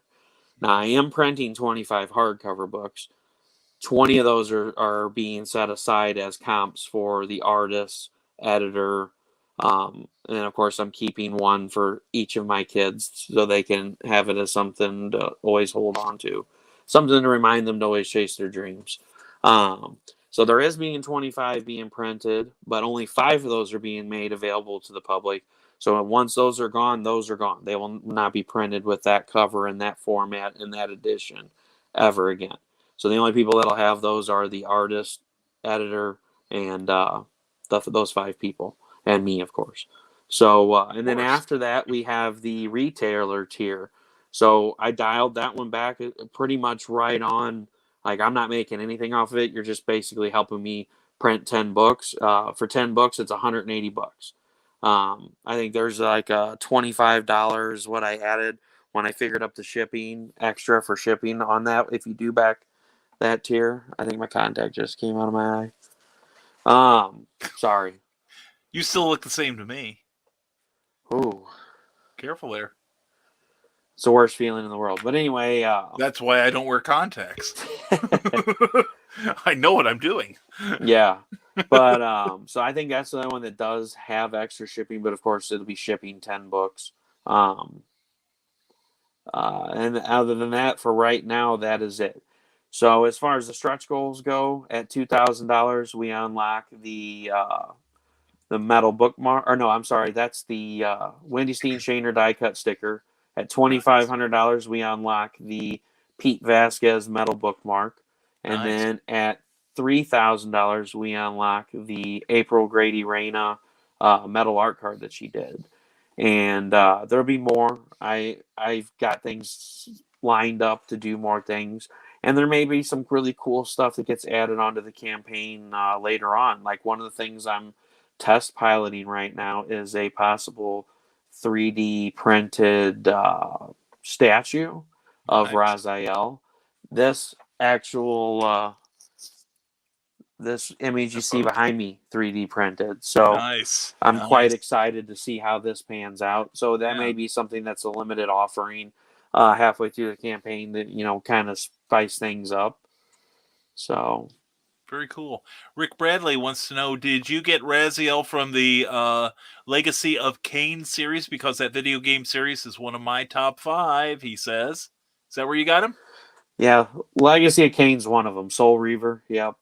[SPEAKER 2] Now, I am printing 25 hardcover books. 20 of those are being set aside as comps for the artist, editor, and of course I'm keeping one for each of my kids so they can have it as something to always hold on to, something to remind them to always chase their dreams. So there is being 25 being printed, but only 5 of those are being made available to the public. So once those are gone, those are gone. They will not be printed with that cover in that format in that edition ever again. So the only people that'll have those are the artist, editor, and those 5 people, and me, of course. So and then after that, we have the retailer tier. So I dialed that one back pretty much right on. Like, I'm not making anything off of it. You're just basically helping me print 10 books. For 10 books, it's $180. I think there's like $25 what I added when I figured up the shipping, extra for shipping on that. If you do back that tier, I think my contact just came out of my eye. Sorry.
[SPEAKER 4] You still look the same to me.
[SPEAKER 2] Ooh.
[SPEAKER 4] Careful there.
[SPEAKER 2] It's the worst feeling in the world. But anyway,
[SPEAKER 4] that's why I don't wear contacts. I know what I'm doing.
[SPEAKER 2] Yeah. But so I think that's the only one that does have extra shipping, but of course it'll be shipping 10 books. And other than that, for right now, that is it. So as far as the stretch goals go, at $2,000, we unlock the metal bookmark. Or no, I'm sorry, that's the Wendy Steen Shaner die cut sticker. At $2,500, we unlock the Pete Vasquez metal bookmark. And then at $3,000, we unlock the April Grady Reyna metal art card that she did. And there'll be more. I've got things lined up to do more things. And there may be some really cool stuff that gets added onto the campaign later on. Like, one of the things I'm test piloting right now is a possible 3D printed statue of Raziel. This actual this image you see behind me, 3D printed. So I'm quite excited to see how this pans out. So that may be something that's a limited offering. halfway through the campaign that, kind of spice things up. So.
[SPEAKER 4] Very cool. Rick Bradley wants to know, did you get Raziel from the Legacy of Kain series? Because that video game series is one of my top 5, he says. Is that where you got him?
[SPEAKER 2] Yeah, Legacy of Kain's one of them. Soul Reaver, yep.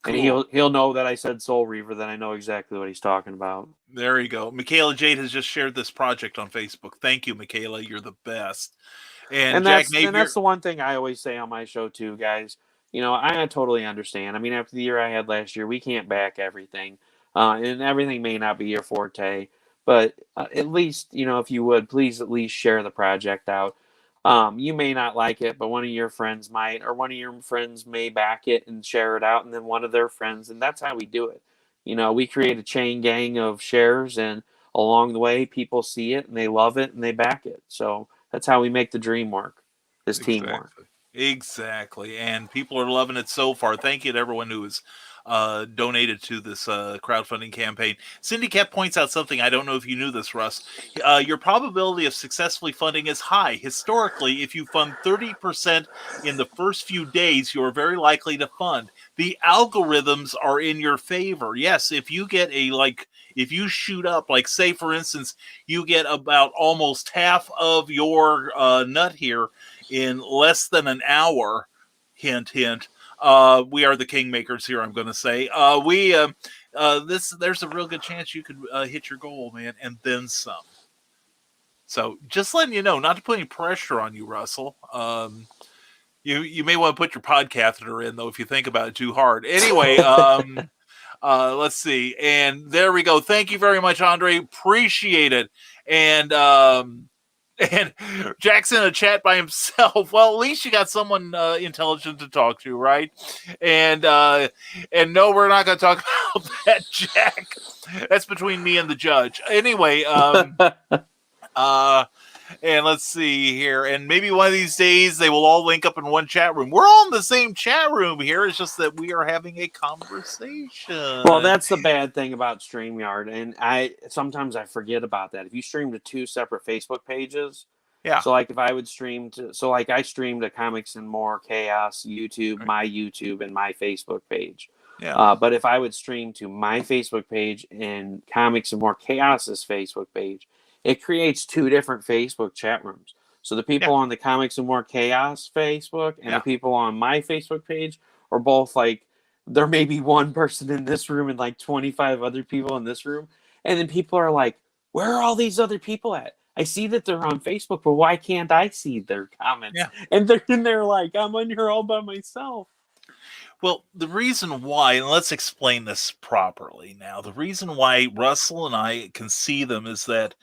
[SPEAKER 4] Cool.
[SPEAKER 2] And he'll know that I said Soul Reaver, then I know exactly what he's talking about.
[SPEAKER 4] There you go. Michaela Jade has just shared this project on Facebook. Thank you, Michaela. You're the best. And Jack Napier.
[SPEAKER 2] And that's the one thing I always say on my show too, guys. I totally understand. I mean, after the year I had last year, we can't back everything, and everything may not be your forte. But at least, if you would, please at least share the project out. You may not like it, but one of your friends might, or one of your friends may back it and share it out, and then one of their friends, and that's how we do it. We create a chain gang of shares, and along the way, people see it and they love it and they back it. So that's how we make the dream work. This teamwork.
[SPEAKER 4] Exactly. And people are loving it so far. Thank you to everyone who has donated to this crowdfunding campaign. Cindy Cat points out something. I don't know if you knew this, Russ. Your probability of successfully funding is high. Historically, if you fund 30% in the first few days, you're very likely to fund. The algorithms are in your favor. Yes, if you get if you shoot up, like say, for instance, you get about almost half of your nut here in less than an hour, hint, hint, we are the kingmakers here, I'm going to say. There's a real good chance you could hit your goal, man, and then some. So just letting you know, not to put any pressure on you, Russell. You may want to put your pod catheter in, though, if you think about it too hard. Anyway, let's see. And there we go. Thank you very much, Andre. Appreciate it. And Jack's in a chat by himself. Well, at least you got someone intelligent to talk to, right? And no, we're not going to talk about that, Jack. That's between me and the judge. Anyway, and let's see here. And maybe one of these days they will all link up in one chat room. We're all in the same chat room here. It's just that we are having a conversation.
[SPEAKER 2] Well, that's the bad thing about StreamYard. And sometimes I forget about that. If you stream to 2 separate Facebook pages,
[SPEAKER 4] yeah.
[SPEAKER 2] So like if I would stream to, I streamed to Comics and More Chaos YouTube, right. My YouTube, and my Facebook page.
[SPEAKER 4] Yeah.
[SPEAKER 2] But if I would stream to my Facebook page and Comics and More Chaos's Facebook page, it creates 2 different Facebook chat rooms. So the people on the Comics and More Chaos Facebook and the people on my Facebook page are both like, there may be one person in this room and like 25 other people in this room. And then people are like, where are all these other people at? I see that they're on Facebook, but why can't I see their comments?
[SPEAKER 4] Yeah.
[SPEAKER 2] And they're like, I'm on here all by myself.
[SPEAKER 4] Well, the reason why, and let's explain this properly now, the reason why Russell and I can see them is that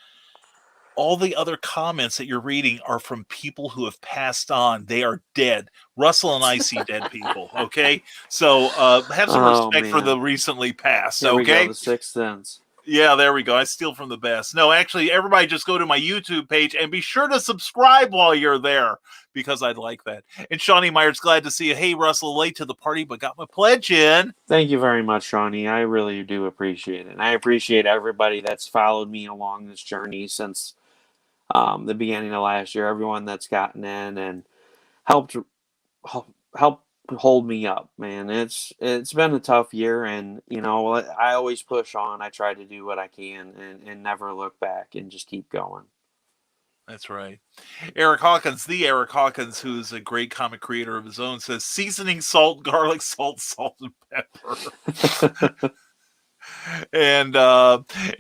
[SPEAKER 4] all the other comments that you're reading are from people who have passed on. They are dead. Russell and I see dead people, okay? So have some respect for the recently passed,
[SPEAKER 2] there
[SPEAKER 4] okay?
[SPEAKER 2] We go, the Sixth Sense.
[SPEAKER 4] Yeah, there we go. I steal from the best. No, actually, everybody just go to my YouTube page and be sure to subscribe while you're there, because I'd like that. And Shawnee Myers, glad to see you. Hey, Russell, late to the party, but got my pledge in.
[SPEAKER 2] Thank you very much, Shawnee. I really do appreciate it. And I appreciate everybody that's followed me along this journey since the beginning of last year. Everyone that's gotten in and helped hold me up, man. It's been a tough year, and I always push on. I try to do what I can and never look back and just keep going.
[SPEAKER 4] That's right. Eric Hawkins, who's a great comic creator of his own, says seasoning, salt, garlic, salt, and pepper. And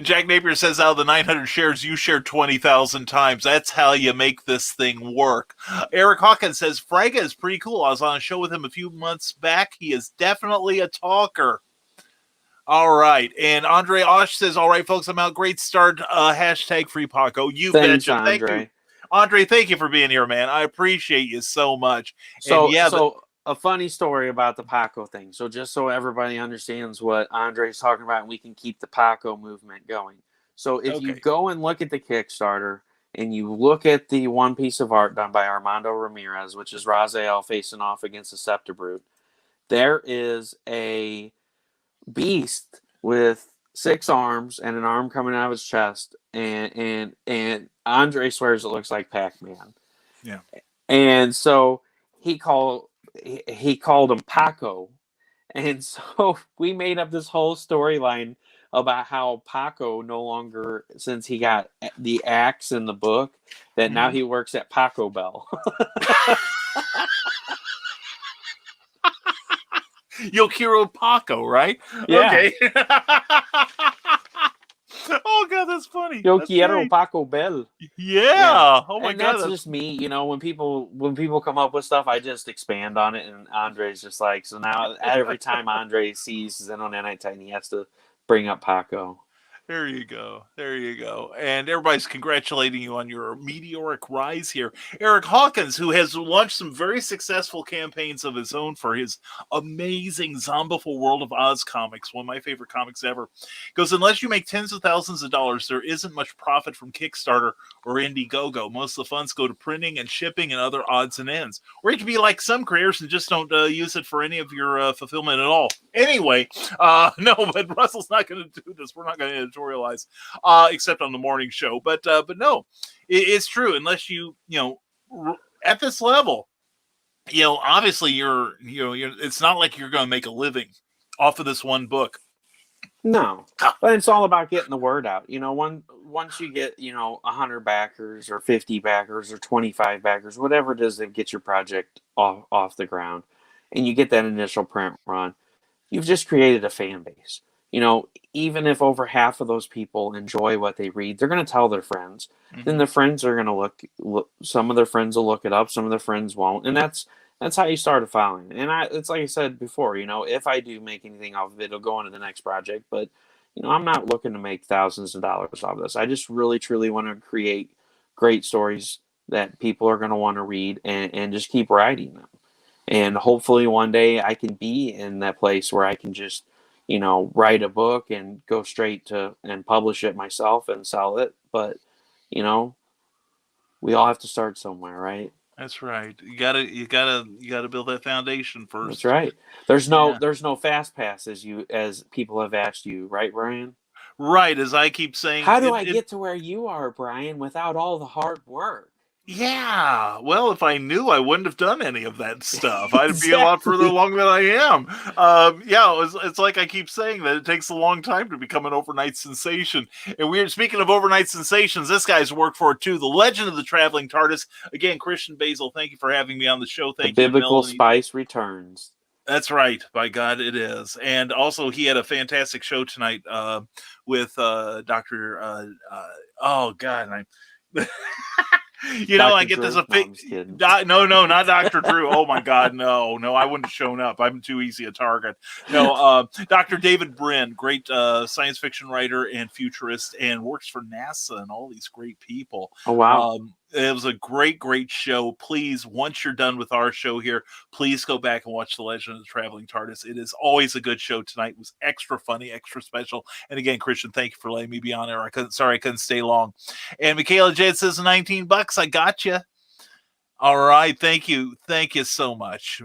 [SPEAKER 4] Jack Napier says, out of the 900 shares, you shared 20,000 times. That's how you make this thing work. Eric Hawkins says, Fraga is pretty cool. I was on a show with him a few months back. He is definitely a talker. All right. And Andre Osh says, all right, folks, I'm out. Great start. Hashtag free Paco.
[SPEAKER 2] Thanks,
[SPEAKER 4] betcha.
[SPEAKER 2] Andre.
[SPEAKER 4] Thank you. Andre, thank you for being here, man. I appreciate you so much.
[SPEAKER 2] So a funny story about the Paco thing. So just so everybody understands what Andre's talking about, and we can keep the Paco movement going. So if you go and look at the Kickstarter and you look at the one piece of art done by Armando Ramirez, which is Raziel facing off against the Scepter there is a beast with 6 arms and an arm coming out of his chest, and Andre swears it looks like Pac-Man.
[SPEAKER 4] Yeah.
[SPEAKER 2] And so he called him Paco. And so we made up this whole storyline about how Paco no longer, since he got the axe in the book, that now he works at Paco Bell.
[SPEAKER 4] Yokiro Paco, right?
[SPEAKER 2] Yeah.
[SPEAKER 4] Okay. Oh god, that's funny.
[SPEAKER 2] Yo
[SPEAKER 4] That's
[SPEAKER 2] quiero
[SPEAKER 4] great.
[SPEAKER 2] Paco Bell.
[SPEAKER 4] Yeah. Oh my
[SPEAKER 2] And
[SPEAKER 4] god.
[SPEAKER 2] that's just me, when people come up with stuff, I just expand on it. And Andre's just like, so now every time Andre sees Xenon Anti-Titan, he has to bring up Paco.
[SPEAKER 4] There you go. There you go. And everybody's congratulating you on your meteoric rise here. Eric Hawkins, who has launched some very successful campaigns of his own for his amazing Zombiful World of Oz comics, one of my favorite comics ever, goes, unless you make tens of thousands of dollars, there isn't much profit from Kickstarter or Indiegogo. Most of the funds go to printing and shipping and other odds and ends. Or you can be like some creators and just don't use it for any of your fulfillment at all. Anyway, no, but Russell's not going to do this. We're not going to editorialize, except on the morning show. But no, it's true. Unless you at this level, obviously you're it's not like you're going to make a living off of this one book.
[SPEAKER 2] No, but it's all about getting the word out. Once you get 100 backers or 50 backers or 25 backers, whatever it is that gets your project off the ground, and you get that initial print run, you've just created a fan base. Even if over half of those people enjoy what they read, they're going to tell their friends. Then their friends are going to look. Some of their friends will look it up. Some of their friends won't, and that's how you start a following. And it's like I said before. If I do make anything off of it, it'll go into the next project. But I'm not looking to make thousands of dollars off this. I just really, truly want to create great stories that people are going to want to read and just keep writing them. And hopefully one day I can be in that place where I can just write a book and go straight to and publish it myself and sell it. But, we all have to start somewhere, right?
[SPEAKER 4] That's right. You gotta build that foundation first.
[SPEAKER 2] That's right. There's no fast pass as people have asked you, right, Brian?
[SPEAKER 4] Right. As I keep saying,
[SPEAKER 2] how do I get to where you are, Brian, without all the hard work?
[SPEAKER 4] Yeah, well, if I knew, I wouldn't have done any of that stuff. I'd be a lot further along than I am. It's like I keep saying that it takes a long time to become an overnight sensation. And speaking of overnight sensations, this guy's worked for it too. The Legend of the Traveling TARDIS. Again, Christian Basil, thank you for having me on the show. Thank you.
[SPEAKER 2] Biblical Spice returns.
[SPEAKER 4] That's right. By God, it is. And also, he had a fantastic show tonight with Dr. Oh, God. I get this a big no, not Dr. Drew. Oh my God, no, I wouldn't have shown up. I'm too easy a target. No, Dr. David Brin, great science fiction writer and futurist, and works for NASA and all these great people.
[SPEAKER 2] Oh wow.
[SPEAKER 4] It was a great show. Please, once you're done with our show here, please go back and watch The Legend of the Traveling TARDIS. It is always a good show. Tonight was extra funny, extra special. And again, Christian, thank you for letting me be on there. I couldn't stay long. And Michaela Jade says $19. I got you. All right. Thank you so much,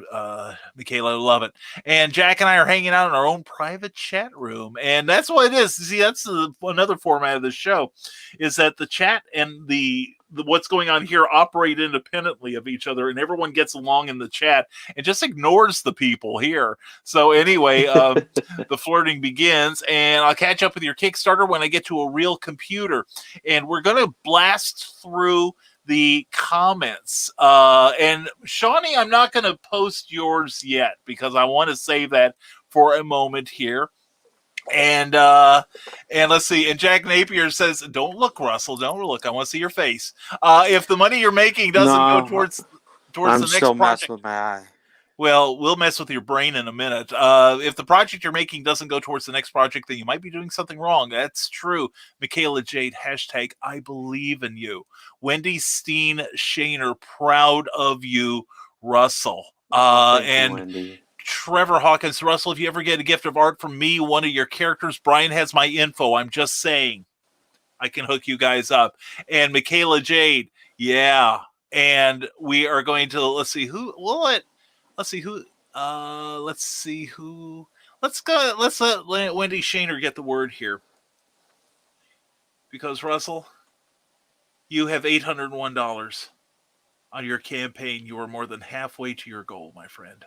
[SPEAKER 4] Michaela. I love it. And Jack and I are hanging out in our own private chat room. And that's what it is. See, that's another format of the show, is that the chat and the what's going on here operate independently of each other, and everyone gets along in the chat and just ignores the people here. So anyway, the flirting begins, and I'll catch up with your Kickstarter when I get to a real computer. And we're going to blast through the comments. And Shawnee, I'm not going to post yours yet because I want to save that for a moment here. And let's see. And Jack Napier says, "Don't look, Russell. Don't look. I want to see your face. If the money you're making doesn't go towards
[SPEAKER 2] I'm
[SPEAKER 4] the next
[SPEAKER 2] still
[SPEAKER 4] project,
[SPEAKER 2] messing with my eye.
[SPEAKER 4] Well, we'll mess with your brain in a minute. If the project you're making doesn't go towards the next project, then you might be doing something wrong. That's true. Michaela Jade, hashtag I believe in you. Wendy Steen Shaner, proud of you, Russell.
[SPEAKER 2] Thank you,
[SPEAKER 4] and
[SPEAKER 2] Wendy.
[SPEAKER 4] Trevor Hawkins, Russell, if you ever get a gift of art from me, one of your characters, Brian has my info. I'm just saying, I can hook you guys up. And Michaela Jade, yeah. And we are going to, let's let Wendy Shaner get the word here. Because Russell, you have $801. on your campaign. You are more than halfway to your goal, my friend.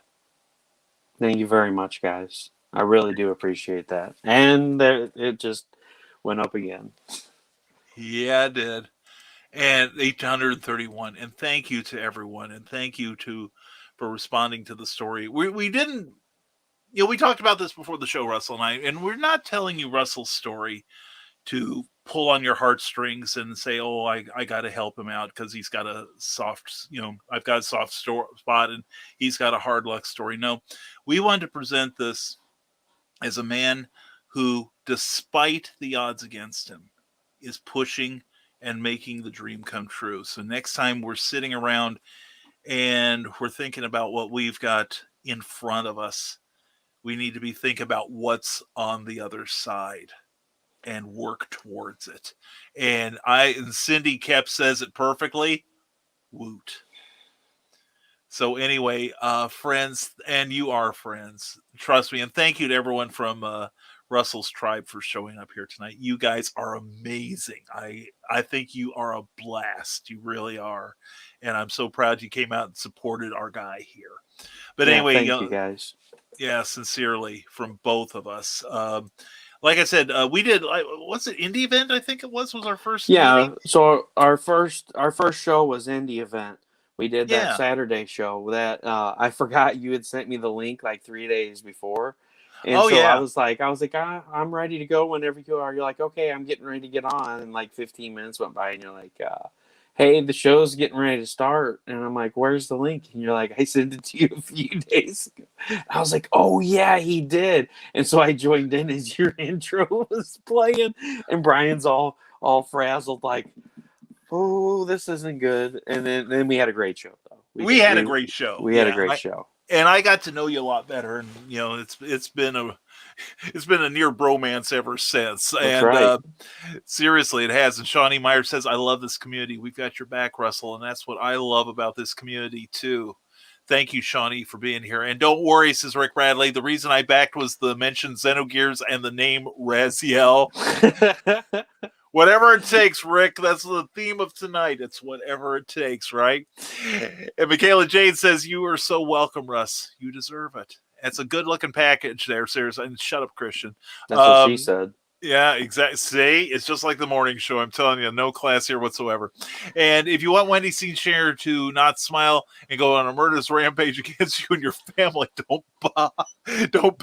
[SPEAKER 2] Thank you very much, guys. I really do appreciate that. And it just went up again.
[SPEAKER 4] Yeah, it did. And 831. And thank you to everyone. And thank you for responding to the story. We didn't, we talked about this before the show, Russell and I, and we're not telling you Russell's story to pull on your heartstrings and say, oh, I got to help him out because he's got a soft, I've got a soft spot and he's got a hard luck story. No, we wanted to present this as a man who, despite the odds against him, is pushing and making the dream come true. So next time we're sitting around and we're thinking about what we've got in front of us, we need to be thinking about what's on the other side and work towards it. And Cindy Kep says it perfectly. Woot. So anyway, friends, and you are friends, trust me. And thank you to everyone from Russell's tribe for showing up here tonight. You guys are amazing. I think you are a blast. You really are. And I'm so proud you came out and supported our guy here. But anyway,
[SPEAKER 2] thank you guys.
[SPEAKER 4] Yeah, sincerely from both of us. Like I said, we did. What's it? Indie event? I think it was our first.
[SPEAKER 2] Yeah.
[SPEAKER 4] meeting?
[SPEAKER 2] So our first show was Indie event. We did that
[SPEAKER 4] Yeah.
[SPEAKER 2] Saturday show. That I forgot you had sent me the link like 3 days before, and
[SPEAKER 4] Oh,
[SPEAKER 2] so
[SPEAKER 4] yeah.
[SPEAKER 2] I was like, I'm ready to go whenever you are. You're like, okay, I'm getting ready to get on, and like 15 minutes went by, and you're like, hey, the show's getting ready to start. And I'm like, where's the link? And you're like, I sent it to you a few days ago. I was like, oh, yeah, he did. And so I joined in as your intro was playing. And Brian's all frazzled, like, oh, this isn't good. And then we had a great show, though.
[SPEAKER 4] We had a great show.
[SPEAKER 2] We had a great show.
[SPEAKER 4] And I got to know you a lot better. And, it's been a near bromance ever since.
[SPEAKER 2] That's
[SPEAKER 4] and
[SPEAKER 2] right.
[SPEAKER 4] Seriously, it has. And Shawnee Meyer says, I love this community. We've got your back, Russell. And that's what I love about this community, too. Thank you, Shawnee, for being here. And don't worry, says Rick Bradley. The reason I backed was the mentioned Xenogears and the name Raziel. Whatever it takes, Rick. That's the theme of tonight. It's whatever it takes, right? And Michaela Jade says, you are so welcome, Russ. You deserve it. It's a good-looking package there, seriously. And shut up, Christian.
[SPEAKER 2] That's what she said.
[SPEAKER 4] Yeah, exactly. See, it's just like the morning show. I'm telling you, no class here whatsoever. And if you want Wendy Scene Share to not smile and go on a murderous rampage against you and your family, don't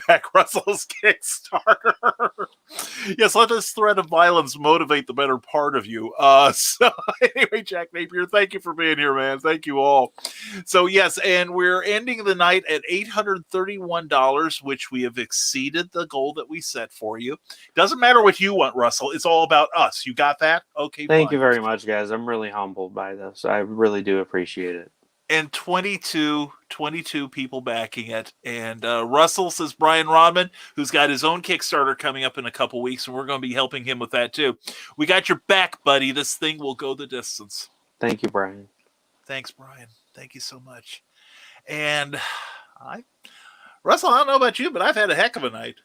[SPEAKER 4] back Russell's Kickstarter. Yes, let this threat of violence motivate the better part of you. So anyway, Jack Napier, thank you for being here, man. Thank you all. So yes, and we're ending the night at $831, which we have exceeded the goal that we set for you. Doesn't matter what you want, Russell. It's all about us. You got that? Okay,
[SPEAKER 2] Thank you very much, guys. I'm really humbled by this. I really do appreciate it.
[SPEAKER 4] And 22 people backing it. And Russell, says Brian Rodman, who's got his own Kickstarter coming up in a couple weeks, and we're going to be helping him with that too. We got your back, buddy. This thing will go the distance.
[SPEAKER 2] Thank you, Brian.
[SPEAKER 4] Thanks, Brian. Thank you so much. And Russell, I don't know about you, but I've had a heck of a night.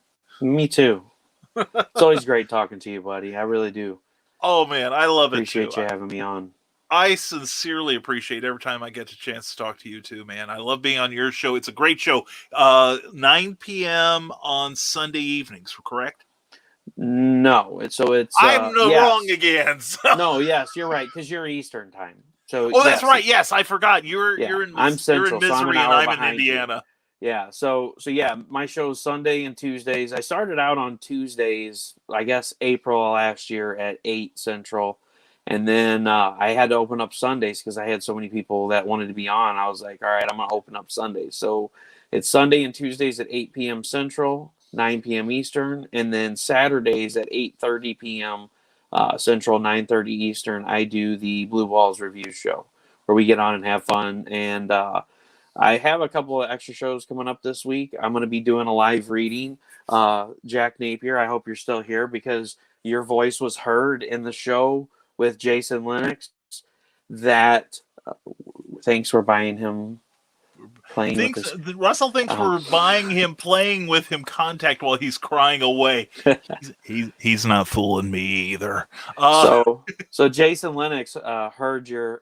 [SPEAKER 2] Me too. It's always great talking to you, buddy. I really do.
[SPEAKER 4] Oh, man, I love it,
[SPEAKER 2] Appreciate you having me on.
[SPEAKER 4] I sincerely appreciate every time I get a chance to talk to you too, man. I love being on your show. It's a great show. 9 p.m. on Sunday evenings, correct?
[SPEAKER 2] No. So it's...
[SPEAKER 4] I'm wrong again. So.
[SPEAKER 2] No, yes, you're right, because you're Eastern time. So
[SPEAKER 4] that's right. Yes, I forgot. You're in
[SPEAKER 2] I'm Central,
[SPEAKER 4] you're in Missouri,
[SPEAKER 2] so I'm an
[SPEAKER 4] and
[SPEAKER 2] hour
[SPEAKER 4] I'm in Indiana.
[SPEAKER 2] You. Yeah, so yeah, my show is Sunday and Tuesdays. I started out on Tuesdays, I guess April last year at 8 Central. And then I had to open up Sundays because I had so many people that wanted to be on. I was like, all right, I'm going to open up Sundays. So it's Sunday and Tuesdays at 8 p.m. Central, 9 p.m. Eastern. And then Saturdays at 8:30 p.m. Central, 9:30 Eastern, I do the Blue Balls Review Show where we get on and have fun. And I have a couple of extra shows coming up this week. I'm going to be doing a live reading. Jack Napier, I hope you're still here because your voice was heard in the show with Jason Lennox. That thanks for buying him playing with his.
[SPEAKER 4] Russell thinks we're buying him, playing with him contact while he's crying away. He's not fooling me either.
[SPEAKER 2] So Jason Lennox heard your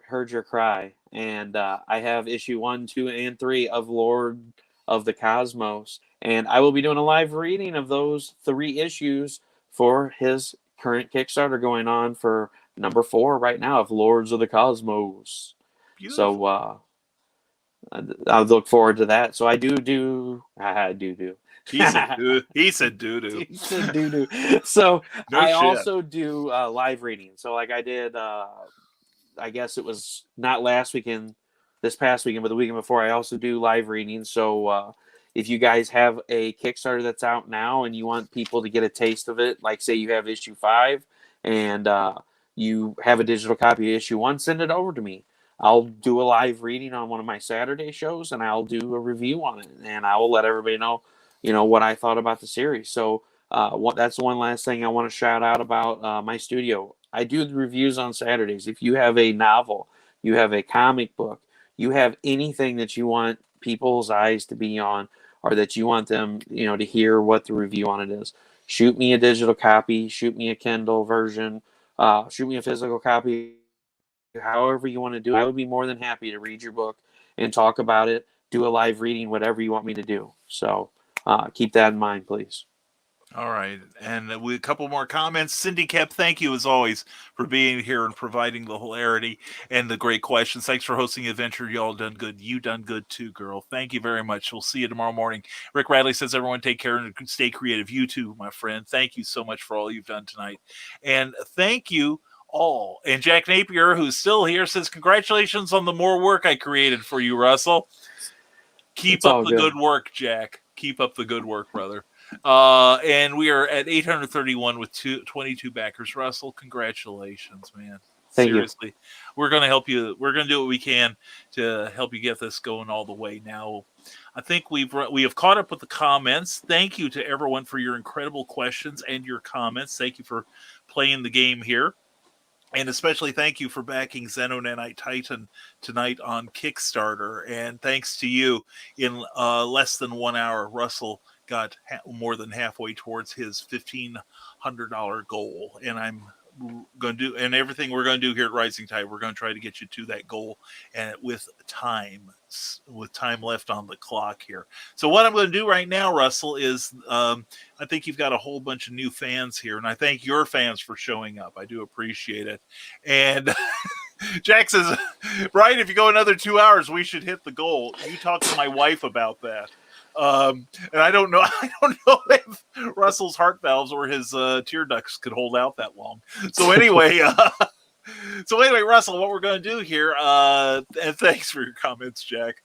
[SPEAKER 2] cry, and I have issue 1, 2, and 3 of Lord of the Cosmos, and I will be doing a live reading of those 3 issues for his current Kickstarter going on for number 4 right now of Lords of the Cosmos. Beautiful. So I look forward to that. So I do.
[SPEAKER 4] He said doo. He said doo-doo.
[SPEAKER 2] He said doo-doo. So I also do live readings. So like I did, I guess it was not last weekend, this past weekend, but the weekend before, I also do live readings. So if you guys have a Kickstarter that's out now and you want people to get a taste of it, like say you have issue 5 and you have a digital copy of issue 1, send it over to me. I'll do a live reading on one of my Saturday shows, and I'll do a review on it, and I will let everybody know, what I thought about the series. So that's one last thing I want to shout out about my studio. I do the reviews on Saturdays. If you have a novel, you have a comic book, you have anything that you want people's eyes to be on, or that you want them, to hear what the review on it is, shoot me a digital copy, shoot me a Kindle version, shoot me a physical copy. However you want to do it, I would be more than happy to read your book and talk about it, do a live reading, whatever you want me to do. So keep that in mind, please.
[SPEAKER 4] All right. And a couple more comments. Cindy Kep, thank you as always for being here and providing the hilarity and the great questions. Thanks for hosting the adventure. You all done good. You done good too, girl. Thank you very much. We'll see you tomorrow morning. Rick Radley says, everyone take care and stay creative. You too, my friend. Thank you so much for all you've done tonight. And thank you all. And Jack Napier, who's still here, says, congratulations on the more work I created for you, Russell. Keep up the good work, Jack. Keep up the good work, brother. And we are at 831 with 22 backers. Russell, congratulations, man. Seriously.
[SPEAKER 2] You.
[SPEAKER 4] We're going to help you. We're going to do what we can to help you get this going all the way. Now, I think we have caught up with the comments. Thank you to everyone for your incredible questions and your comments. Thank you for playing the game here. And especially thank you for backing Xenonanite Titan tonight on Kickstarter. And thanks to you, in less than 1 hour, Russell got more than halfway towards his $1,500 goal. And I'm going to do, and everything we're going to do here at Rising Tide, we're going to try to get you to that goal, and with time left on the clock here. So what I'm going to do right now, Russell, is I think you've got a whole bunch of new fans here, and I thank your fans for showing up. I do appreciate it. And Jack says, Brian, if you go another 2 hours, we should hit the goal. You talk to my wife about that. And I don't know if Russell's heart valves or his tear ducts could hold out that long. So anyway, Russell, what we're going to do here, and thanks for your comments, Jack.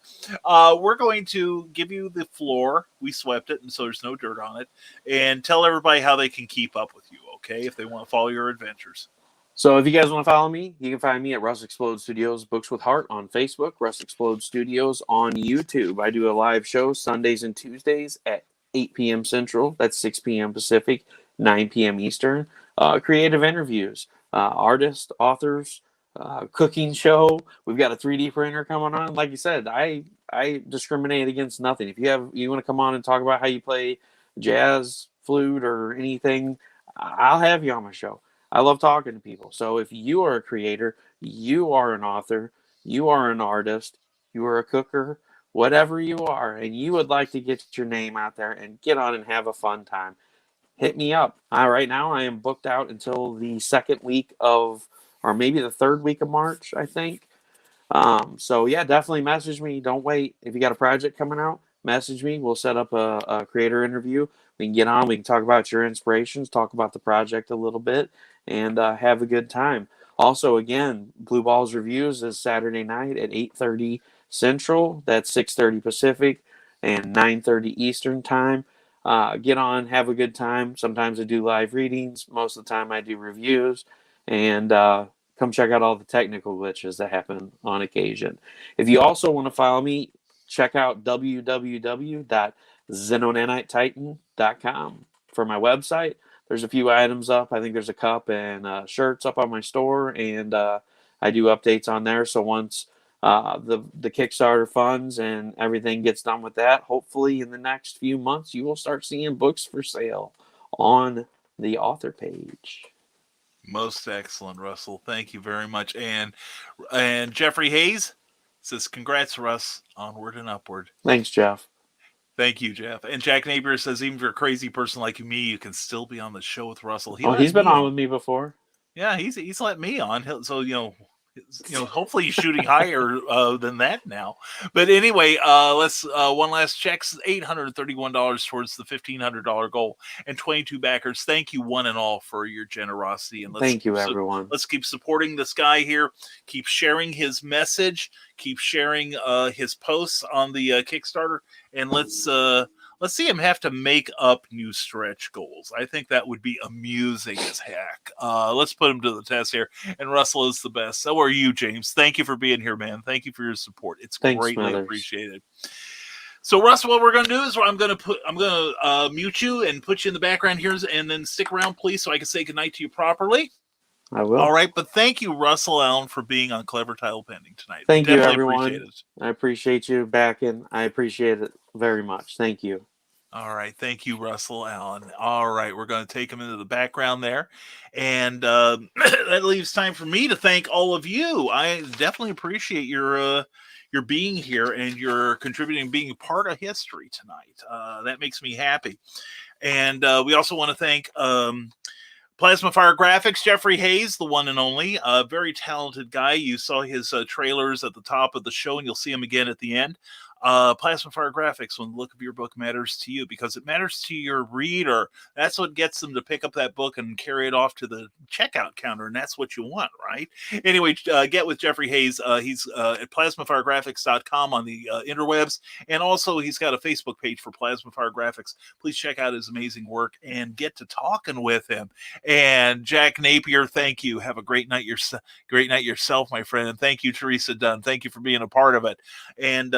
[SPEAKER 4] We're going to give you the floor. We swept it, and so there's no dirt on it. And tell everybody how they can keep up with you, okay, if they want to follow your adventures.
[SPEAKER 2] So if you guys want to follow me, you can find me at Russ Explode Studios Books with Heart on Facebook, Russ Explode Studios on YouTube. I do a live show Sundays and Tuesdays at 8 p.m. Central. That's 6 p.m. Pacific, 9 p.m. Eastern. Creative interviews, artists, authors, cooking show. We've got a 3D printer coming on. Like you said, I discriminate against nothing. If you want to come on and talk about how you play jazz, flute, or anything, I'll have you on my show. I love talking to people. So if you are a creator, you are an author, you are an artist, you are a cooker, whatever you are, and you would like to get your name out there and get on and have a fun time, hit me up. Right now I am booked out until the second week of, or maybe the third week of March, I think. So yeah, definitely message me. Don't wait. If you got a project coming out, message me. We'll set up a creator interview. We can get on. We can talk about your inspirations, talk about the project a little bit, and have a good time. Also, again, Blue Balls Reviews is Saturday night at 8:30 Central. That's 6:30 Pacific and 9:30 Eastern time. Get on, have a good time. Sometimes I do live readings. Most of the time I do reviews. And come check out all the technical glitches that happen on occasion. If you also want to follow me, check out www.xenonanitetitan.com for my website. There's a few items up. I think there's a cup and shirts up on my store, and I do updates on there. So once the Kickstarter funds and everything gets done with that, hopefully in the next few months you will start seeing books for sale on the author page.
[SPEAKER 4] Most excellent, Russell. Thank you very much. And Jeffrey Hayes says, "Congrats, Russ. Onward and upward."
[SPEAKER 2] Thanks, Jeff.
[SPEAKER 4] Thank you, Jeff. And Jack Napier says, "Even if you're a crazy person like me, you can still be on the show with Russell."
[SPEAKER 2] He's been on with me before.
[SPEAKER 4] Yeah, he's let me on. So hopefully he's shooting higher than that now. But anyway, let's one last check. $831 towards the $1,500 goal, and 22 backers. Thank you, one and all, for your generosity. And
[SPEAKER 2] thank you, everyone.
[SPEAKER 4] Let's keep supporting this guy here. Keep sharing his message. Keep sharing his posts on the Kickstarter, and let's see him have to make up new stretch goals. I think that would be amusing as heck. Let's put him to the test here. And Russell is the best. So are you, James. Thank you for being here, man. Thank you for your support. It's greatly appreciated. So, Russell, what we're going to do is I'm going to mute you and put you in the background here, and then stick around, please, so I can say goodnight to you properly.
[SPEAKER 2] I will.
[SPEAKER 4] All right, but thank you, Russell Allen, for being on Clever Title Pending tonight.
[SPEAKER 2] Thank you, everyone. I appreciate you back in. I appreciate it very much. Thank you.
[SPEAKER 4] All right. Thank you, Russell Allen. All right. We're going to take him into the background there. And that leaves time for me to thank all of you. I definitely appreciate your being here and your contributing, being part of history tonight. That makes me happy. And we also want to thank Plasma Fire Graphics, Jeffrey Hayes, the one and only, a very talented guy. You saw his trailers at the top of the show, and you'll see him again at the end. Plasma Fire Graphics, when the look of your book matters to you, because it matters to your reader. That's what gets them to pick up that book and carry it off to the checkout counter, and that's what you want, right? Anyway, get with Jeffrey Hayes. He's at plasmafiregraphics.com on the interwebs, and also he's got a Facebook page for Plasma Fire Graphics. Please check out his amazing work and get to talking with him. And Jack Napier, thank you. Have a great night yourself, my friend. And thank you, Teresa Dunn. Thank you for being a part of it. And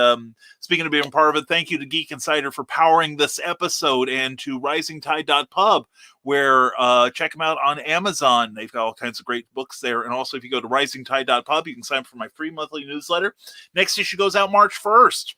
[SPEAKER 4] speaking of being part of it, thank you to Geek Insider for powering this episode, and to risingtide.pub, where check them out on Amazon. They've got all kinds of great books there. And also, if you go to risingtide.pub, you can sign up for my free monthly newsletter. Next issue goes out March 1st.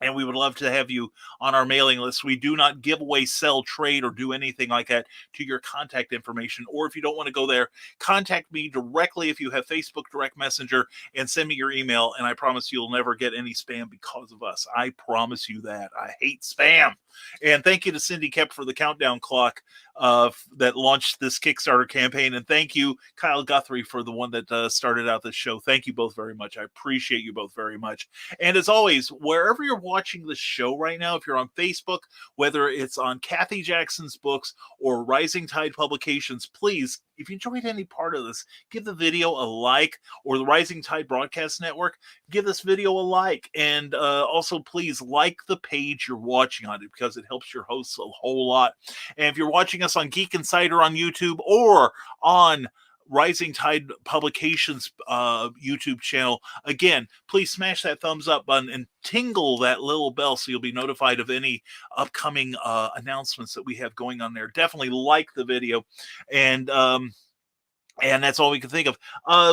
[SPEAKER 4] And we would love to have you on our mailing list. We do not give away, sell, trade, or do anything like that to your contact information. Or if you don't want to go there, contact me directly if you have Facebook Direct Messenger, and send me your email. And I promise you'll never get any spam because of us. I promise you that. I hate spam. And thank you to Cindy Kemp for the countdown clock that launched this Kickstarter campaign. And thank you, Kyle Guthrie, for the one that started out this show. Thank you both very much. I appreciate you both very much. And as always, wherever you're watching the show right now, if you're on Facebook, whether it's on Kathy Jackson's books or Rising Tide Publications, please, if you enjoyed any part of this, give the video a like, or the Rising Tide Broadcast Network, give this video a like. And also, please like the page you're watching on it, because it helps your hosts a whole lot. And if you're watching us on Geek Insider on YouTube, or on Rising Tide Publications YouTube channel, again, please smash that thumbs up button and tingle that little bell so you'll be notified of any upcoming announcements that we have going on there. Definitely like the video. And that's all we can think of.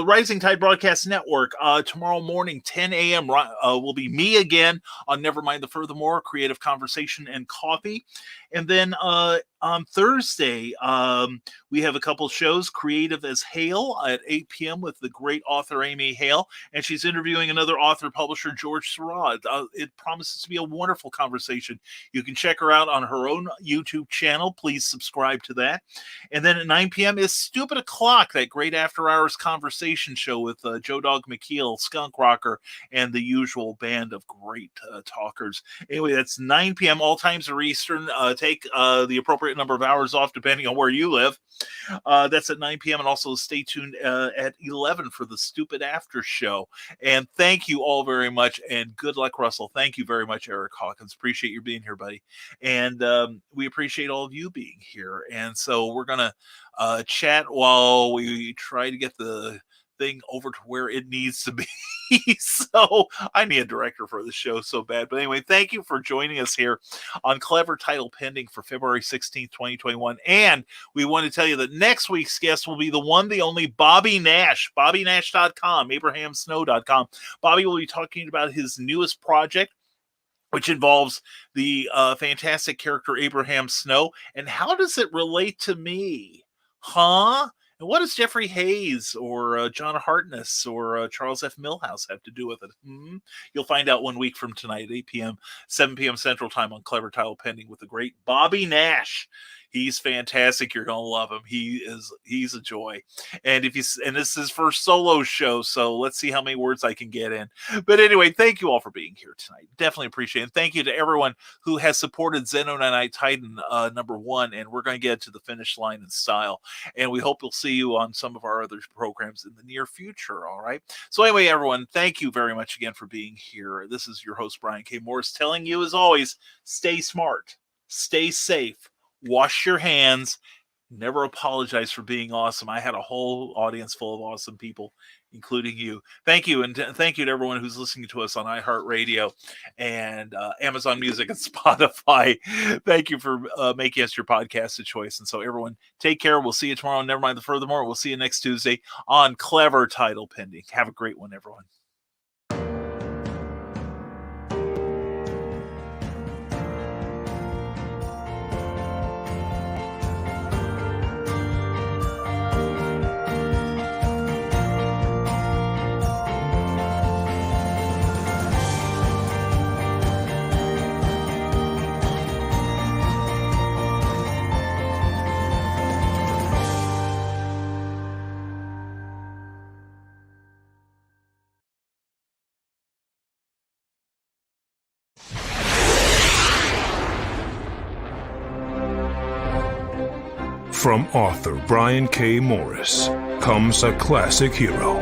[SPEAKER 4] Rising Tide Broadcast Network, tomorrow morning, 10 a.m. Will be me again on Nevermind the Furthermore, Creative Conversation and Coffee. And then on Thursday, we have a couple shows. Creative as Hale at 8 p.m. with the great author Amy Hale. And she's interviewing another author, publisher, George Seurat. It promises to be a wonderful conversation. You can check her out on her own YouTube channel. Please subscribe to that. And then at 9 p.m. is Stupid O'Clock, that great after-hours conversation show with Joe Dog McKeel, Skunk Rocker, and the usual band of great talkers. Anyway, that's 9 p.m. All times are Eastern. Take the appropriate number of hours off depending on where you live. That's at 9 p.m. And also stay tuned at 11 for the Stupid After Show. And thank you all very much. And good luck, Russell. Thank you very much, Eric Hawkins. Appreciate you being here, buddy. And we appreciate all of you being here. And so we're going to chat while we try to get the thing over to where it needs to be. So I need a director for the show so bad. But anyway, thank you for joining us here on Clever Title Pending for February 16th, 2021. And we want to tell you that next week's guest will be the one, the only Bobby Nash, BobbyNash.com, AbrahamSnow.com. Bobby will be talking about his newest project, which involves the fantastic character Abraham Snow. And how does it relate to me? Huh? And what does Jeffrey Hayes or John Hartness or Charles F. Milhouse have to do with it? You'll find out 1 week from tonight, 8 p.m., 7 p.m. Central Time on Clever Title Pending with the great Bobby Nash. He's fantastic. You're gonna love him. He's a joy. And this is his first solo show, so let's see how many words I can get in. But anyway, thank you all for being here tonight. Definitely appreciate it. Thank you to everyone who has supported Xeno Titan #1, and we're going to get to the finish line in style. And we hope we'll see you on some of our other programs in the near future. All right. So anyway, everyone, thank you very much again for being here. This is your host, Brian K. Morris, telling you as always, stay smart, stay safe, wash your hands, never apologize for being awesome. I had a whole audience full of awesome people, including you. Thank you. And thank you to everyone who's listening to us on iHeartRadio and Amazon Music and Spotify. Thank you for making us your podcast of choice. And so everyone, take care. We'll see you tomorrow. Never mind the furthermore. We'll see you next Tuesday on Clever Title Pending. Have a great one, everyone.
[SPEAKER 1] From author Brian K. Morris comes a classic hero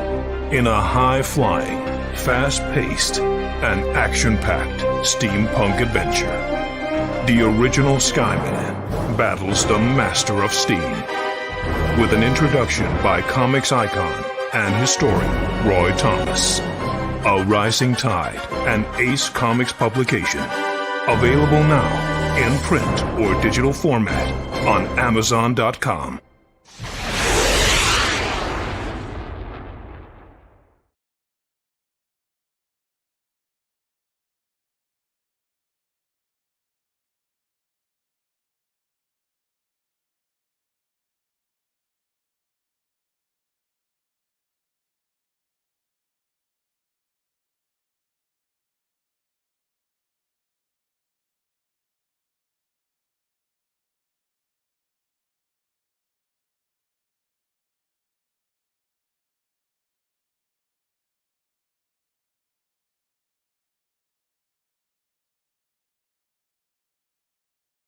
[SPEAKER 1] in a high-flying, fast-paced, and action-packed steampunk adventure. The original Skyman battles the Master of Steam with an introduction by comics icon and historian Roy Thomas. A Rising Tide, an Ace Comics publication. Available now in print or digital format on Amazon.com.